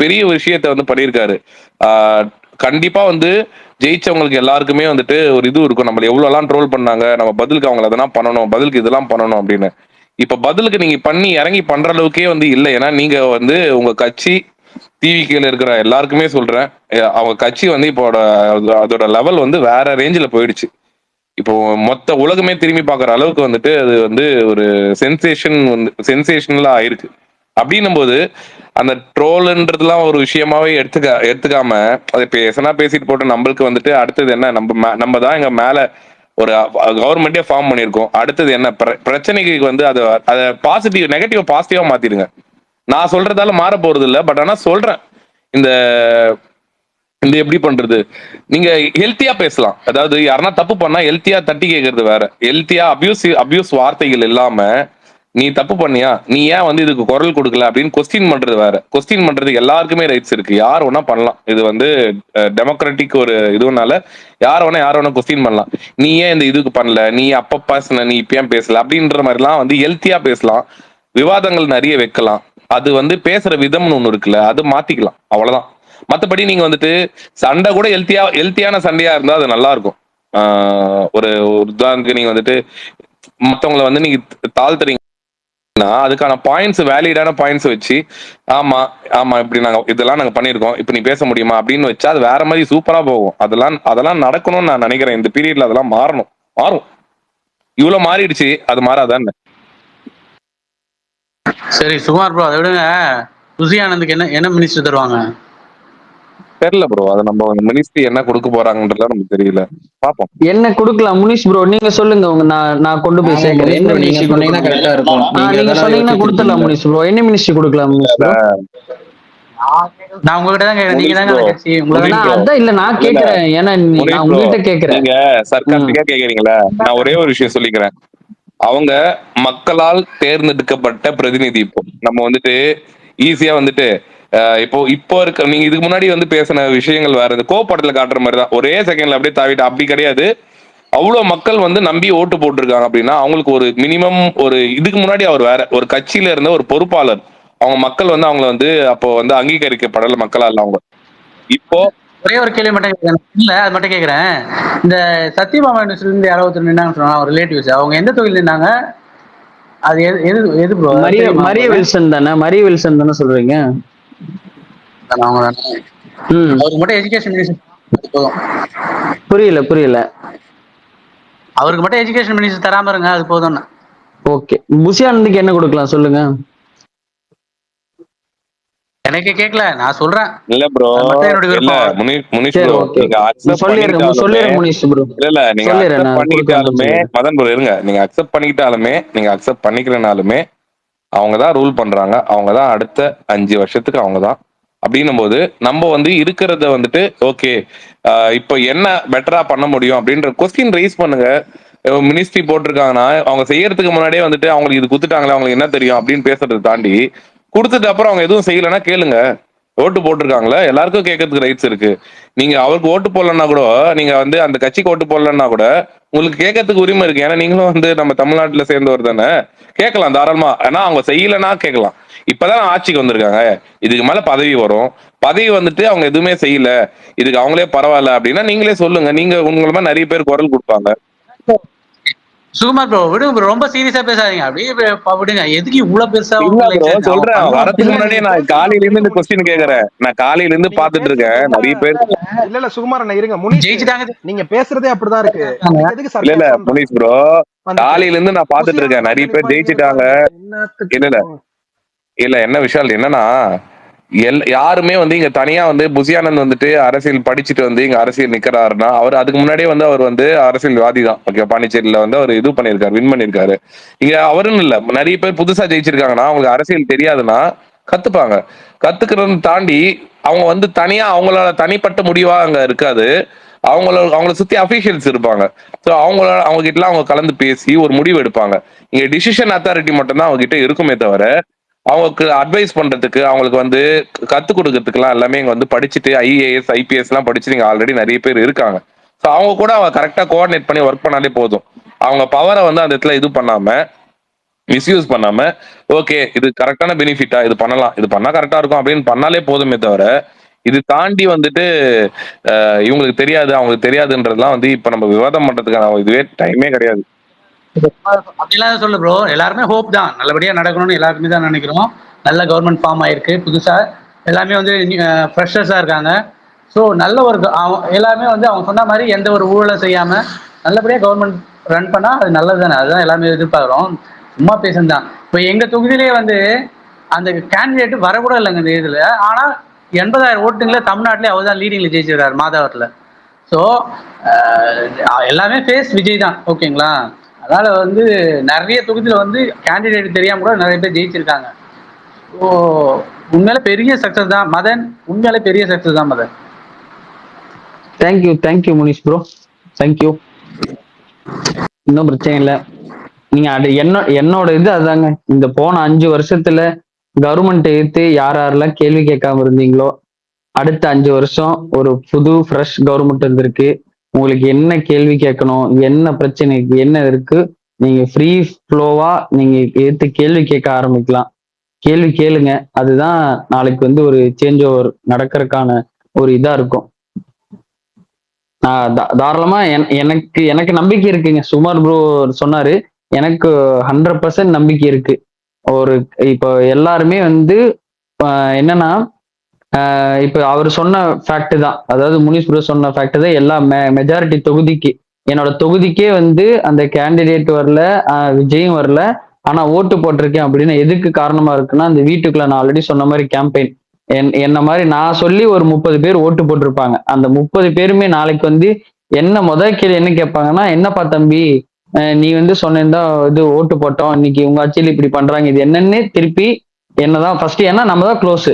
பெரிய விஷயத்த வந்து பண்ணியிருக்காரு. கண்டிப்பா வந்து ஜெயிச்சவங்களுக்கு எல்லாருக்குமே வந்துட்டு ஒரு இது இருக்கும். நம்மள எவ்வளவு எல்லாம் ட்ரோல் பண்ணாங்க, நம்ம பதிலுக்கு அவங்களை அதெல்லாம் பண்ணணும், பதிலுக்கு இதெல்லாம் பண்ணணும் அப்படின்னு. இப்ப பதிலுக்கு நீங்க பண்ணி இறங்கி பண்ற அளவுக்கே வந்து இல்லை. ஏன்னா நீங்க வந்து உங்க கட்சி டிவிக்கில இருக்கிற எல்லாருக்குமே சொல்றேன், அவங்க கட்சி வந்து இப்போ அதோட லெவல் வந்து வேற ரேஞ்சில் போயிடுச்சு. இப்போ மொத்த உலகமே திரும்பி பார்க்குற அளவுக்கு வந்துட்டு அது வந்து ஒரு சென்சேஷனலா ஆயிருக்கு. அப்படின்னும் போது அந்த ட்ரோல்ன்றதுலாம் ஒரு விஷயமாவே எடுத்துக்காம அதை பேசிட்டு போட்டு நம்மளுக்கு வந்துட்டு அடுத்தது என்ன, நம்ம தான் எங்க மேல ஒரு கவர்மெண்டே ஃபார்ம் பண்ணியிருக்கோம். அடுத்தது என்ன பிரச்சனைக்கு வந்து அதை பாசிட்டிவ் நெகட்டிவ் பாசிட்டிவா மாத்திடுங்க. நான் சொல்றதால மாற போறது இல்லை. பட் ஆனா சொல்றேன், இந்த இந்த எப்படி பண்றது, நீங்க ஹெல்த்தியா பேசலாம். அதாவது யாருன்னா தப்பு பண்ணா ஹெல்த்தியா தட்டி கேட்கறது வேற. ஹெல்த்தியா அபியூஸ் வார்த்தைகள் இல்லாம நீ தப்பு பண்ணியா, நீ ஏன் வந்து இதுக்கு குரல் கொடுக்கல அப்படின்னு கொஸ்டின் பண்றது வேற. கொஸ்டின் பண்றதுக்கு எல்லாருக்குமே ரைட்ஸ் இருக்கு. யார் வேணா பண்ணலாம். இது வந்து டெமோக்ராட்டிக் ஒரு இதுனால யார் வேணா கொஸ்டின் பண்ணலாம். நீ ஏன் இந்த இதுக்கு பண்ணல, நீ அப்ப பேசுன, நீ இப்ப ஏன் பேசல அப்படின்ற மாதிரிலாம் வந்து ஹெல்த்தியா பேசலாம். விவாதங்கள் நிறைய வைக்கலாம். அது வந்து பேசுற விதம்னு ஒண்ணு இருக்குல்ல, அது மாத்திக்கலாம். அவ்வளவுதான். மத்தபடி நீங்க வந்துட்டு சண்டை கூட ஹெல்த்தியான சண்டையா இருந்தா அது நல்லா இருக்கும். ஒரு உதாரணத்துக்கு நீங்க வந்துட்டு மத்தவங்களை வந்து நீங்க தாழ்த்துறீங்க, அதுக்கான பாயிண்ட்ஸ் வேலிடான பாயிண்ட்ஸ் வச்சு ஆமா ஆமா இப்படி இதெல்லாம் நாங்க பண்ணிருக்கோம், இப்ப நீ பேச முடியுமா அப்படின்னு வச்சா அது வேற மாதிரி சூப்பரா போகும். அதெல்லாம் நடக்கணும்னு நான் நினைக்கிறேன். இந்த பீரியட்ல அதெல்லாம் மாறும். இவ்வளவு மாறிடுச்சு, அது மாறாதான். சரி சுமார் ப்ரோ, அதை விடுங்க. சுசி ஆனந்துக்கு என்ன மினிஸ்டர் தருவாங்க தெரியல ப்ரோ. அது நம்ம மினிஸ்ட்ரி என்ன கொடுக்க போறாங்கன்றதுல நமக்கு தெரியல. பாப்போம். என்ன கொடுக்கலாம் முனிஷ் ப்ரோ, நீங்க சொல்லுங்க. நான் கொண்டு போய் சேர்க்கிறேன். என்ன மினிஸ்ட்ரி சொன்னீங்கன்னா கரெக்டா இருக்கும். நீங்க சொன்னீங்கன்னா கொடுத்துடலாம் முனிஷ் ப்ரோ. என்ன மினிஸ்ட்ரி கொடுக்கலாம் முனிஷ் ப்ரோ? நான் உங்ககிட்ட தான் கேக்குறேன். நீங்க தாங்க கட்சி அதான் இல்ல நான் கேக்குறேன். ஏன்னா நான் உங்ககிட்ட கேக்குறேன். நீங்க சர்க்காஸ்டிக்கா கேக்குறீங்களா? நான் ஒரே ஒரு விஷயம் சொல்லிக்கிறேன். அவங்க மக்களால் தேர்ந்தெடுக்கப்பட்ட பிரதிநிதி. இப்போ நம்ம வந்துட்டு ஈஸியா வந்துட்டு இப்போ இருக்க நீங்க இதுக்கு முன்னாடி வந்து பேசின விஷயங்கள் வேற. இந்த கோபப்படத்துல காட்டுற மாதிரி தான் ஒரே செகண்ட்ல அப்படியே தாவிட்டு. அப்படி கிடையாது. அவ்வளவு மக்கள் வந்து நம்பி ஓட்டு போட்டிருக்காங்க அப்படின்னா அவங்களுக்கு ஒரு மினிமம் ஒரு இதுக்கு முன்னாடி அவர் வேற ஒரு கட்சியில இருந்த ஒரு பொறுப்பாளர். அவங்க மக்கள் வந்து அவங்களை வந்து அப்போ வந்து அங்கீகரிக்கப்படல மக்களால். அவங்க இப்போ ஒரே ஒரு கேள்வி மட்டும் கேட்கிறேன். இல்ல அது மட்டும் கேட்கிறேன். இந்த சத்யபாமா யூனிவர்சிட்டில இருந்து யாரோ ஒருத்தர் நின்னாங்க சொன்னாங்க, ரிலேட்டிவ்ஸ். அவங்க எந்த தொகுதியில் நின்னாங்க? அது எது ப்ரோ? மரிய வில்சன் தானே சொல்றீங்க? அவருக்கு மட்டும் எஜுகேஷன் மினிஸ்டர் போதும். புரியல. அவருக்கு மட்டும் எஜுகேஷன் மினிஸ்டர் தராம இருங்க, அது போதும். ஓகே. புஷியானந்துக்கு என்ன கொடுக்கலாம் சொல்லுங்க. எனக்கு கேட்கல, நான் சொல்றேன். இல்ல ப்ரோ, இல்ல முனிஷ் ப்ரோ, நீங்க அக்செப்ட் பண்ணிக்கிட்டாலுமே மதன் ப்ரோ இருங்க. நீங்க அக்செப்ட் பண்ணிக்கிறனாலுமே அவங்க தான் ரூல் பண்றாங்க. அவங்க தான் அடுத்த 5 வருஷத்துக்கு அவங்க தான். அப்படின்னும் போது நம்ம வந்து இருக்கிறத வந்துட்டு ஓகே இப்போ என்ன பெட்டரா பண்ண முடியும் அப்படின்ற கொஸ்டின் ரைஸ் பண்ணுங்க. மினிஸ்ட்ரி போட்டிருக்காங்கன்னா அவங்க செய்யறதுக்கு முன்னாடியே வந்துட்டு அவங்களுக்கு இது குடுத்துட்டாங்களே, அவங்களுக்கு என்ன தெரியும் அப்படின்னு பேசுறதை தாண்டி கொடுத்துட்டு அப்புறம் அவங்க எதுவும் செய்யலைன்னா கேளுங்க. ஓட்டு போட்டிருக்காங்களே, எல்லாருக்கும் கேட்கறதுக்கு ரைட்ஸ் இருக்கு. நீங்க அவருக்கு ஓட்டு போடலன்னா கூட, நீங்க வந்து அந்த கட்சிக்கு ஓட்டு போடலன்னா கூட உங்களுக்கு கேட்கறதுக்கு உரிமை இருக்கு. ஏன்னா நீங்களும் வந்து நம்ம தமிழ்நாட்டுல சேர்ந்தவர் தானே, கேட்கலாம் தாராளமா. ஏன்னா அவங்க செய்யலைன்னா கேட்கலாம். இப்பதான் ஆட்சிக்கு வந்திருக்காங்க, இதுக்கு மேல பதவி வரும். பதவி வந்துட்டு அவங்க எதுவுமே செய்யல, இதுக்கு அவங்களே பரவாயில்ல அப்படின்னா நீங்களே சொல்லுங்க. நீங்க உங்கள மாதிரி நிறைய பேர் குரல் கொடுப்பாங்க. சுகுமார் ப்ரோ விடுங்க ப்ரோ, ரொம்ப சீரியஸா பேசாதீங்க, அப்படியே விடுங்க. எதுக்கு இவ்வளவு பெருசா இல்ல உங்களுக்கு ப்ரோ, lecture? சொல்றேன். பண்ணலாம். வரதுக்கு இல்ல முன்னாடியே நீங்க நான் பேசுறது காலையில இருந்து புரியுது இந்த கொஸ்டின் கேக்குறேன். நான் காலையில இருந்து நீங்க பாத்துட்டு பேசுறது இருக்கேன். எல்லா நிறைய பேர் இல்ல சுகுமார் அண்ணா இருங்க, முனிஷ் ஜெயிச்சுட்டாங்க. நீங்க பேசுறதே அப்படிதான் இருக்கு. இதுக்கு எதுக்கு இல்ல சர்க்காசம் முனிஷ் ப்ரோ, வந்துட்டு காலையில இருந்து நான் பாத்துட்டு இருக்கேன். புசியானந்தா நிறைய பேர் நிப்பாங்க ஜெயிச்சிட்டாங்க. பாருங்க என்னத்துக்கு. இல்ல இல்ல இல்ல என்ன விஷயம் என்னன்னா, யாருமே வந்து இங்க தனியா வந்து புசியானந்த் வந்துட்டு அரசியல் படிச்சுட்டு வந்து இங்க அரசியல் நிக்கிறாருன்னா, அவர் அதுக்கு முன்னாடியே வந்து அவர் வந்து அரசியல்வாதி தான். ஓகே, பாண்டிச்சேரியில வந்து அவர் இது பண்ணிருக்காரு, வின் பண்ணிருக்காரு. இங்க அவருன்னு இல்ல, நிறைய பேர் புதுசா ஜெயிச்சிருக்காங்கன்னா அவங்களுக்கு அரசியல் தெரியாதுன்னா கத்துப்பாங்க. கத்துக்கிறத தாண்டி அவங்க வந்து தனியா அவங்களால தனிப்பட்ட முடிவா அங்க இருக்காது. அவங்கள சுத்தி அபிஷியல்ஸ் இருப்பாங்க. ஸோ அவங்க கிட்ட அவங்க கலந்து பேசி ஒரு முடிவு எடுப்பாங்க. இங்க டிசிஷன் அத்தாரிட்டி மட்டும்தான் அவங்க கிட்ட இருக்குமே தவிர, அவங்களுக்கு அட்வைஸ் பண்றதுக்கு, அவங்களுக்கு வந்து கத்துக் கொடுக்கறதுக்குலாம் எல்லாமே இங்க வந்து படிச்சுட்டு ஐஏஎஸ் ஐபிஎஸ் எல்லாம் படிச்சு நீங்க ஆல்ரெடி நிறைய பேர் இருக்காங்க. ஸோ அவங்க கூட அவங்க கரெக்டா கோஆர்டினேட் பண்ணி ஒர்க் பண்ணாலே போதும். அவங்க பவரை வந்து அந்த இடத்துல இது பண்ணாம, மிஸ்யூஸ் பண்ணாம, ஓகே இது கரெக்டான பெனிஃபிட்டா, இது பண்ணலாம், இது பண்ணா கரெக்டா இருக்கும் அப்படின்னு பண்ணாலே போதுமே தவிர, இது தாண்டி வந்துட்டு இவங்களுக்கு தெரியாது அவங்களுக்கு தெரியாதுன்றதுலாம் வந்து இப்ப நம்ம விவாதம் பண்றதுக்கான இதுவே டைமே கிடையாது. அப்படிலாம் சொல்லு ப்ரோ, எல்லாருமே ஹோப் தான், நல்லபடியா நடக்கணும்னு எல்லாருமே தான் நினைக்கிறோம். நல்ல கவர்மெண்ட் ஃபார்ம் ஆயிருக்கு புதுசா, எல்லாமே வந்து ஃப்ரெஷர்ஸா இருக்காங்க. ஸோ நல்ல ஒரு எல்லாமே வந்து அவங்க சொன்ன மாதிரி எந்த ஒரு ஊழலும் செய்யாம நல்லபடியா கவர்மெண்ட் ரன் பண்ணா அது நல்லது தானே, அதுதான் எல்லாமே எதிர்பார்க்குறோம். சும்மா பேசுனதுதான். இப்போ எங்க தொகுதியிலேயே வந்து அந்த கேண்டிடேட் வரக்கூட இல்லைங்க இந்த இதுல. ஆனா 80,000 ஓட்டுங்கள தமிழ்நாட்டிலே அவர் தான் லீடிங்ல ஜெயிச்சிருக்காரு மாதாவரத்துல. ஸோ எல்லாமே ஃபேஸ் விஜய் தான், ஓகேங்களா. அதனால வந்து நிறைய தொகுதியில வந்து கேண்டிடேட் தெரியாம கூட நிறைய பேர் ஜெயிச்சிருக்காங்க. ஸோ உண்மையில பெரிய சக்சஸ் தான் மதன், உண்மையில பெரிய சக்சஸ் தான் Madhan. Thank you Munish bro, thank you. இன்னும் பிரச்சனை இல்லை. நீங்க அது என்னோட இது அதாங்க, இந்த போன 5 வருஷத்துல கவர்மெண்ட் எடுத்து யாரெல்லாம் கேள்வி கேட்காம இருந்தீங்களோ, அடுத்த 5 வருஷம் ஒரு புது ஃப்ரெஷ் கவர்மெண்ட் இருந்திருக்கு. உங்களுக்கு என்ன கேள்வி கேட்கணும், என்ன பிரச்சனை என்ன இருக்கு, நீங்க ஃப்ரீ ஃப்ளோவா நீங்க எடுத்து கேள்வி கேட்க ஆரம்பிக்கலாம். கேள்வி கேளுங்க, அதுதான் நாளைக்கு வந்து ஒரு சேஞ்ச் ஓவர் நடக்கிறதுக்கான ஒரு இதா இருக்கும். தாராளமா எனக்கு நம்பிக்கை இருக்குங்க. சுமார் ப்ரோ சொன்னாரு, எனக்கு 100% நம்பிக்கை இருக்கு. இப்போ எல்லாருமே வந்து என்னன்னா, இப்ப அவர் சொன்ன ஃபேக்ட் தான், அதாவது முனிஷ் ப்ரோ சொன்ன ஃபேக்ட் தான் எல்லா மெஜாரிட்டி தொகுதிக்கு. என்னோட தொகுதிக்கே வந்து அந்த கேண்டிடேட் வரல, விஜயும் வரல, ஆனா ஓட்டு போட்டிருக்கேன் அப்படின்னு எதுக்கு காரணமா இருக்குன்னா, அந்த வீட்டுக்குள்ள நான் ஆல்ரெடி சொன்ன மாதிரி கேம்பெயின் என்ன மாதிரி நான் சொல்லி ஒரு 30 பேர் ஓட்டு போட்டிருப்பாங்க. அந்த 30 பேருமே நாளைக்கு வந்து என்ன முதல் கேள்வி என்ன கேட்பாங்கன்னா, என்னப்பா தம்பி நீ வந்து சொன்னா இது ஓட்டு போட்டோம், இன்னைக்கு உங்க ஆட்சியில் இப்படி பண்றாங்க, இது என்னன்னு திருப்பி என்னதான் ஃபர்ஸ்ட், ஏன்னா நம்ம தான் க்ளோஸ்,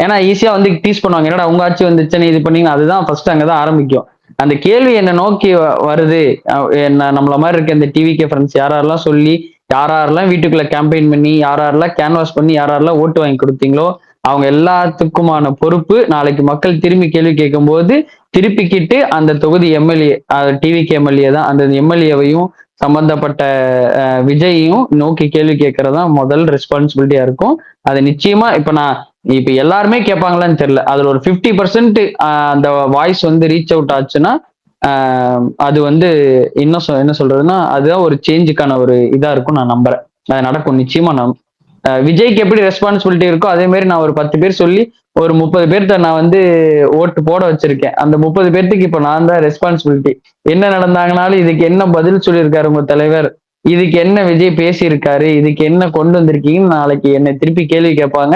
ஏன்னா ஈஸியா வந்து டீஸ் பண்ணுவாங்க, என்னடா உங்க ஆட்சி வந்துச்சுன்னு இது பண்ணீங்க, அதுதான் ஃபர்ஸ்ட் அங்கதான் ஆரம்பிக்கும். அந்த கேள்வி என்ன நோக்கி வருது, என்ன நம்மள மாதிரி இருக்க இந்த டிவிகே ஃப்ரெண்ட்ஸ் யாரெல்லாம் சொல்லி, யாரெல்லாம் வீட்டுக்குள்ள கேம்பெயின் பண்ணி, யாரெல்லாம் கேன்வாஸ் பண்ணி, யாரெல்லாம் ஓட்டு வாங்கி கொடுத்தீங்களோ அவங்க எல்லாத்துக்குமான பொறுப்பு நாளைக்கு மக்கள் திரும்பி கேள்வி கேட்கும் போது திருப்பிக்கிட்டு அந்த தொகுதி எம்எல்ஏ, டிவிகே எம்எல்ஏ தான், அந்த எம்எல்ஏவையும் சம்பந்தப்பட்ட விஜயையும் நோக்கி கேள்வி கேட்கறதா முதல் ரெஸ்பான்சிபிலிட்டியா இருக்கும். அது நிச்சயமா இப்ப எல்லாருமே கேட்பாங்களான்னு தெரியல, அதுல ஒரு 50% அந்த வாய்ஸ் வந்து ரீச் அவுட் ஆச்சுன்னா அது வந்து இன்னும் என்ன சொல்றதுன்னா, அதுதான் ஒரு சேஞ்சுக்கான ஒரு இதா இருக்கும் நான் நம்புறேன். அது நடக்கும் நிச்சயமா. விஜய்க்கு எப்படி ரெஸ்பான்சிபிலிட்டி இருக்கோ அதே மாதிரி நான் ஒரு 10 பேர் சொல்லி ஒரு 30 பேர்த்த நான் வந்து ஓட்டு போட வச்சிருக்கேன். அந்த 30 பேர்த்துக்கு இப்ப நான் தான் ரெஸ்பான்சிபிலிட்டி. என்ன நடந்தாங்கனாலும் இதுக்கு என்ன பதில் சொல்லியிருக்காரு உங்க தலைவர், இதுக்கு என்ன விஜய் பேசியிருக்காரு, இதுக்கு என்ன கொண்டு வந்திருக்கீங்கன்னு நாளைக்கு என்னை திருப்பி கேள்வி கேட்பாங்க.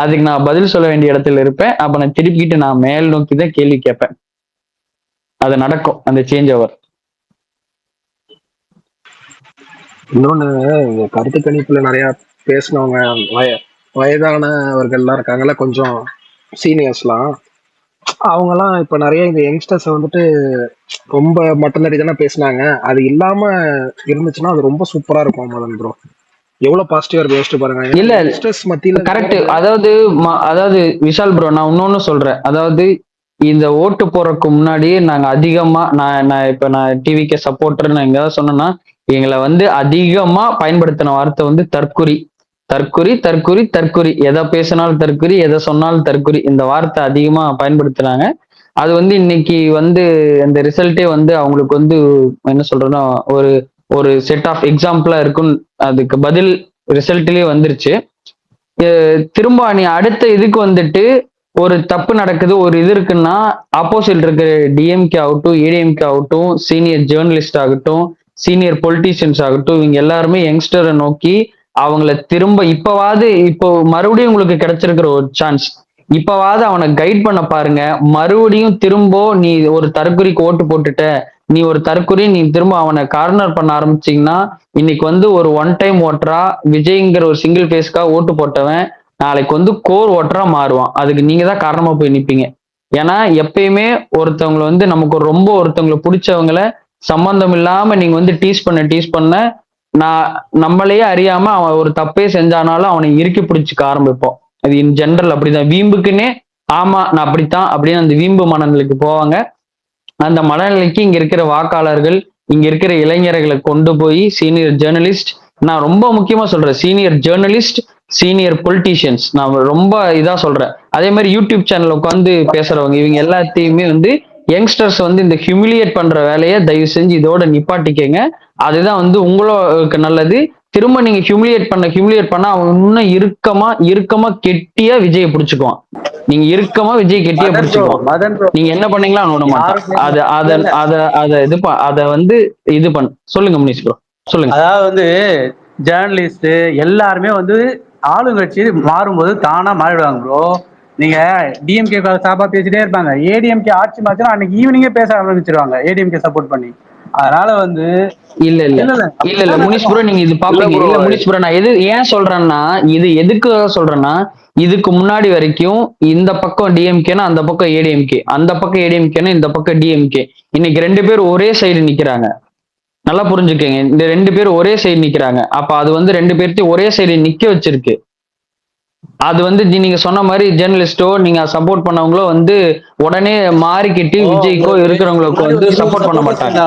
அதுக்கு நான் பதில் சொல்ல வேண்டிய இடத்துல இருப்பேன். அப்ப நான் திருப்பிக்கிட்டு நான் மேல் நோக்கி தான் கேள்வி கேட்பேன். அது நடக்கும் அந்த சேஞ்ச் ஓவர். இன்னொன்னு, கருத்து கணிப்புல நிறைய பேசினவங்க வயதானவர்கள்லாம் இருக்காங்கல்ல, கொஞ்சம் சீனியர்ஸ்லாம், அவங்கலாம் இப்ப நிறைய இந்த யங்ஸ்டர்ஸ் வந்துட்டு ரொம்ப மட்டநடி தானே பேசினாங்க. அது இல்லாம இருந்துச்சுன்னா அது ரொம்ப சூப்பரா இருக்கும் மதன் ப்ரோ. எவ்வளவு பாசிட்டிவா இருக்கு யோசிச்சு பாருங்க. இல்ல யங்ஸ்டர்ஸ் மத்தியில கரெக்ட். அதாவது விஷால் ப்ரோ, நான் இன்னொன்னு சொல்றேன். அதாவது இந்த ஓட்டு போறதுக்கு முன்னாடியே நாங்க அதிகமா நான் டிவிக்கு சப்போர்ட்டர் நான் எங்கேயாவது சொன்னேன்னா, எங்களை வந்து அதிகமா பயன்படுத்தின வார்த்தை வந்து தற்குறி தற்குறி தற்குறி தற்குறி, எதை பேசினாலும் தற்குறி, எதை சொன்னாலும் தற்குறி, இந்த வார்த்தை அதிகமா பயன்படுத்துனாங்க. அது வந்து இன்னைக்கு வந்து அந்த ரிசல்ட்டே வந்து அவங்களுக்கு வந்து என்ன சொல்றேன்னா, ஒரு செட் ஆஃப் எக்ஸாம்பிளா இருக்கும். அதுக்கு பதில் ரிசல்ட்லயே வந்துருச்சு. திரும்ப நீ அடுத்த இதுக்கு வந்துட்டு ஒரு தப்பு நடக்குது, ஒரு இது இருக்குன்னா ஆப்போசிட் இருக்கிற டிஎம்கே ஆகட்டும், ஏடிஎம்கே ஆகட்டும், சீனியர் ஜேர்னலிஸ்ட் ஆகட்டும், சீனியர் பொலிட்டீஷியன்ஸ் ஆகட்டும், இவங்க எல்லாருமே யங்ஸ்டரை நோக்கி அவங்கள திரும்ப இப்போ மறுபடியும் உங்களுக்கு கிடைச்சிருக்கிற ஒரு சான்ஸ், இப்பவாவது அவனை கைட் பண்ண பாருங்க. மறுபடியும் திரும்ப நீ ஒரு தற்குறிக்கு ஓட்டு போட்டுட்ட, நீ ஒரு தற்குறி, நீ திரும்ப அவனை கார்னர் பண்ண ஆரம்பிச்சீங்கன்னா இன்னைக்கு வந்து ஒரு ஒன் டைம் ஓட்டரா விஜய்ங்கிற ஒரு சிங்கிள் ஃபேஸ்க்காக ஓட்டு போட்டவன் நாளைக்கு வந்து கோர் ஓட்டரா மாறுவான். அதுக்கு நீங்க தான் காரணமா போய் நிப்பீங்க. ஏன்னா எப்பயுமே ஒருத்தவங்களை வந்து நமக்கு ரொம்ப ஒருத்தவங்களை பிடிச்சவங்களை சம்பந்தம் இல்லாம நீங்க வந்து டீஸ் பண்ண நான் நம்மளையே அறியாம அவன் ஒரு தப்பே செஞ்சானாலும் அவனை இறுக்கி பிடிச்சிக்க ஆரம்பிப்போம். அது இன் ஜென்ரல் அப்படிதான். வீம்புக்குன்னே ஆமா நான் அப்படித்தான் அப்படின்னு அந்த வீம்பு மனநிலைக்கு போவாங்க. அந்த மனநிலைக்கு இங்க இருக்கிற வாக்காளர்கள், இங்க இருக்கிற இளைஞர்களை கொண்டு போய் சீனியர் ஜேர்னலிஸ்ட், நான் ரொம்ப முக்கியமா சொல்றேன், சீனியர் ஜேர்னலிஸ்ட், சீனியர் பொலிட்டீஷியன்ஸ், நான் ரொம்ப இதா சொல்றேன். அதே மாதிரி யூடியூப் சேனல் உட்காந்து பேசுறவங்க இவங்க எல்லாத்தையுமே வந்து யங்ஸ்டர்ஸ் வந்து இந்த ஹியூமிலியேட் பண்ற வேலையை தயவு செஞ்சு இதோட நிப்பாட்டிக்கங்க. அதுதான் வந்து உங்களுக்கு நல்லது. திரும்ப நீங்க ஹியூமிலியேட் பண்ண அவன் இன்னும் இறுக்கமா கெட்டியா விஜயை பிடிச்சுக்குவான். நீங்க இறுக்கமா விஜய் கெட்டியா பிடிச்சுக்குவான். நீங்க என்ன பண்ணீங்களா அவனோட மாட்டான். அத வந்து இது சொல்லுங்க முனிஷ் ப்ரோ, சொல்லுங்க. அதாவது வந்து ஜேர்னலிஸ்ட் எல்லாருமே வந்து ஆளுங்கட்சி மாறும்போது தானா மாறிடுவாங்க ப்ரோ. நீங்க டிஎம்கே சாப்பா பேசிட்டே இருப்பாங்க, ஏடிஎம்கே ஆட்சி மாத்திரம் அன்னைக்கு ஈவினிங்கே பேச ஆரம்பிச்சிருவாங்க ஏடிஎம்கே சப்போர்ட் பண்ணி. அதனால வந்து இல்ல முனிஷ் ப்ரோ, நீங்க இது பாப்பீங்க. இல்ல முனிஷ் ப்ரோ, நான் ஏன் சொல்றேன்னா, இது எதுக்கு சொல்றேன்னா, இதுக்கு முன்னாடி வரைக்கும் இந்த பக்கம் டிஎம்கேனா அந்த பக்கம் ஏடிஎம்கே, அந்த பக்கம் ஏடிஎம்கேனா இந்த பக்கம் டிஎம்கே. இன்னைக்கு ரெண்டு பேர் ஒரே சைடு நிக்கிறாங்க. நல்லா புரிஞ்சுக்கங்க, இந்த ரெண்டு பேர் ஒரே சைடு நிக்கிறாங்க. அப்ப அது வந்து ரெண்டு பேர்த்தையும் ஒரே சைடு நிக்க வச்சிருக்கு. அது வந்து நீங்க சொன்ன மாதிரி ஜேர்னலிஸ்டோ நீங்க சப்போர்ட் பண்ணவங்களோ வந்து உடனே மாறிக்கிட்டு விஜய்க்கோ இருக்கிறவங்களுக்கு வந்து சப்போர்ட் பண்ண மாட்டாங்க.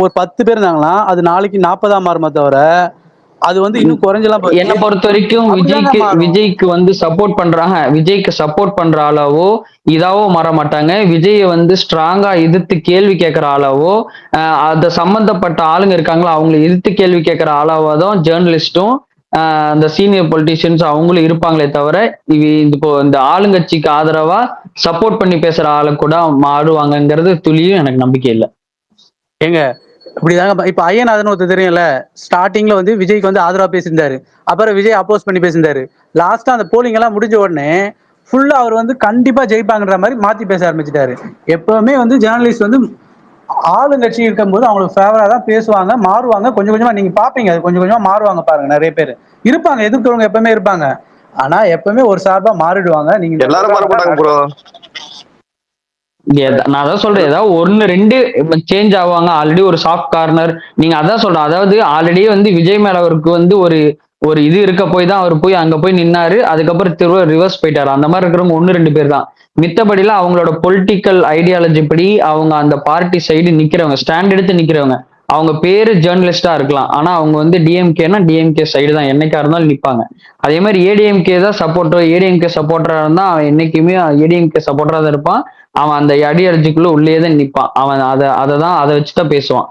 ஒரு 10 பேர் இருந்தாங்கன்னா அது நாளைக்கு 40 மாறுமா தவிர அது வந்து இன்னும் குறைஞ்சலாம். என்னை பொறுத்த வரைக்கும் விஜய்க்கு வந்து சப்போர்ட் பண்றாங்க, விஜய்க்கு சப்போர்ட் பண்ற அளவோ இதாவோ மாற மாட்டாங்க. விஜயை வந்து ஸ்ட்ராங்கா எதிர்த்து கேள்வி கேட்கிற அளவோ அதை சம்பந்தப்பட்ட ஆளுங்க இருக்காங்களோ அவங்களை எதிர்த்து கேள்வி கேட்கிற அளவோ தான் ஜேர்னலிஸ்டும் அந்த சீனியர் பொலிட்டீஷியன்ஸ் அவங்களும் இருப்பாங்களே தவிர இப்போ இந்த ஆளுங்கட்சிக்கு ஆதரவா சப்போர்ட் பண்ணி பேசுற ஆளு கூட மாறுவாங்கங்கிறது துளியும் எனக்கு நம்பிக்கை இல்லை. ஏங்க இப்படிதாங்க இப்ப ஐயநாதன் ஒருத்தர் தெரியும்ல, ஸ்டார்டிங்ல வந்து விஜய்க்கு வந்து ஆதரவா பேசியிருந்தாரு, அப்புறம் விஜய் அப்போஸ் பண்ணி பேசியிருந்தாரு. லாஸ்டா அந்த போலிங் எல்லாம் முடிஞ்ச உடனே ஃபுல்லா அவர் வந்து கண்டிப்பா ஜெயிப்பாங்கன்ற மாதிரி மாத்தி பேச ஆரம்பிச்சிட்டாரு. எப்பவுமே வந்து ஜேர்னலிஸ்ட் வந்து ஆளுங்கட்சி இருக்கும்போது அவங்களுக்கு ஃபேவரா தான் பேசுவாங்க, மாறுவாங்க. கொஞ்சம் கொஞ்சமா நீங்க பாப்பீங்க, அது கொஞ்சம் கொஞ்சமா மாறுவாங்க பாருங்க. நிறைய பேர் இருப்பாங்க, எதிர்க்கிறவங்க எப்பவுமே இருப்பாங்க. ஆனா எப்பவுமே ஒரு சார்பா மாறிடுவாங்க. நீங்க எல்லாரும் மாற மாட்டாங்க ப்ரோ. நான் அதான் சொல்றேன், ஏதாவது 1-2 சேஞ்ச் ஆவாங்க. ஆல்ரெடி ஒரு சாஃப்ட் கார்னர் நீங்க அதான் சொல்றேன். அதாவது ஆல்ரெடி வந்து விஜய் மேல அவருக்கு வந்து ஒரு இது இருக்க போய் தான் அவர் போய் அங்க போய் நின்னாரு. அதுக்கப்புறம் திரும்ப ரிவர்ஸ் போயிட்டாரு. அந்த மாதிரி இருக்கிறவங்க 1-2 பேர் தான். மித்தபடிலாம் அவங்களோட பொலிட்டிக்கல் ஐடியாலஜி படி அவங்க அந்த பார்ட்டி சைடு நிக்கிறவங்க, ஸ்டாண்ட் எடுத்து நிக்கிறவங்க. அவங்க பேரு ஜேர்னலிஸ்டா இருக்கலாம், ஆனா அவங்க வந்து டிஎம்கேனா டிஎம்கே சைடு தான் என்னைக்கா இருந்தாலும் நிப்பாங்க. அதே மாதிரி ஏடிஎம்கே தான் சப்போர்ட்டர், ஏடிஎம்கே சப்போர்ட்டரா இருந்தா அவன் என்னைக்குமே ஏடிஎம்கே சப்போர்ட்டரா தான் இருப்பான். அவன் அந்த ஐடியாலஜிக்குள்ள உள்ளே தான் நிப்பான். அவன் அதை வச்சுதான் பேசுவான்.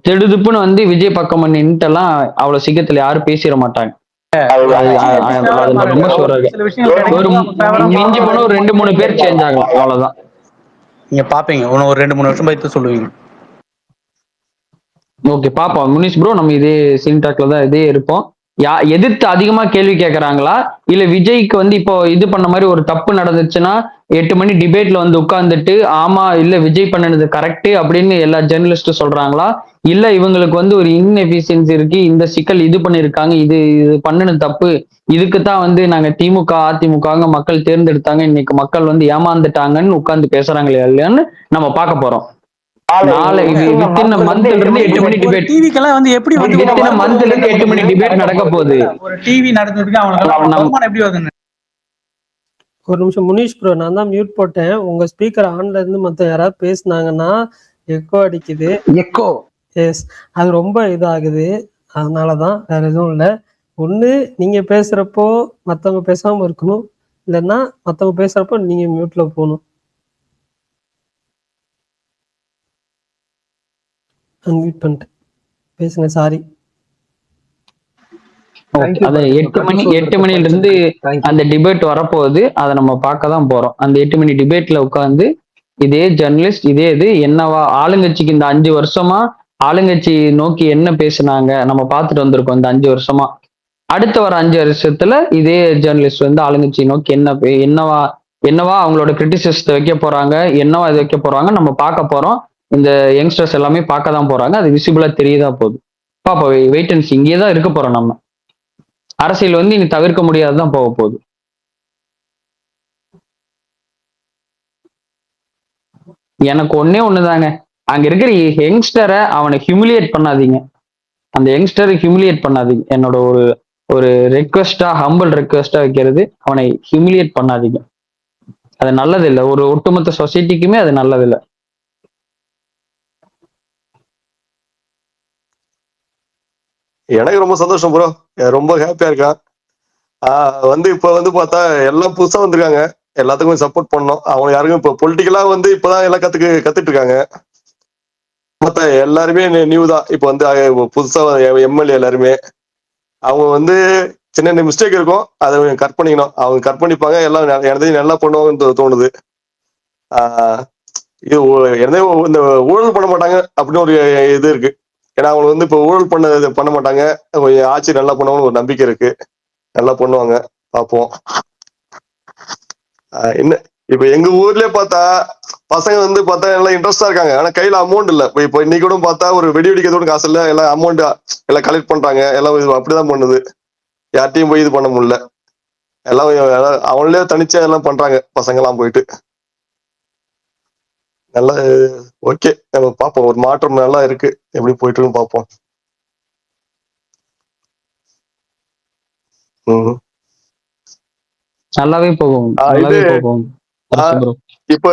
தெடுதுப்புன்னு வந்து விஜய் பக்கம் நின்றுட்டெல்லாம் அவ்வளவு சீக்கிரத்துல யாரும் பேசிட மாட்டாங்க. ரொம்ப ஷூரா இருக்கு. ஒரு மிஞ்சி போன ஒரு 2-3 பேர் சேஞ்ச் ஆகலாம், அவ்வளவுதான். நீங்க பாப்பீங்க, ஒரு 2-3 வருஷம் பார்த்து சொல்லுவீங்க. ஓகே பாப்போம் முனிஷ் ப்ரோ, நம்ம இதே சின்டாக்ல தான் இதே இருப்போம். எதிர்த்து அதிகமா கேள்வி கேட்கறாங்களா, இல்ல விஜய்க்கு வந்து இப்போ இது பண்ண மாதிரி ஒரு தப்பு நடந்துச்சுன்னா 8 மணி டிபேட்ல வந்து உட்கார்ந்துட்டு ஆமா இல்ல விஜய் பண்ணது கரெக்ட் அப்படின்னு எல்லா ஜேர்னலிஸ்டும் சொல்றாங்களா, இல்ல இவங்களுக்கு வந்து ஒரு இன்எஃபிஷியன்சி இருக்கு, இந்த சிக்கல் இது பண்ணிருக்காங்க, இது பண்ணின தப்பு, இதுக்குத்தான் வந்து நாங்க திமுக அதிமுக மக்கள் தேர்ந்தெடுத்தாங்க, இன்னைக்கு மக்கள் வந்து ஏமாந்துட்டாங்கன்னு உட்கார்ந்து பேசுறாங்களே இல்லையான்னு நம்ம பார்க்க போறோம். நடக்க போகுது. ஒரு நிமிஷம் முனிஷ் ப்ரோ, நான் தான் மியூட் போட்டேன். உங்க ஸ்பீக்கர் ஆன்ல இருந்து மத்த யாராவது பேசுனாங்கன்னா எக்கோ அடிக்குது. எக்கோ எஸ், அது ரொம்ப இதாகுது. அதனாலதான், வேற எதுவும் இல்லை. ஒண்ணு நீங்க பேசுறப்போ மத்தவங்க பேசாம இருக்கணும், இல்லைன்னா மத்தவங்க பேசுறப்போ நீங்க மியூட்ல போகணும். அன்மியூட் பண்ணிட்டேன். பேசுங்க. சாரி. Thank you அது bro. நீங்க 8 கருத்து சொல்றதுக்கு மணில இருந்து படிச்சதுக்கு. Thank you. அந்த டிபேட் வரப்போகுது. அதை நம்ம பார்க்க தான் போறோம். அந்த 8 மணி டிபேட்ல உட்கார்ந்து இதே ஜெர்னலிஸ்ட் இதே இது என்னவா ஆளுங்கட்சிக்கு இந்த 5 வருஷமா ஆளுங்கட்சி நோக்கி என்ன பேசுனாங்க நம்ம பார்த்துட்டு வந்திருக்கோம் இந்த 5 வருஷமா. அடுத்து வர 5 வருஷத்துல இதே ஜெர்னலிஸ்ட் வந்து ஆளுங்கட்சி நோக்கி என்னவா என்னவா அவங்களோட கிரிட்டிசிசத்தை வைக்க போறாங்க, என்னவா இது வைக்க போறாங்க நம்ம பார்க்க போறோம். இந்த யங்ஸ்டர்ஸ் எல்லாமே பார்க்க தான் போறாங்க. அது விசிபிளா தெரியதா போகுது. பாப்பா வெயிட் அண்ட் சி. இங்கே தான் இருக்க போறோம் நம்ம. அரசியல் வந்து இனி தவிர்க்க முடியாதுதான் போக போகுது. எனக்கு ஒன்னே ஒண்ணுதாங்க, அங்க இருக்கிற யங்ஸ்டரை அவனை ஹியூமிலியேட் பண்ணாதீங்க. அந்த யங்ஸ்டரை ஹியூமிலியேட் பண்ணாதீங்க. என்னோட ஒரு ஒரு ரெக்வஸ்டா ஹம்பிள் ரெக்வஸ்டா வைக்கிறது, அவனை ஹியூமிலியேட் பண்ணாதீங்க. அது நல்லது இல்லை. ஒரு ஒட்டுமொத்த சொசைட்டிக்குமே அது நல்லது இல்லை. எனக்கு ரொம்ப சந்தோஷம் ப்ரோ, ரொம்ப ஹாப்பியா இருக்கேன். வந்து இப்ப வந்து பார்த்தா எல்லாம் புதுசா வந்திருக்காங்க, எல்லாத்துக்கும் சப்போர்ட் பண்ணோம். அவங்க யாருக்கும் இப்போ பொலிட்டிக்கலா வந்து இப்பதான் எல்லாம் கத்துட்டு இருக்காங்க. மத்த எல்லாருமே நியூ தான். இப்போ வந்து புதுசா எம்எல்ஏ எல்லாருமே அவங்க வந்து சின்ன சின்ன மிஸ்டேக் இருக்கும், அதை கட் பண்ணிக்கணும். அவங்க கட் பண்ணிப்பாங்க, எல்லாம் எனதையும் நல்லா பண்ணுவாங்கன்னு தோணுது. இது இந்த ஊழல் பண்ண மாட்டாங்க அப்படின்னு ஒரு இது இருக்கு. ஏன்னா அவங்க வந்து இப்போ ஊழல் பண்ண மாட்டாங்க, கொஞ்சம் ஆட்சி நல்லா பண்ணுவாங்கன்னு ஒரு நம்பிக்கை இருக்கு. நல்லா பண்ணுவாங்க, பார்ப்போம். என்ன இப்ப எங்க ஊர்லயே பார்த்தா பசங்க வந்து பார்த்தா எல்லாம் இன்ட்ரெஸ்டா இருக்காங்க, ஆனா கையில அமௌண்ட் இல்ல. இப்போ இன்னைக்கு கூட பார்த்தா ஒரு வெடி வெடிக்கிறதோட காசு இல்ல, எல்லாம் அமௌண்ட் எல்லாம் கலெக்ட் பண்றாங்க. எல்லாம் அப்படிதான் பண்ணுது, யார்ட்டையும் போய் இது பண்ண முடியல. எல்லாம் அவங்களே தனிச்சா எல்லாம் பண்றாங்க பசங்க எல்லாம் போயிட்டு. நல்லா ஓகே, நம்ம பார்ப்போம். ஒரு மாற்றம் நல்லா இருக்கு, எப்படி போயிட்டு இருக்குன்னு பார்ப்போம். நல்லாவே போகும். இப்ப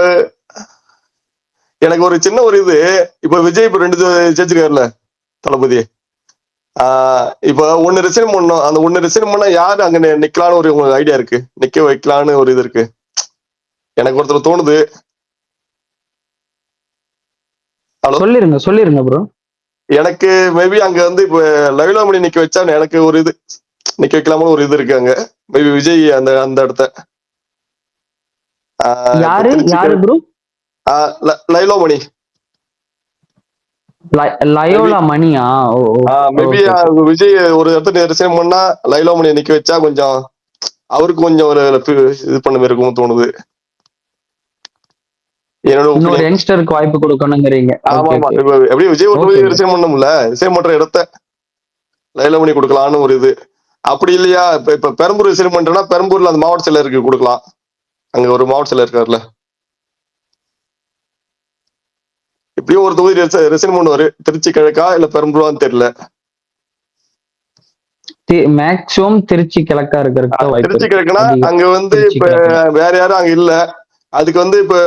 எனக்கு ஒரு சின்ன ஒரு இது, இப்ப விஜய் இப்ப 2 ஜெயிச்சிருக்காருல தளபதி. இப்ப ஒன்னு ரிசைன் பண்ணோம், அந்த ஒன்னு ரிசைன் பண்ணா யாரு அங்க நிக்கலான்னு ஒரு உங்களுக்கு ஐடியா இருக்கு? நிக்க வைக்கலான்னு ஒரு இது இருக்கு எனக்கு ஒருத்தர் தோணுது. சொல்லிருங்க ப்ரோ. எனக்கு மேபி அங்க வந்து இப்ப லவிலாமணி நிக்க வச்சா எனக்கு ஒரு இது நிக்க வைக்கலாமனு ஒரு இது இருக்கு அங்க. மேபி விஜய் அந்த இடத்த யாரு ப்ரோ? லைலோமணி. லயோலா மணியா? மேபி விஜய் ஒரு இடத்துல ரிசைன் பண்ணா லைலோமணியை நிக்க வச்சா கொஞ்சம் அவருக்கு கொஞ்சம் ஒரு இது பண்ண இருக்கும்னு தோணுது. இன்னொரு யங்ஸ்டருக்கு வாய்ப்பு கொடுக்கணும்ங்கறீங்க. ஆமா ஆமா, எப்படி விஜய் ஒரு ரிசைன் பண்ணணும்ல, ரிசைன் பண்ற இடத்த லைலோமணி கொடுக்கலான்னு ஒரு இது. அப்படி இல்லையா இப்ப பெரம்பூர் ரிசைன் பண்றேன்னா பெரம்பூர்ல அந்த மாவட்ட செயலருக்கு கொடுக்கலாம். அங்க ஒரு மாவட்ட செயலர் இருக்காருல்ல, இப்படியும் ஒரு தொகுதி ரிசைன் பண்ணுவாரு. திருச்சி கிழக்கா இல்ல பெரம்பூரான்னு தெரியல. மேக்ஸிமம் திருச்சி கிழக்கா இருக்கிறதுக்கு திருச்சி கிழக்குனா அங்க வந்து இப்ப வேற யாரும் அங்க இல்ல. அதுக்கு வந்து இப்ப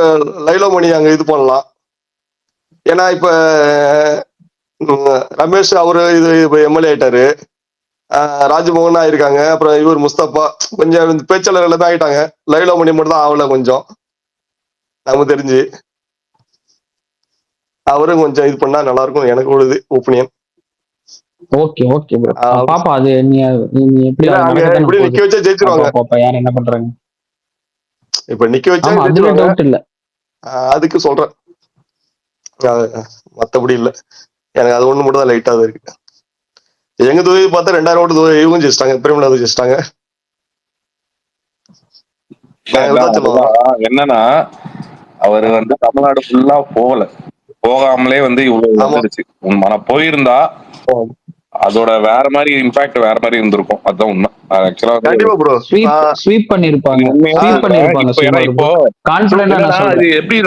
லைலோமணி அங்க இது பண்ணலாம். ஏன்னா இப்ப ரமேஷ் அவரு இது இப்ப எம்எல்ஏ ஆயிட்டாரு, ராஜ்மோகன் ஆயிருக்காங்க, அப்புறம் இவர் முஸ்தபா கொஞ்சம் பேச்சாளர் எல்லாமே ஆயிட்டாங்க. லைலோமணி மட்டும் தான் ஆகல கொஞ்சம் நமக்கு தெரிஞ்சு. அவரும் கொஞ்சம் இது பண்ணா நல்லா இருக்கும் எனக்கு ஒரு ஒப்பீனியன். ஓகே ஓகே ப்ரோ, பாப்பா அது நீ எப்படி நிக்க வச்சா ஜெயிச்சிருவாங்க. பாப்பா யார் என்ன பண்றாங்க இப்ப நிக்க வச்சா அதுல டவுட் இல்ல, அதுக்கு சொல்றேன். மத்தபடி இல்ல, எனக்கு அது ஒண்ணு மட்டும் தான் லைட்டா இருக்கு. எங்க தொகுதி பார்த்தா 2000 ஓட்டு இவங்க ஜெயிச்சிட்டாங்க, பிரேமலாத ஜெயிச்சிட்டாங்க. என்னன்னா அவரு வந்து தமிழ்நாடு ஃபுல்லா போகாமலே வந்து இவ்வளவு வந்துருச்சு. ஆனா போயிருந்தா அதோட வேற மாதிரி இம்பாக்ட் வேற மாதிரி இருந்திருக்கும். அதுதான் உண்மை. ஆக்சுவலா ஸ்வீப் பண்ணிருப்பாங்க. இப்போ அது எப்படி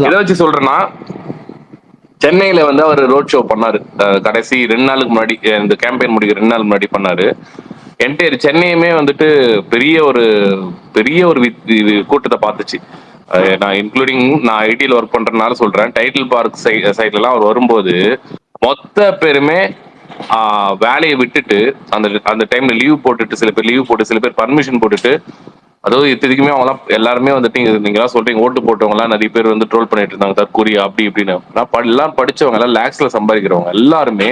எதை வச்சு சொல்றேன்னா, சென்னையில வந்து அவர் ரோட் ஷோ பண்ணாரு கடைசி 2 நாளுக்கு முன்னாடி, இந்த கேம்பெயின் முடிக்க 2 நாள் முன்னாடி பண்ணாரு. என்டையர் சென்னையுமே வந்துட்டு பெரிய ஒரு கூட்டத்தை பார்த்துச்சு. நான் இன்க்ளூடிங் நான் ஐடியில் ஒர்க் பண்றதுனால சொல்றேன். டைட்டில் பார்க் சைட்ல எல்லாம் அவர் வரும்போது மொத்த பேருமே வேலையை விட்டுட்டு அந்த டைம்ல லீவ் போட்டுட்டு, சில பேர் லீவ் போட்டு, சில பேர் பர்மிஷன் போட்டுட்டு அதாவது இத்தனைக்குமே அவங்கலாம் எல்லாருமே வந்துட்டு நீங்க எல்லாம் சொல்றீங்க ஓட்டு போட்டவங்க எல்லாம் நிறைய பேர் வந்து ட்ரோல் பண்ணிட்டு இருந்தாங்க தற்கூரியா அப்படி இப்படின்னு. எல்லாம் படிச்சவங்க எல்லாம் லேக்ஸ்ல சம்பாதிக்கிறவங்க எல்லாருமே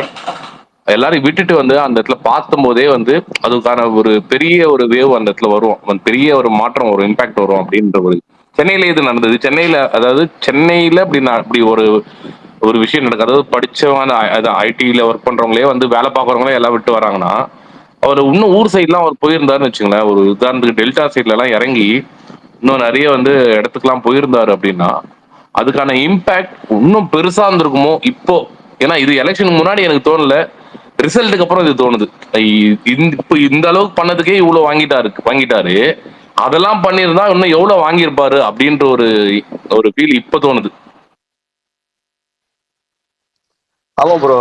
எல்லாரையும் விட்டுட்டு வந்து அந்த இடத்துல பார்த்தும் போதே வந்து அதுக்கான ஒரு பெரிய ஒரு வேவ் அந்த இடத்துல வரும், பெரிய ஒரு மாற்றம் வரும், இம்பாக்ட் வரும் அப்படின்ற ஒரு சென்னையில இது நடந்தது. சென்னையில அதாவது சென்னையில அப்படி ஒரு ஒரு விஷயம் நடக்குது. அதாவது படிச்சவங்க ஐடில ஒர்க் பண்றவங்களே வந்து வேலை பார்க்கறவங்களே எல்லாம் விட்டு வராங்கன்னா அவர் இன்னும் ஊர் சைட்லாம் அவர் போயிருந்தாருன்னு வச்சுங்களேன். ஒரு உதாரணத்துக்கு டெல்டா சைட்ல எல்லாம் இறங்கி இன்னும் நிறைய வந்து இடத்துக்குலாம் போயிருந்தாரு அப்படின்னா அதுக்கான இம்பாக்ட் இன்னும் பெருசா இருந்திருக்குமோ இப்போ. ஏன்னா இது எலெக்ஷனுக்கு முன்னாடி எனக்கு தோணல, ரிசல்ட்டுக்கு அப்புறம் இது தோணுது. இப்போ இந்த அளவுக்கு பண்ணதுக்கே இவ்வளவு வாங்கிட்டாரு. அதெல்லாம் பண்ணியிருந்தா இன்னும் எவ்வளவு வாங்கியிருப்பாரு அப்படின்ற ஒரு ஒரு ஃபீல் இப்ப தோணுது. ஆமா ப்ரோ.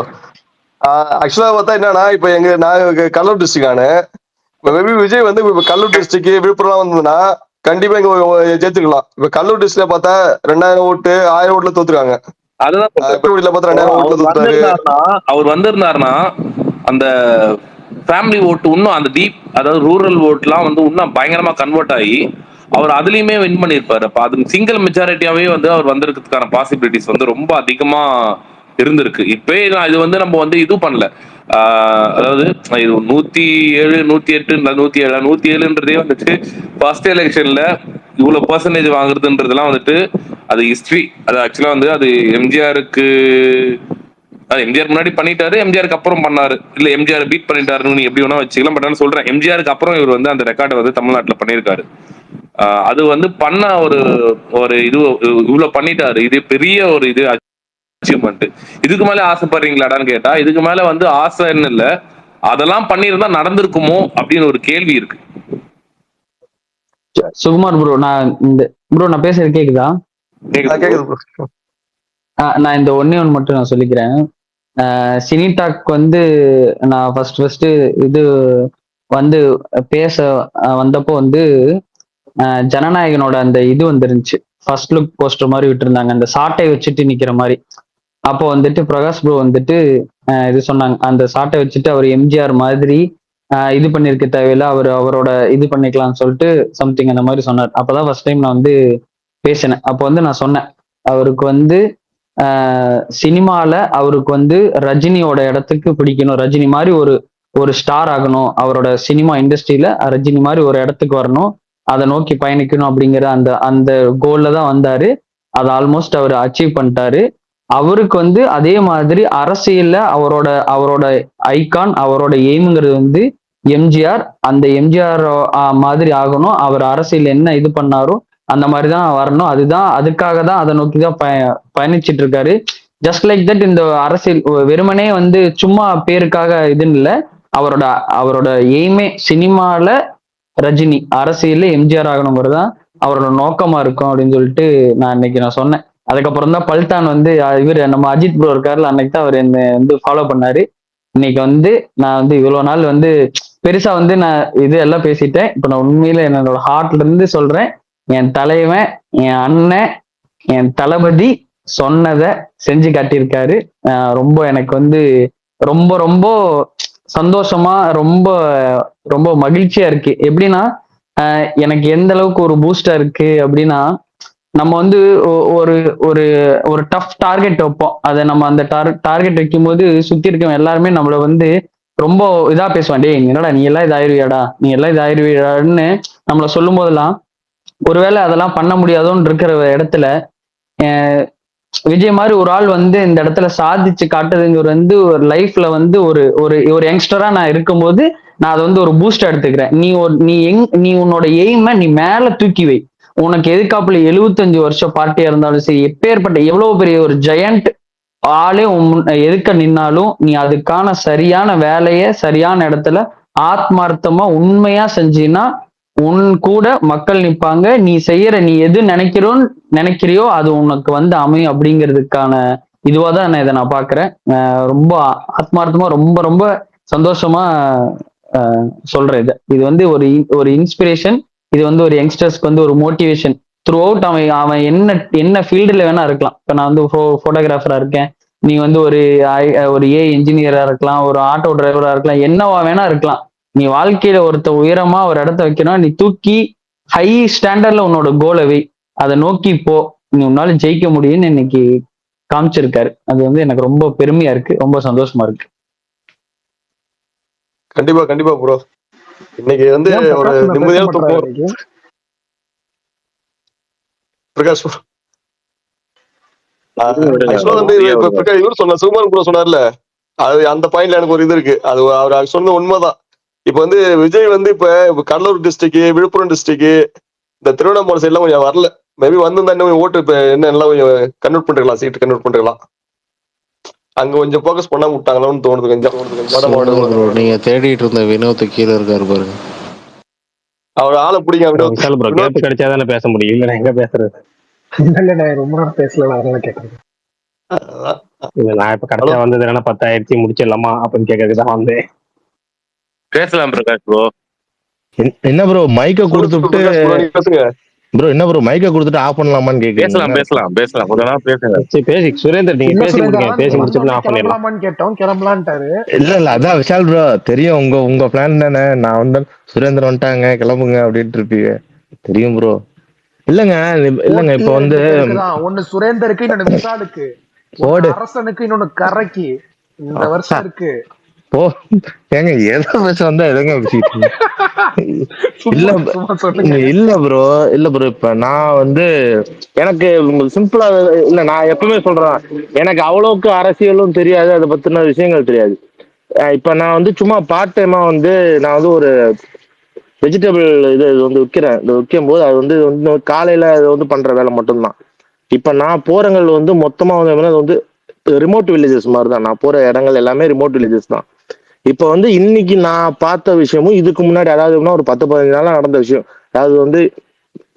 ஆக்சுவலா பார்த்தா என்னன்னா இப்ப நான் கடலூர் டிஸ்ட்ரிக்டானு மேபி விஜய் வந்து இப்ப கடலூர் டிஸ்ட்ரிக்ட் விழுப்புரம் வந்ததுன்னா கண்டிப்பா இங்க ஜெயிச்சுக்கலாம். இப்ப கடலூர் டிஸ்ட்ரிக்ட்ல பார்த்தா 2000 ஓட்டு 1000 ஓட்டுல தோத்துருக்காங்க. அதுதான் பார்த்தா 2000 ஓட்டுல தோத்துறாரு. அவர் வந்திருந்தாருன்னா அந்த ஃபேமிலி ஓட்டு இன்னும் அந்த டீப் அதாவது ரூரல் ஓட்லாம் வந்து இன்னும் பயங்கரமா கன்வெர்ட் ஆகி அவர் அதுலயுமே வின் பண்ணியிருப்பாரு. அப்ப அது சிங்கிள் மெஜாரிட்டியாவே வந்து அவர் வந்திருக்கிறதுக்கான பாசிபிலிட்டிஸ் வந்து ரொம்ப அதிகமா இருந்திருக்கு. இப்பே இது வந்து நம்ம வந்து இது பண்ணல. அதாவது இது 107 108 107 வந்துட்டு ஃபர்ஸ்ட் எலெக்ஷன்ல இவ்வளவு பெர்சன்டேஜ் வாங்குறதுன்றதுலாம் வந்துட்டு அது ஹிஸ்டரி. அது ஆக்சுவலா வந்து அது எம்ஜிஆருக்கு எம்ஜிஆர் முன்னாடி பண்ணிட்டாரு, எம்ஜிஆருக்கு அப்புறம் பண்ணாரு, இல்ல எம்ஜிஆர் பீட் பண்ணிட்டாருன்னு நீ எப்படி வேணா வச்சுக்கலாம். பட் நான் சொல்றேன் எம்ஜிஆருக்கு அப்புறம் இவர் வந்து அந்த ரெக்கார்டை வந்து தமிழ்நாட்டுல பண்ணியிருக்காரு. அது வந்து பண்ண ஒரு ஒரு இது இவ்வளவு பண்ணிட்டாரு. இது பெரிய ஒரு இது அச்சீவ்மெண்ட். இதுக்கு மேல ஆசைப்படுறீங்களாடான்னு கேட்டா இதுக்கு மேல வந்து ஆசைன்னு இல்ல, அதெல்லாம் பண்ணியிருந்தா நடந்திருக்குமோ அப்படின்னு ஒரு கேள்வி இருக்கு. சுகுமார் ப்ரோ, நான் பேசுறது கேக்குதா? நான் இந்த ஒன்னே ஒன்று மட்டும் நான் சொல்லிக்கிறேன். சினி டாக் வந்து நான் ஃபர்ஸ்ட் இது வந்து பேச வந்தப்போ வந்து ஜனநாயகனோட அந்த இது வந்துருந்துச்சு, ஃபர்ஸ்ட் லுக் போஸ்டர் மாதிரி விட்டுருந்தாங்க, அந்த சாட்டை வச்சுட்டு நிக்கிற மாதிரி. அப்போ வந்துட்டு பிரகாஷ் ப்ரோ வந்துட்டு இது சொன்னாங்க, அந்த சாட்டை வச்சுட்டு அவர் எம்ஜிஆர் மாதிரி இது பண்ணிருக்க தேவையில்லை, அவரோட இது பண்ணிக்கலாம்னு சொல்லிட்டு சம்திங் அந்த மாதிரி சொன்னார். அப்பதான் ஃபர்ஸ்ட் டைம் நான் வந்து பேசினேன். அப்போ வந்து நான் சொன்னேன் அவருக்கு வந்து சினிமால அவருக்கு வந்து ரஜினியோட இடத்துக்கு பிடிக்கணும், ரஜினி மாதிரி ஒரு ஸ்டார் ஆகணும், அவரோட சினிமா இண்டஸ்ட்ரியில ரஜினி மாதிரி ஒரு இடத்துக்கு வரணும், அதை நோக்கி பயணிக்கணும் அப்படிங்கிற அந்த கோல்ல தான் வந்தாரு. அதை ஆல்மோஸ்ட் அவர் அச்சீவ் பண்ணிட்டாரு. அவருக்கு வந்து அதே மாதிரி அரசியல்ல அவரோட ஐகான், அவரோட எய்முங்கிறது வந்து எம்ஜிஆர். அந்த எம்ஜிஆர் மாதிரி ஆகணும், அவர் அரசியல் என்ன இது பண்ணாரோ அந்த மாதிரிதான் வரணும். அதுக்காக தான் அதை நோக்கி தான் பயணிச்சுட்டு இருக்காரு. ஜஸ்ட் லைக் தட் இந்த அரசியல் வெறுமனே வந்து சும்மா பேருக்காக இதுன்னு இல்லை, அவரோட எய்மே சினிமால ரஜினி, அரசியல்ல எம்ஜிஆர் ஆகணுங்கிறதுதான் அவரோட நோக்கமா இருக்கும் அப்படின்னு சொல்லிட்டு நான் சொன்னேன். அதுக்கப்புறம் தான் பல்தான் வந்து இவர் நம்ம அஜித் ப்ரோ இருக்காருல, அன்னைக்கு தான் அவர் என்ன வந்து ஃபாலோ பண்ணாரு. இன்னைக்கு வந்து நான் வந்து இவ்வளவு நாள் வந்து பெருசா வந்து நான் இது எல்லாம் பேசிட்டேன். இப்ப நான் உண்மையில என்னோட ஹார்ட்ல இருந்து சொல்றேன், என் தலைவன், என் அண்ணன், என் தளபதி சொன்னதை செஞ்சு காட்டியிருக்காரு. ரொம்ப எனக்கு வந்து ரொம்ப ரொம்ப சந்தோஷமா ரொம்ப ரொம்ப மகிழ்ச்சியா இருக்கு. எப்படின்னா எனக்கு எந்த அளவுக்கு ஒரு பூஸ்டா இருக்கு அப்படின்னா, நம்ம வந்து ஒரு ஒரு ஒரு டஃப் டார்கெட் வைப்போம். அதை நம்ம அந்த டார்கெட் வைக்கும் போது சுத்தி இருக்கவங்க எல்லாருமே நம்மள வந்து ரொம்ப இதா பேசுவான், டேய் என்னடா நீ எல்லாம் இதாயிருவியாடான்னு நம்மள சொல்லும் போதெல்லாம், ஒருவேளை அதெல்லாம் பண்ண முடியாதோன்னு இருக்கிற இடத்துல விஜய் மாதிரி ஒரு ஆள் வந்து இந்த இடத்துல சாதிச்சு காட்டுதுங்கிற வந்து ஒரு லைஃப்ல வந்து ஒரு யங்ஸ்டரா நான் இருக்கும்போது நான் அதை வந்து ஒரு பூஸ்டா எடுத்துக்கிறேன். நீ உன்னோட எய்மை நீ மேல தூக்கி வை. உனக்கு எதுக்காப்புல 75 வருஷம் பார்ட்டியா இருந்தாலும் சரி, எப்பேற்பட்ட எவ்வளவு பெரிய ஒரு ஜெயண்ட் ஆளே எதுக்க நின்னாலும் நீ அதுக்கான சரியான வேலையை சரியான இடத்துல ஆத்மார்த்தமா உண்மையா செஞ்சீன்னா உன் கூட மக்கள் நிற்பாங்க. நீ எது நினைக்கிறியோ அது உனக்கு வந்து அமையும் அப்படிங்கிறதுக்கான இதுவாதான் இதை நான் பாக்குறேன். ரொம்ப ஆத்மார்த்தமா ரொம்ப ரொம்ப சந்தோஷமா சொல்றேன். இது வந்து ஒரு இன்ஸ்பிரேஷன், இது வந்து ஒரு யங்ஸ்டர்ஸ்க்கு வந்து ஒரு மோட்டிவேஷன். த்ரூ அவுட் அவன் என்ன ஃபீல்டுல வேணா இருக்கலாம். இப்ப நான் வந்து போட்டோகிராஃபரா இருக்கேன், நீ வந்து ஒரு ஏ இன்ஜினியரா இருக்கலாம், ஒரு ஆட்டோ டிரைவரா இருக்கலாம், என்னவா வேணா இருக்கலாம். நீ வாழ்க்கையில உயரமா ஒரு இடத்த வைக்கணும், நீ தூக்கி ஹை ஸ்டாண்டர்ட்ல உன்னோட கோலை வை, அதை நோக்கி போ, நீ உன்னால ஜெயிக்க முடியும்னு இன்னைக்கு காமிச்சிருக்காரு. அது வந்து எனக்கு ரொம்ப பெருமையா இருக்கு, ரொம்ப சந்தோஷமா இருக்கு. கண்டிப்பா கண்டிப்பா ப்ரோ. இன்னைக்கு வந்து ஏன் ஒரு பிரகாஷ் பேச நிம்மதியான மாட்டாரு தூக்கம் இன்னைக்கு? பிரகாஷ் bro. விடுங்க, ஆக்சுவலா வந்து ஃப்ரீயா இப்ப விடுங்க. இவர் சொன்ன சுகுமார் ப்ரோ சொன்னார்ல, அது அந்த பாயிண்ட்ல எனக்கு ஒரு இது இருக்கு. அது அவர் சொன்ன உண்மைதான். இப்ப வந்து விஜய் வந்து இப்ப கடலூர் டிஸ்ட்ரிக்ட், விழுப்புரம் டிஸ்ட்ரிக்ட், இந்த திருவண்ணாமலை சைட் எல்லாம் கொஞ்சம் வரல. மேபி வந்து இன்னும் ஓட்டு இப்ப என்ன எல்லாம் கொஞ்சம் கன்வெர்ட் பண்ணிருக்கலாம், சீட்டு கன்வெர்ட் பண்ணிருக்கலாம். அங்க கொஞ்சம் ஃபோக்கஸ் பண்ணாம விட்டாங்களோன்னு தோணுது கொஞ்சம். வட சூப்பர் ப்ரோ. மாவட்டம் நீங்க தேடிட்டு இருந்த வினோத் கீழே இருக்காரு பாருங்க. அவர் ஆளை பிடிங்க வினோத். விஷால் ப்ரோ வினோத் கேப் கிடைச்சாதானே பேச முடியும், இல்ல நான் எங்க பேசுறது? இல்ல நான் ரொம்ப நேரம் பேசல, அதனால கேட்கறேன். இல்ல நான் இப்ப ஹலோ கடைசியா வந்தது என்னன்னா 10,000 முடிச்சிடலாமா அப்படின்னு கேட்கறதுக்கு தான் வந்தேன். பேசலாம் பிரகாஷ் ப்ரோ. என்ன ப்ரோ மைக்க கொடுத்துட்டு பிரகாஷ் ப்ரோ நீங்க பேசுங்க. ப்ரோ என்ன ப்ரோ மைக்க கொடுத்துட்டு ஆஃப் பண்ணலாமான்னு கேக்குறீங்க? பேசலாம் என்ன பேசலாம் பேசலாம், கொஞ்ச நேரம் பேசுங்க. சரி பேசி சுரேந்தர் நீங்க இல்ல பேசி சுரேந்தர், முடிங்க, அதான் பேசி நீங்க முடிச்சுட்டு வந்தோடனே நான் ஆஃப் பண்ணிடலாம். கிளம்பலாமான்னு கேட்டோம், கிளம்பலான்ட்டாரு. இல்ல அதான் விஷால் ப்ரோ தெரியும், உங்க பிளான் தானே. நான் வந்து சுரேந்தர் வந்துட்டாங்க கிளம்புங்க அப்படின்ட்டு இருப்பீங்க, தெரியும் ப்ரோ. இல்லங்க இல்லங்க போட்டி இப்ப வந்து 2 பேருக்கு தான், ஒன்னு சுரேந்தருக்கு, இன்னொன்னு விஷாலுக்கு, ஒன்னு போடு அரசனுக்கு, இன்னொன்னு கரைக்கு. இந்த வருஷம் இருக்கு. போ. ஏங்க எதை பேச வந்தா எதங்க பேசிட்டு இல்ல சும்மா சும்மா சொல்லுங்க. இல்ல ப்ரோ, இல்ல ப்ரோ. இப்ப நான் வந்து எனக்கு சிம்பிளா இல்ல, நான் எப்பவுமே சொல்றேன், எனக்கு அவ்வளவுக்கு அரசியலும் தெரியாது, அதை பத்தின விஷயங்கள் தெரியாது. இப்ப நான் வந்து சும்மா பார்ட் டைமா வந்து நான் வந்து ஒரு வெஜிடபிள் இது வந்து விற்கிறேன். இது விற்கும் போது அது வந்து காலையில அது வந்து பண்ற வேலை மட்டும்தான். இப்ப நான் போறங்கள் வந்து மொத்தமா வந்து அது வந்து ரிமோட் வில்லேஜஸ் மாதிரி தான். நான் போற இடங்கள் எல்லாமே ரிமோட் வில்லேஜஸ் தான். இப்ப வந்து இன்னைக்கு நான் பார்த்த விஷயமும் இதுக்கு முன்னாடி, அதாவது ஒரு 10-15 நாளா நடந்த விஷயம். அதாவது வந்து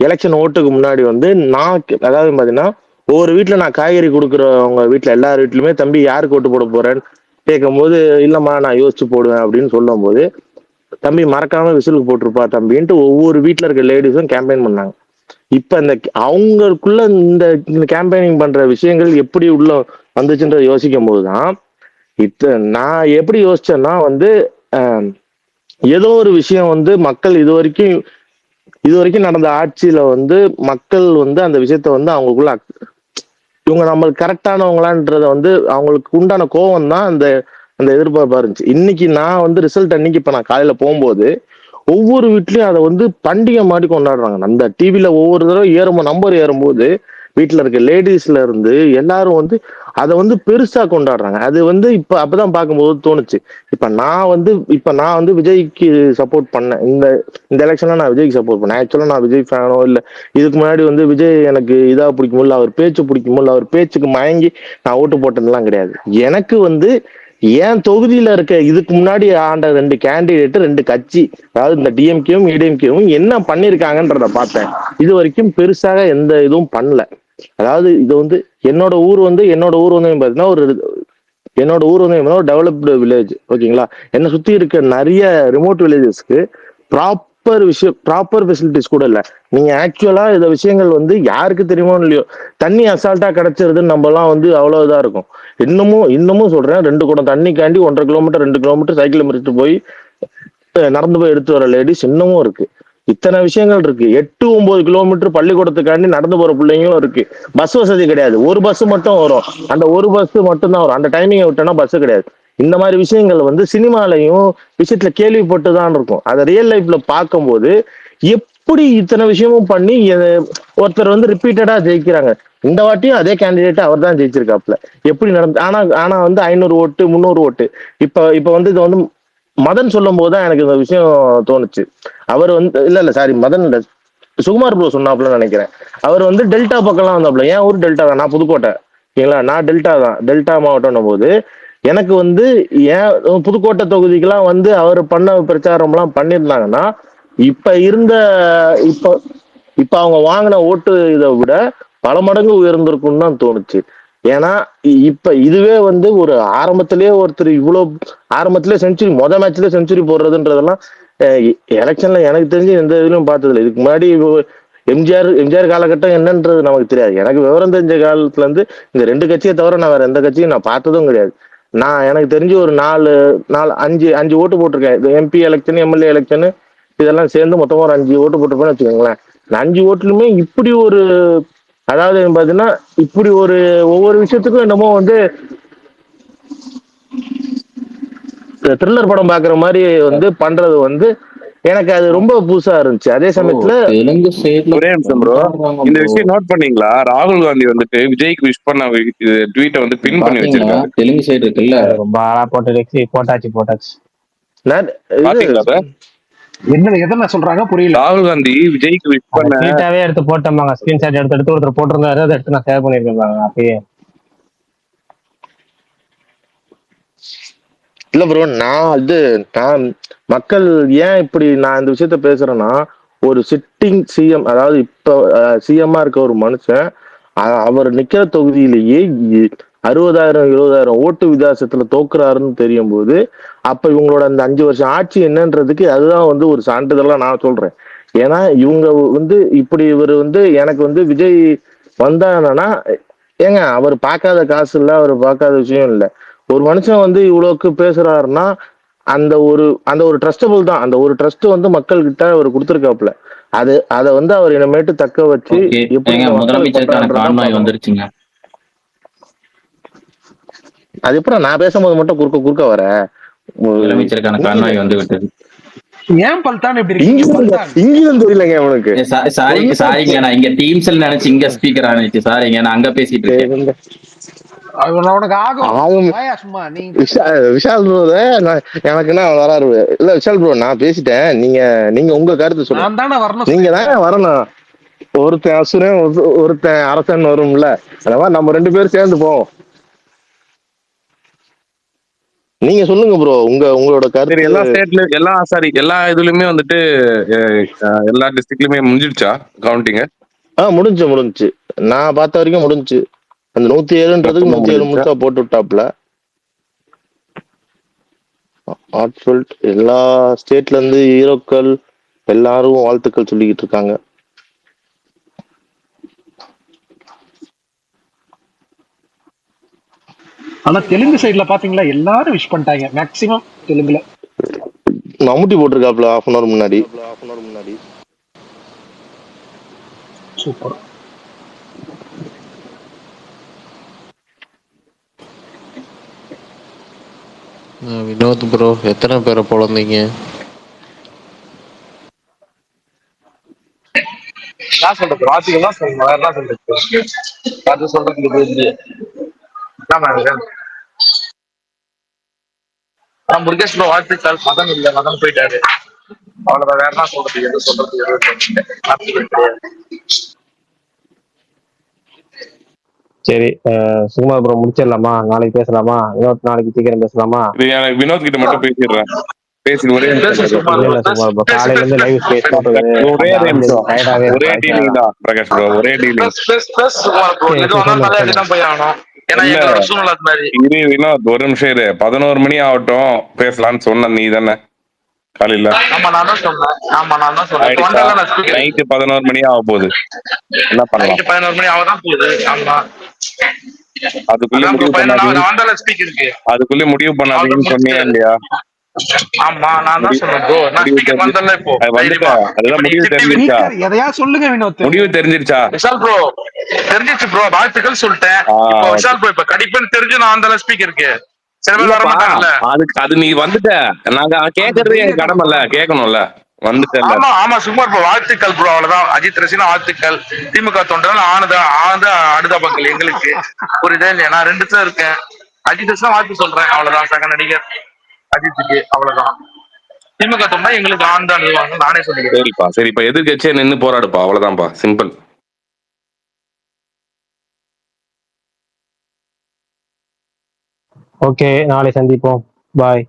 எலெக்ஷன் ஓட்டுக்கு முன்னாடி வந்து நான் அதாவது பாத்தீங்கன்னா ஒவ்வொரு வீட்டுல நான் காய்கறி கொடுக்குறவங்க வீட்டுல எல்லார் வீட்லயுமே தம்பி யாருக்கு ஓட்டு போட போறேன்னு கேட்கும் போது, இல்லம்மா நான் யோசிச்சு போடுவேன் அப்படின்னு சொல்லும் போது, தம்பி மறக்காம விசிலுக்கு போட்டிருப்பா தம்பின்ட்டு ஒவ்வொரு வீட்டுல இருக்க லேடிஸும் கேம்பெயின் பண்ணாங்க. இப்ப இந்த அவங்களுக்குள்ள இந்த கேம்பெயினிங் பண்ற விஷயங்கள் எப்படி உள்ள வந்துச்சுன்ற யோசிக்கும் போதுதான் நான் எப்படி யோசிச்சேன்னா வந்து ஏதோ ஒரு விஷயம் வந்து மக்கள் இது வரைக்கும் நடந்த ஆட்சியில வந்து மக்கள் வந்து அந்த விஷயத்த வந்து அவங்களுக்குள்ள இவங்க நம்மளுக்கு கரெக்டானவங்களான்றத வந்து அவங்களுக்கு உண்டான கோவம் தான் அந்த அந்த எதிர்பார்ப்பா இருந்துச்சு. இன்னைக்கு நான் வந்து ரிசல்ட் அன்னைக்கு இப்ப நான் காலையில போகும்போது ஒவ்வொரு வீட்லயும் அதை வந்து பண்டிகை மாதிரி கொண்டாடுறாங்க. அந்த டிவில ஒவ்வொரு தடவை நம்பர் ஏறும்போது வீட்டுல இருக்க லேடிஸ்ல இருந்து எல்லாரும் வந்து அதை வந்து பெருசா கொண்டாடுறாங்க. அது வந்து இப்ப அப்பதான் பார்க்கும்போது தோணுச்சு, இப்ப நான் வந்து விஜய்க்கு சப்போர்ட் பண்ணேன். இந்த எலெக்ஷன்ல நான் விஜய்க்கு சப்போர்ட் பண்ணேன். ஆக்சுவலா நான் விஜய் ஃபேனோ இல்ல, இதுக்கு முன்னாடி வந்து விஜய் எனக்கு இதா பிடிக்குமோ இல்ல அவர் பேச்சு பிடிக்குமோ இல்ல அவர் பேச்சுக்கு மயங்கி நான் ஓட்டு போட்டதுலாம் கிடையாது. எனக்கு வந்து என் தொகுதியில இருக்க இதுக்கு முன்னாடி ஆண்ட 2 கேண்டிடேட் 2 கட்சி, அதாவது இந்த டிஎம்கேவும் ஏடிஎம்கேவும் என்ன பண்ணிருக்காங்கன்றத பார்த்தேன். இது வரைக்கும் பெருசாக எந்த இதுவும் பண்ணல. அதாவது இது வந்து என்னோட ஊர் வந்து பாத்தீங்கன்னா என்னோட ஊர் வந்து ஒரு டெவலப்டு வில்லேஜ், ஓகேங்களா. என்னை சுத்தி இருக்க நிறைய ரிமோட் வில்லேஜஸ்க்கு ப்ராப்பர் ஃபெசிலிட்டிஸ் கூட இல்ல. நீங்க ஆக்சுவலா இந்த விஷயங்கள் வந்து யாருக்கு தெரியுமோ இல்லையோ, தண்ணி அசால்ட்டா கிடைச்சிருதுன்னு நம்ம எல்லாம் வந்து அவ்வளவு இதா இருக்கும். இன்னமும் சொல்றேன், 2 குடம் தண்ணிக்காண்டி 1.5 கிலோமீட்டர் 2 கிலோமீட்டர் சைக்கிள் மிதிட்டு போய் நடந்து போய் எடுத்து வர லேடிஸ் இன்னமும் இருக்கு. இத்தனை விஷயங்கள் இருக்கு. 8-9 கிலோமீட்டர் பள்ளிக்கூடத்துக்காண்டி நடந்து போற பிள்ளைங்களும் இருக்கு. பஸ் வசதி கிடையாது, ஒரு பஸ் மட்டும் வரும், அந்த ஒரு பஸ் மட்டும் தான் வரும். அந்த டைமிங்கை விட்டோம்னா பஸ் கிடையாது. இந்த மாதிரி விஷயங்கள் வந்து சினிமாலையும் விஷயத்துல கேள்விப்பட்டுதான் இருக்கும். அதை ரியல் லைஃப்ல பார்க்கும்போது எப்படி இத்தனை விஷயமும் பண்ணி ஒருத்தர் வந்து ரிப்பீட்டடா ஜெயிக்கிறாங்க. இந்த வாட்டியும் அதே கேண்டிடேட் அவர் தான் ஜெயிச்சிருக்காப்ல. எப்படி நடந்து ஆனா வந்து 500 ஓட்டு 300 ஓட்டு. இப்ப வந்து இது வந்து மதன் சொல்லும் போதுதான் எனக்கு இந்த விஷயம் தோணுச்சு. அவர் வந்து இல்ல சாரி மதன் இல்ல, சுகுமார் ப்ரோ சொன்னாப்ல நினைக்கிறேன். அவர் வந்து டெல்டா பக்கம்லாம் வந்தாப்ல. ஏன் ஊர் டெல்டா தான், நான் புதுக்கோட்டை, ஓகேங்களா. நான் டெல்டா தான், டெல்டா மாவட்டம் போது எனக்கு வந்து ஏன் புதுக்கோட்டை தொகுதிக்கெல்லாம் வந்து அவர் பண்ண பிரச்சாரம் எல்லாம் பண்ணியிருந்தாங்கன்னா இப்ப இருந்த இப்ப இப்ப அவங்க வாங்கின ஓட்டு இதை விட பல மடங்கு உயர்ந்திருக்கும்னு தான் தோணுச்சு. ஏன்னா இப்ப இதுவே வந்து ஒரு ஆரம்பத்திலேயே ஒருத்தர் இவ்வளவு ஆரம்பத்திலே செஞ்சுரி மேட்ச்லயே செஞ்சுரி போடுறதுன்றதெல்லாம் எலெக்ஷன்ல எனக்கு தெரிஞ்சு எந்த இதுலயும் பார்த்ததில்லை. இதுக்கு முன்னாடி எம்ஜிஆர் காலகட்டம் என்னன்றது நமக்கு தெரியாது. எனக்கு விவரம் தெரிஞ்ச காலத்துல இருந்து இந்த 2 கட்சியை தவிர நான் வேற எந்த கட்சியும் நான் பார்த்ததும் கிடையாது. நான் எனக்கு தெரிஞ்சு ஒரு 4 5 ஓட்டு போட்டிருக்கேன். எம்பி எலெக்ஷன், எம்எல்ஏ எலெக்ஷன், இதெல்லாம் சேர்ந்து மொத்தமா ஒரு 5 ஓட்டு போட்டுப்போன்னு வச்சுக்கோங்களேன். இந்த 5 ஓட்டுலுமே இப்படி ஒரு, அதாவது பாத்தீங்கன்னா இப்படி ஒரு ஒவ்வொரு விஷயத்துக்கும் என்னமோ வந்து த்ரில்லர் படம் பாக்குற மாதிரி வந்து பண்றது வந்து எனக்கு அது ரொம்ப புதுசா இருந்துச்சு. அதே சமயத்துல தெலுங்கு சைட்ல ஒரே நிமிஷம் ப்ரோ, இந்த விஷயம் நோட் பண்ணீங்களா? ராகுல் காந்தி வந்துட்டு விஜய்க்கு விஷ் பண்ண ட்வீட்டை வந்து பின் பண்ணி பாத்தீங்களா வச்சிருக்காரு. தெலுங்கு சைடு இருக்குல்ல, அது ரொம்ப ஆளா போட்டாச்சு. இது பாத்தீங்களா சார்? எதனா சொல்றாங்க புரியல. ராகுல் காந்தி விஜய்க்கு விஷ் அதை பண்ண ட்வீட்டாவே எடுத்து போட்டோமாங்க, ஸ்கிரீன்ஷாட் எடுத்து ஒருத்தர் போட்டிருந்தாரு, அதை எடுத்து நான் ஷேர் பண்ணியிருக்கேன் அப்பயே. இல்ல ப்ரோ, நான் மக்கள் ஏன் இப்படி நான் இந்த விஷயத்த பேசுறேன்னா, ஒரு சிட்டிங் சிஎம், அதாவது இப்ப சிஎம்மா இருக்க ஒரு மனுஷன் அவர் நிக்கிற தொகுதியிலேயே 60,000 70,000 ஓட்டு வித்தியாசத்துல தோக்குறாருன்னு தெரியும் போது, அப்ப இவங்களோட அந்த 5 வருஷம் ஆட்சி என்னன்றதுக்கு அதுதான் வந்து ஒரு சான்றிதழா நான் சொல்றேன். ஏன்னா இவங்க வந்து இப்படி இவர் வந்து எனக்கு வந்து விஜய் வந்தா என்னன்னா, ஏங்க அவர் பார்க்காத காசு இல்ல, அவர் பார்க்காத விஷயம் இல்ல. ஒரு மனுஷன் வந்து இவ்வளவுக்கு பேசுறாருன்னா அந்த ஒரு ட்ரஸ்டபிள் தான். அந்த ஒரு ட்ரஸ்ட் வந்து மக்கள் கிட்ட அவர் கொடுத்துருக்காப்புல. அதை வந்து அவர் இனிமேட்டு தக்க வச்சு ஓகே எப்படி ஏங்க இந்த மக்களுக்கு முதலமைச்சருக்கான பண்றாருன்றதான் கான்வாய் பார்க்கணும். வந்துருச்சுங்க. அது எப்படி நான் பேசும்போது மட்டும் குறுக்க வர முதலமைச்சருக்கான கான்வாய் வந்து விட்டது. ஏன் பல்தான் இப்படி இருக்கீங்க? பல்தான் இங்கிலும் தெரியலங்க அவனுக்கு. சாரிங்க, நான் இங்க டீம்ஸ்ல நினைச்சு இங்க ஸ்பீக்கர் ஆனிச்சு. சாரிங்க, நான் அங்க பேசிட்டு இருக்கேன். உனக்கு ஆகும் சும்மா நீ விஷால் ப்ரோ எனக்கு என்ன வராரு இல்ல. விஷால் ப்ரோ நான் பேசிட்டேன், நீங்க உங்க கருத்து சொல்லுங்க. நான் தானே வரணும். நீங்க தானே வரணும். ஒருத்தன் அசுரன் ஒருத்தன் அரசன் வரும்ல, அந்த மாதிரி நம்ம 2 பேரும் சேர்ந்து போவோம். நீங்க சொல்லுங்க ப்ரோ, உங்களோட சரி, கருத்து. எல்லா ஸ்டேட்ல எல்லா இதுலயுமே வந்துட்டு எல்லா டிஸ்ட்ரிக்ட்லயுமே முடிஞ்சிருச்சா கவுண்டிங்? முடிஞ்சு நான் பார்த்த வரைக்கும் முடிஞ்சு. அந்த 107ன்றதுக்கு 107 முழுசா போட்டு விட்டாப்ல. ஹார்ட்ஃபுல்ட் எல்லா ஸ்டேட்ல இருந்து ஹீரோக்கள் எல்லாரும் வாழ்த்துக்கள் சொல்லிக்கிட்டு இருக்காங்க. ஆனா தெலுங்கு சைடுல பாத்தீங்களா எல்லாரும் விஷ் பண்ணிட்டாங்க மேக்ஸிமம் தெலுங்குல. மம்முட்டி போட்டிருக்காப்ல half an hour முன்னாடி. சூப்பர். வினோத் ப்ரோ எத்தனை பேரை பொழந்தீங்க? என்ன சொல்றது, பாத்தீங்கன்னா சொல்லணும், என்ன சொல்றது, அது சொல்றதுக்கு போயிருந்து முருகேஷ் ப்ரோ வாழ்த்துக்கள். மதன் இல்ல, மதன் போயிட்டாரு. அவ்வளவுதான், வேற என்ன சொல்றது, எது சொல்றது. சரி, சுகுமார் ப்ரோ முடிச்சிடலாமா? நாளைக்கு பேசலாமா? நாளைக்கு சீக்கிரம் பேசலாமா? எனக்கு வினோத் கிட்ட மட்டும் பேசிடுறேன். பேசி ஒரே சுகுமார் ப்ரோ காலையில இருந்து லைவ் ஸ்பேஸ் போட்டு ஒரே நிமிஷம், ஒரே டீலிங் தான் பிரகாஷ் ப்ரோ, ஒரே டீலிங். இரு வினோத், ஒரு நிமிஷம் இரு. 11 மணி ஆகட்டும் பேசலாம்னு சொன்ன நீ தானே காலையில? நைட்டு 11 மணி ஆக போகுது, என்ன பண்ணலாம்? 11 மணி ஆகதான் போகுது. ஆமா, அதுக்குள்ள முடிவு பண்ணாதீங்கன்னு சொன்னியா இல்லையா? ஆமா, நான் தான் சொன்னேன் ப்ரோ. நான் ஸ்பீக்கர் வந்தல்ல இப்போ. அதெல்லாம் முடிவு தெரிஞ்சிருச்சா? எதையா சொல்லுங்க வினோத். முடிவு தெரிஞ்சிருச்சா? விஷால் ப்ரோ தெரிஞ்சிச்சு ப்ரோ, வாழ்த்துக்கள் சொல்லிட்டேன். இப்போ விஷால் ப்ரோ இப்ப கடிப்புன்னு தெரிஞ்சு நான் அந்த ஸ்பீக்கருக்கு சில பேர் வர மாட்டாங்கல்ல. அது நீ வந்துட்ட, நாங்க கேக்குறது என் கடமைல கேட்கணும்ல. வந்துட்டல. ஆமா ஆமா, சுமார் ப்ரோ வாழ்த்துக்கள் ப்ரோ, அவ்வளவுதான். அஜித் ரசிகனா வாழ்த்துக்கள். திமுக தொண்டர்கள் ஆனந்த அனுதாபங்கள் எங்களுக்கு. புரியுதா இல்லையா? நான் 2 இருக்கேன். அஜித் ரசிகனா வாழ்த்து சொல்றேன், அவ்வளவுதான். சக நடிகர் அஜித்துக்கு, அவ்வளவுதான். திமுக தொண்டா எங்களுக்கு ஆழ்ந்த அனுபவம் நானே சொல்லிக்கிறேன். சரிப்பா, எதிர்கட்சியா நின்னு போராடுப்பா, அவ்வளவுதான்ப்பா, சிம்பிள். ஓகே, நாளை சந்திப்போம். பாய்.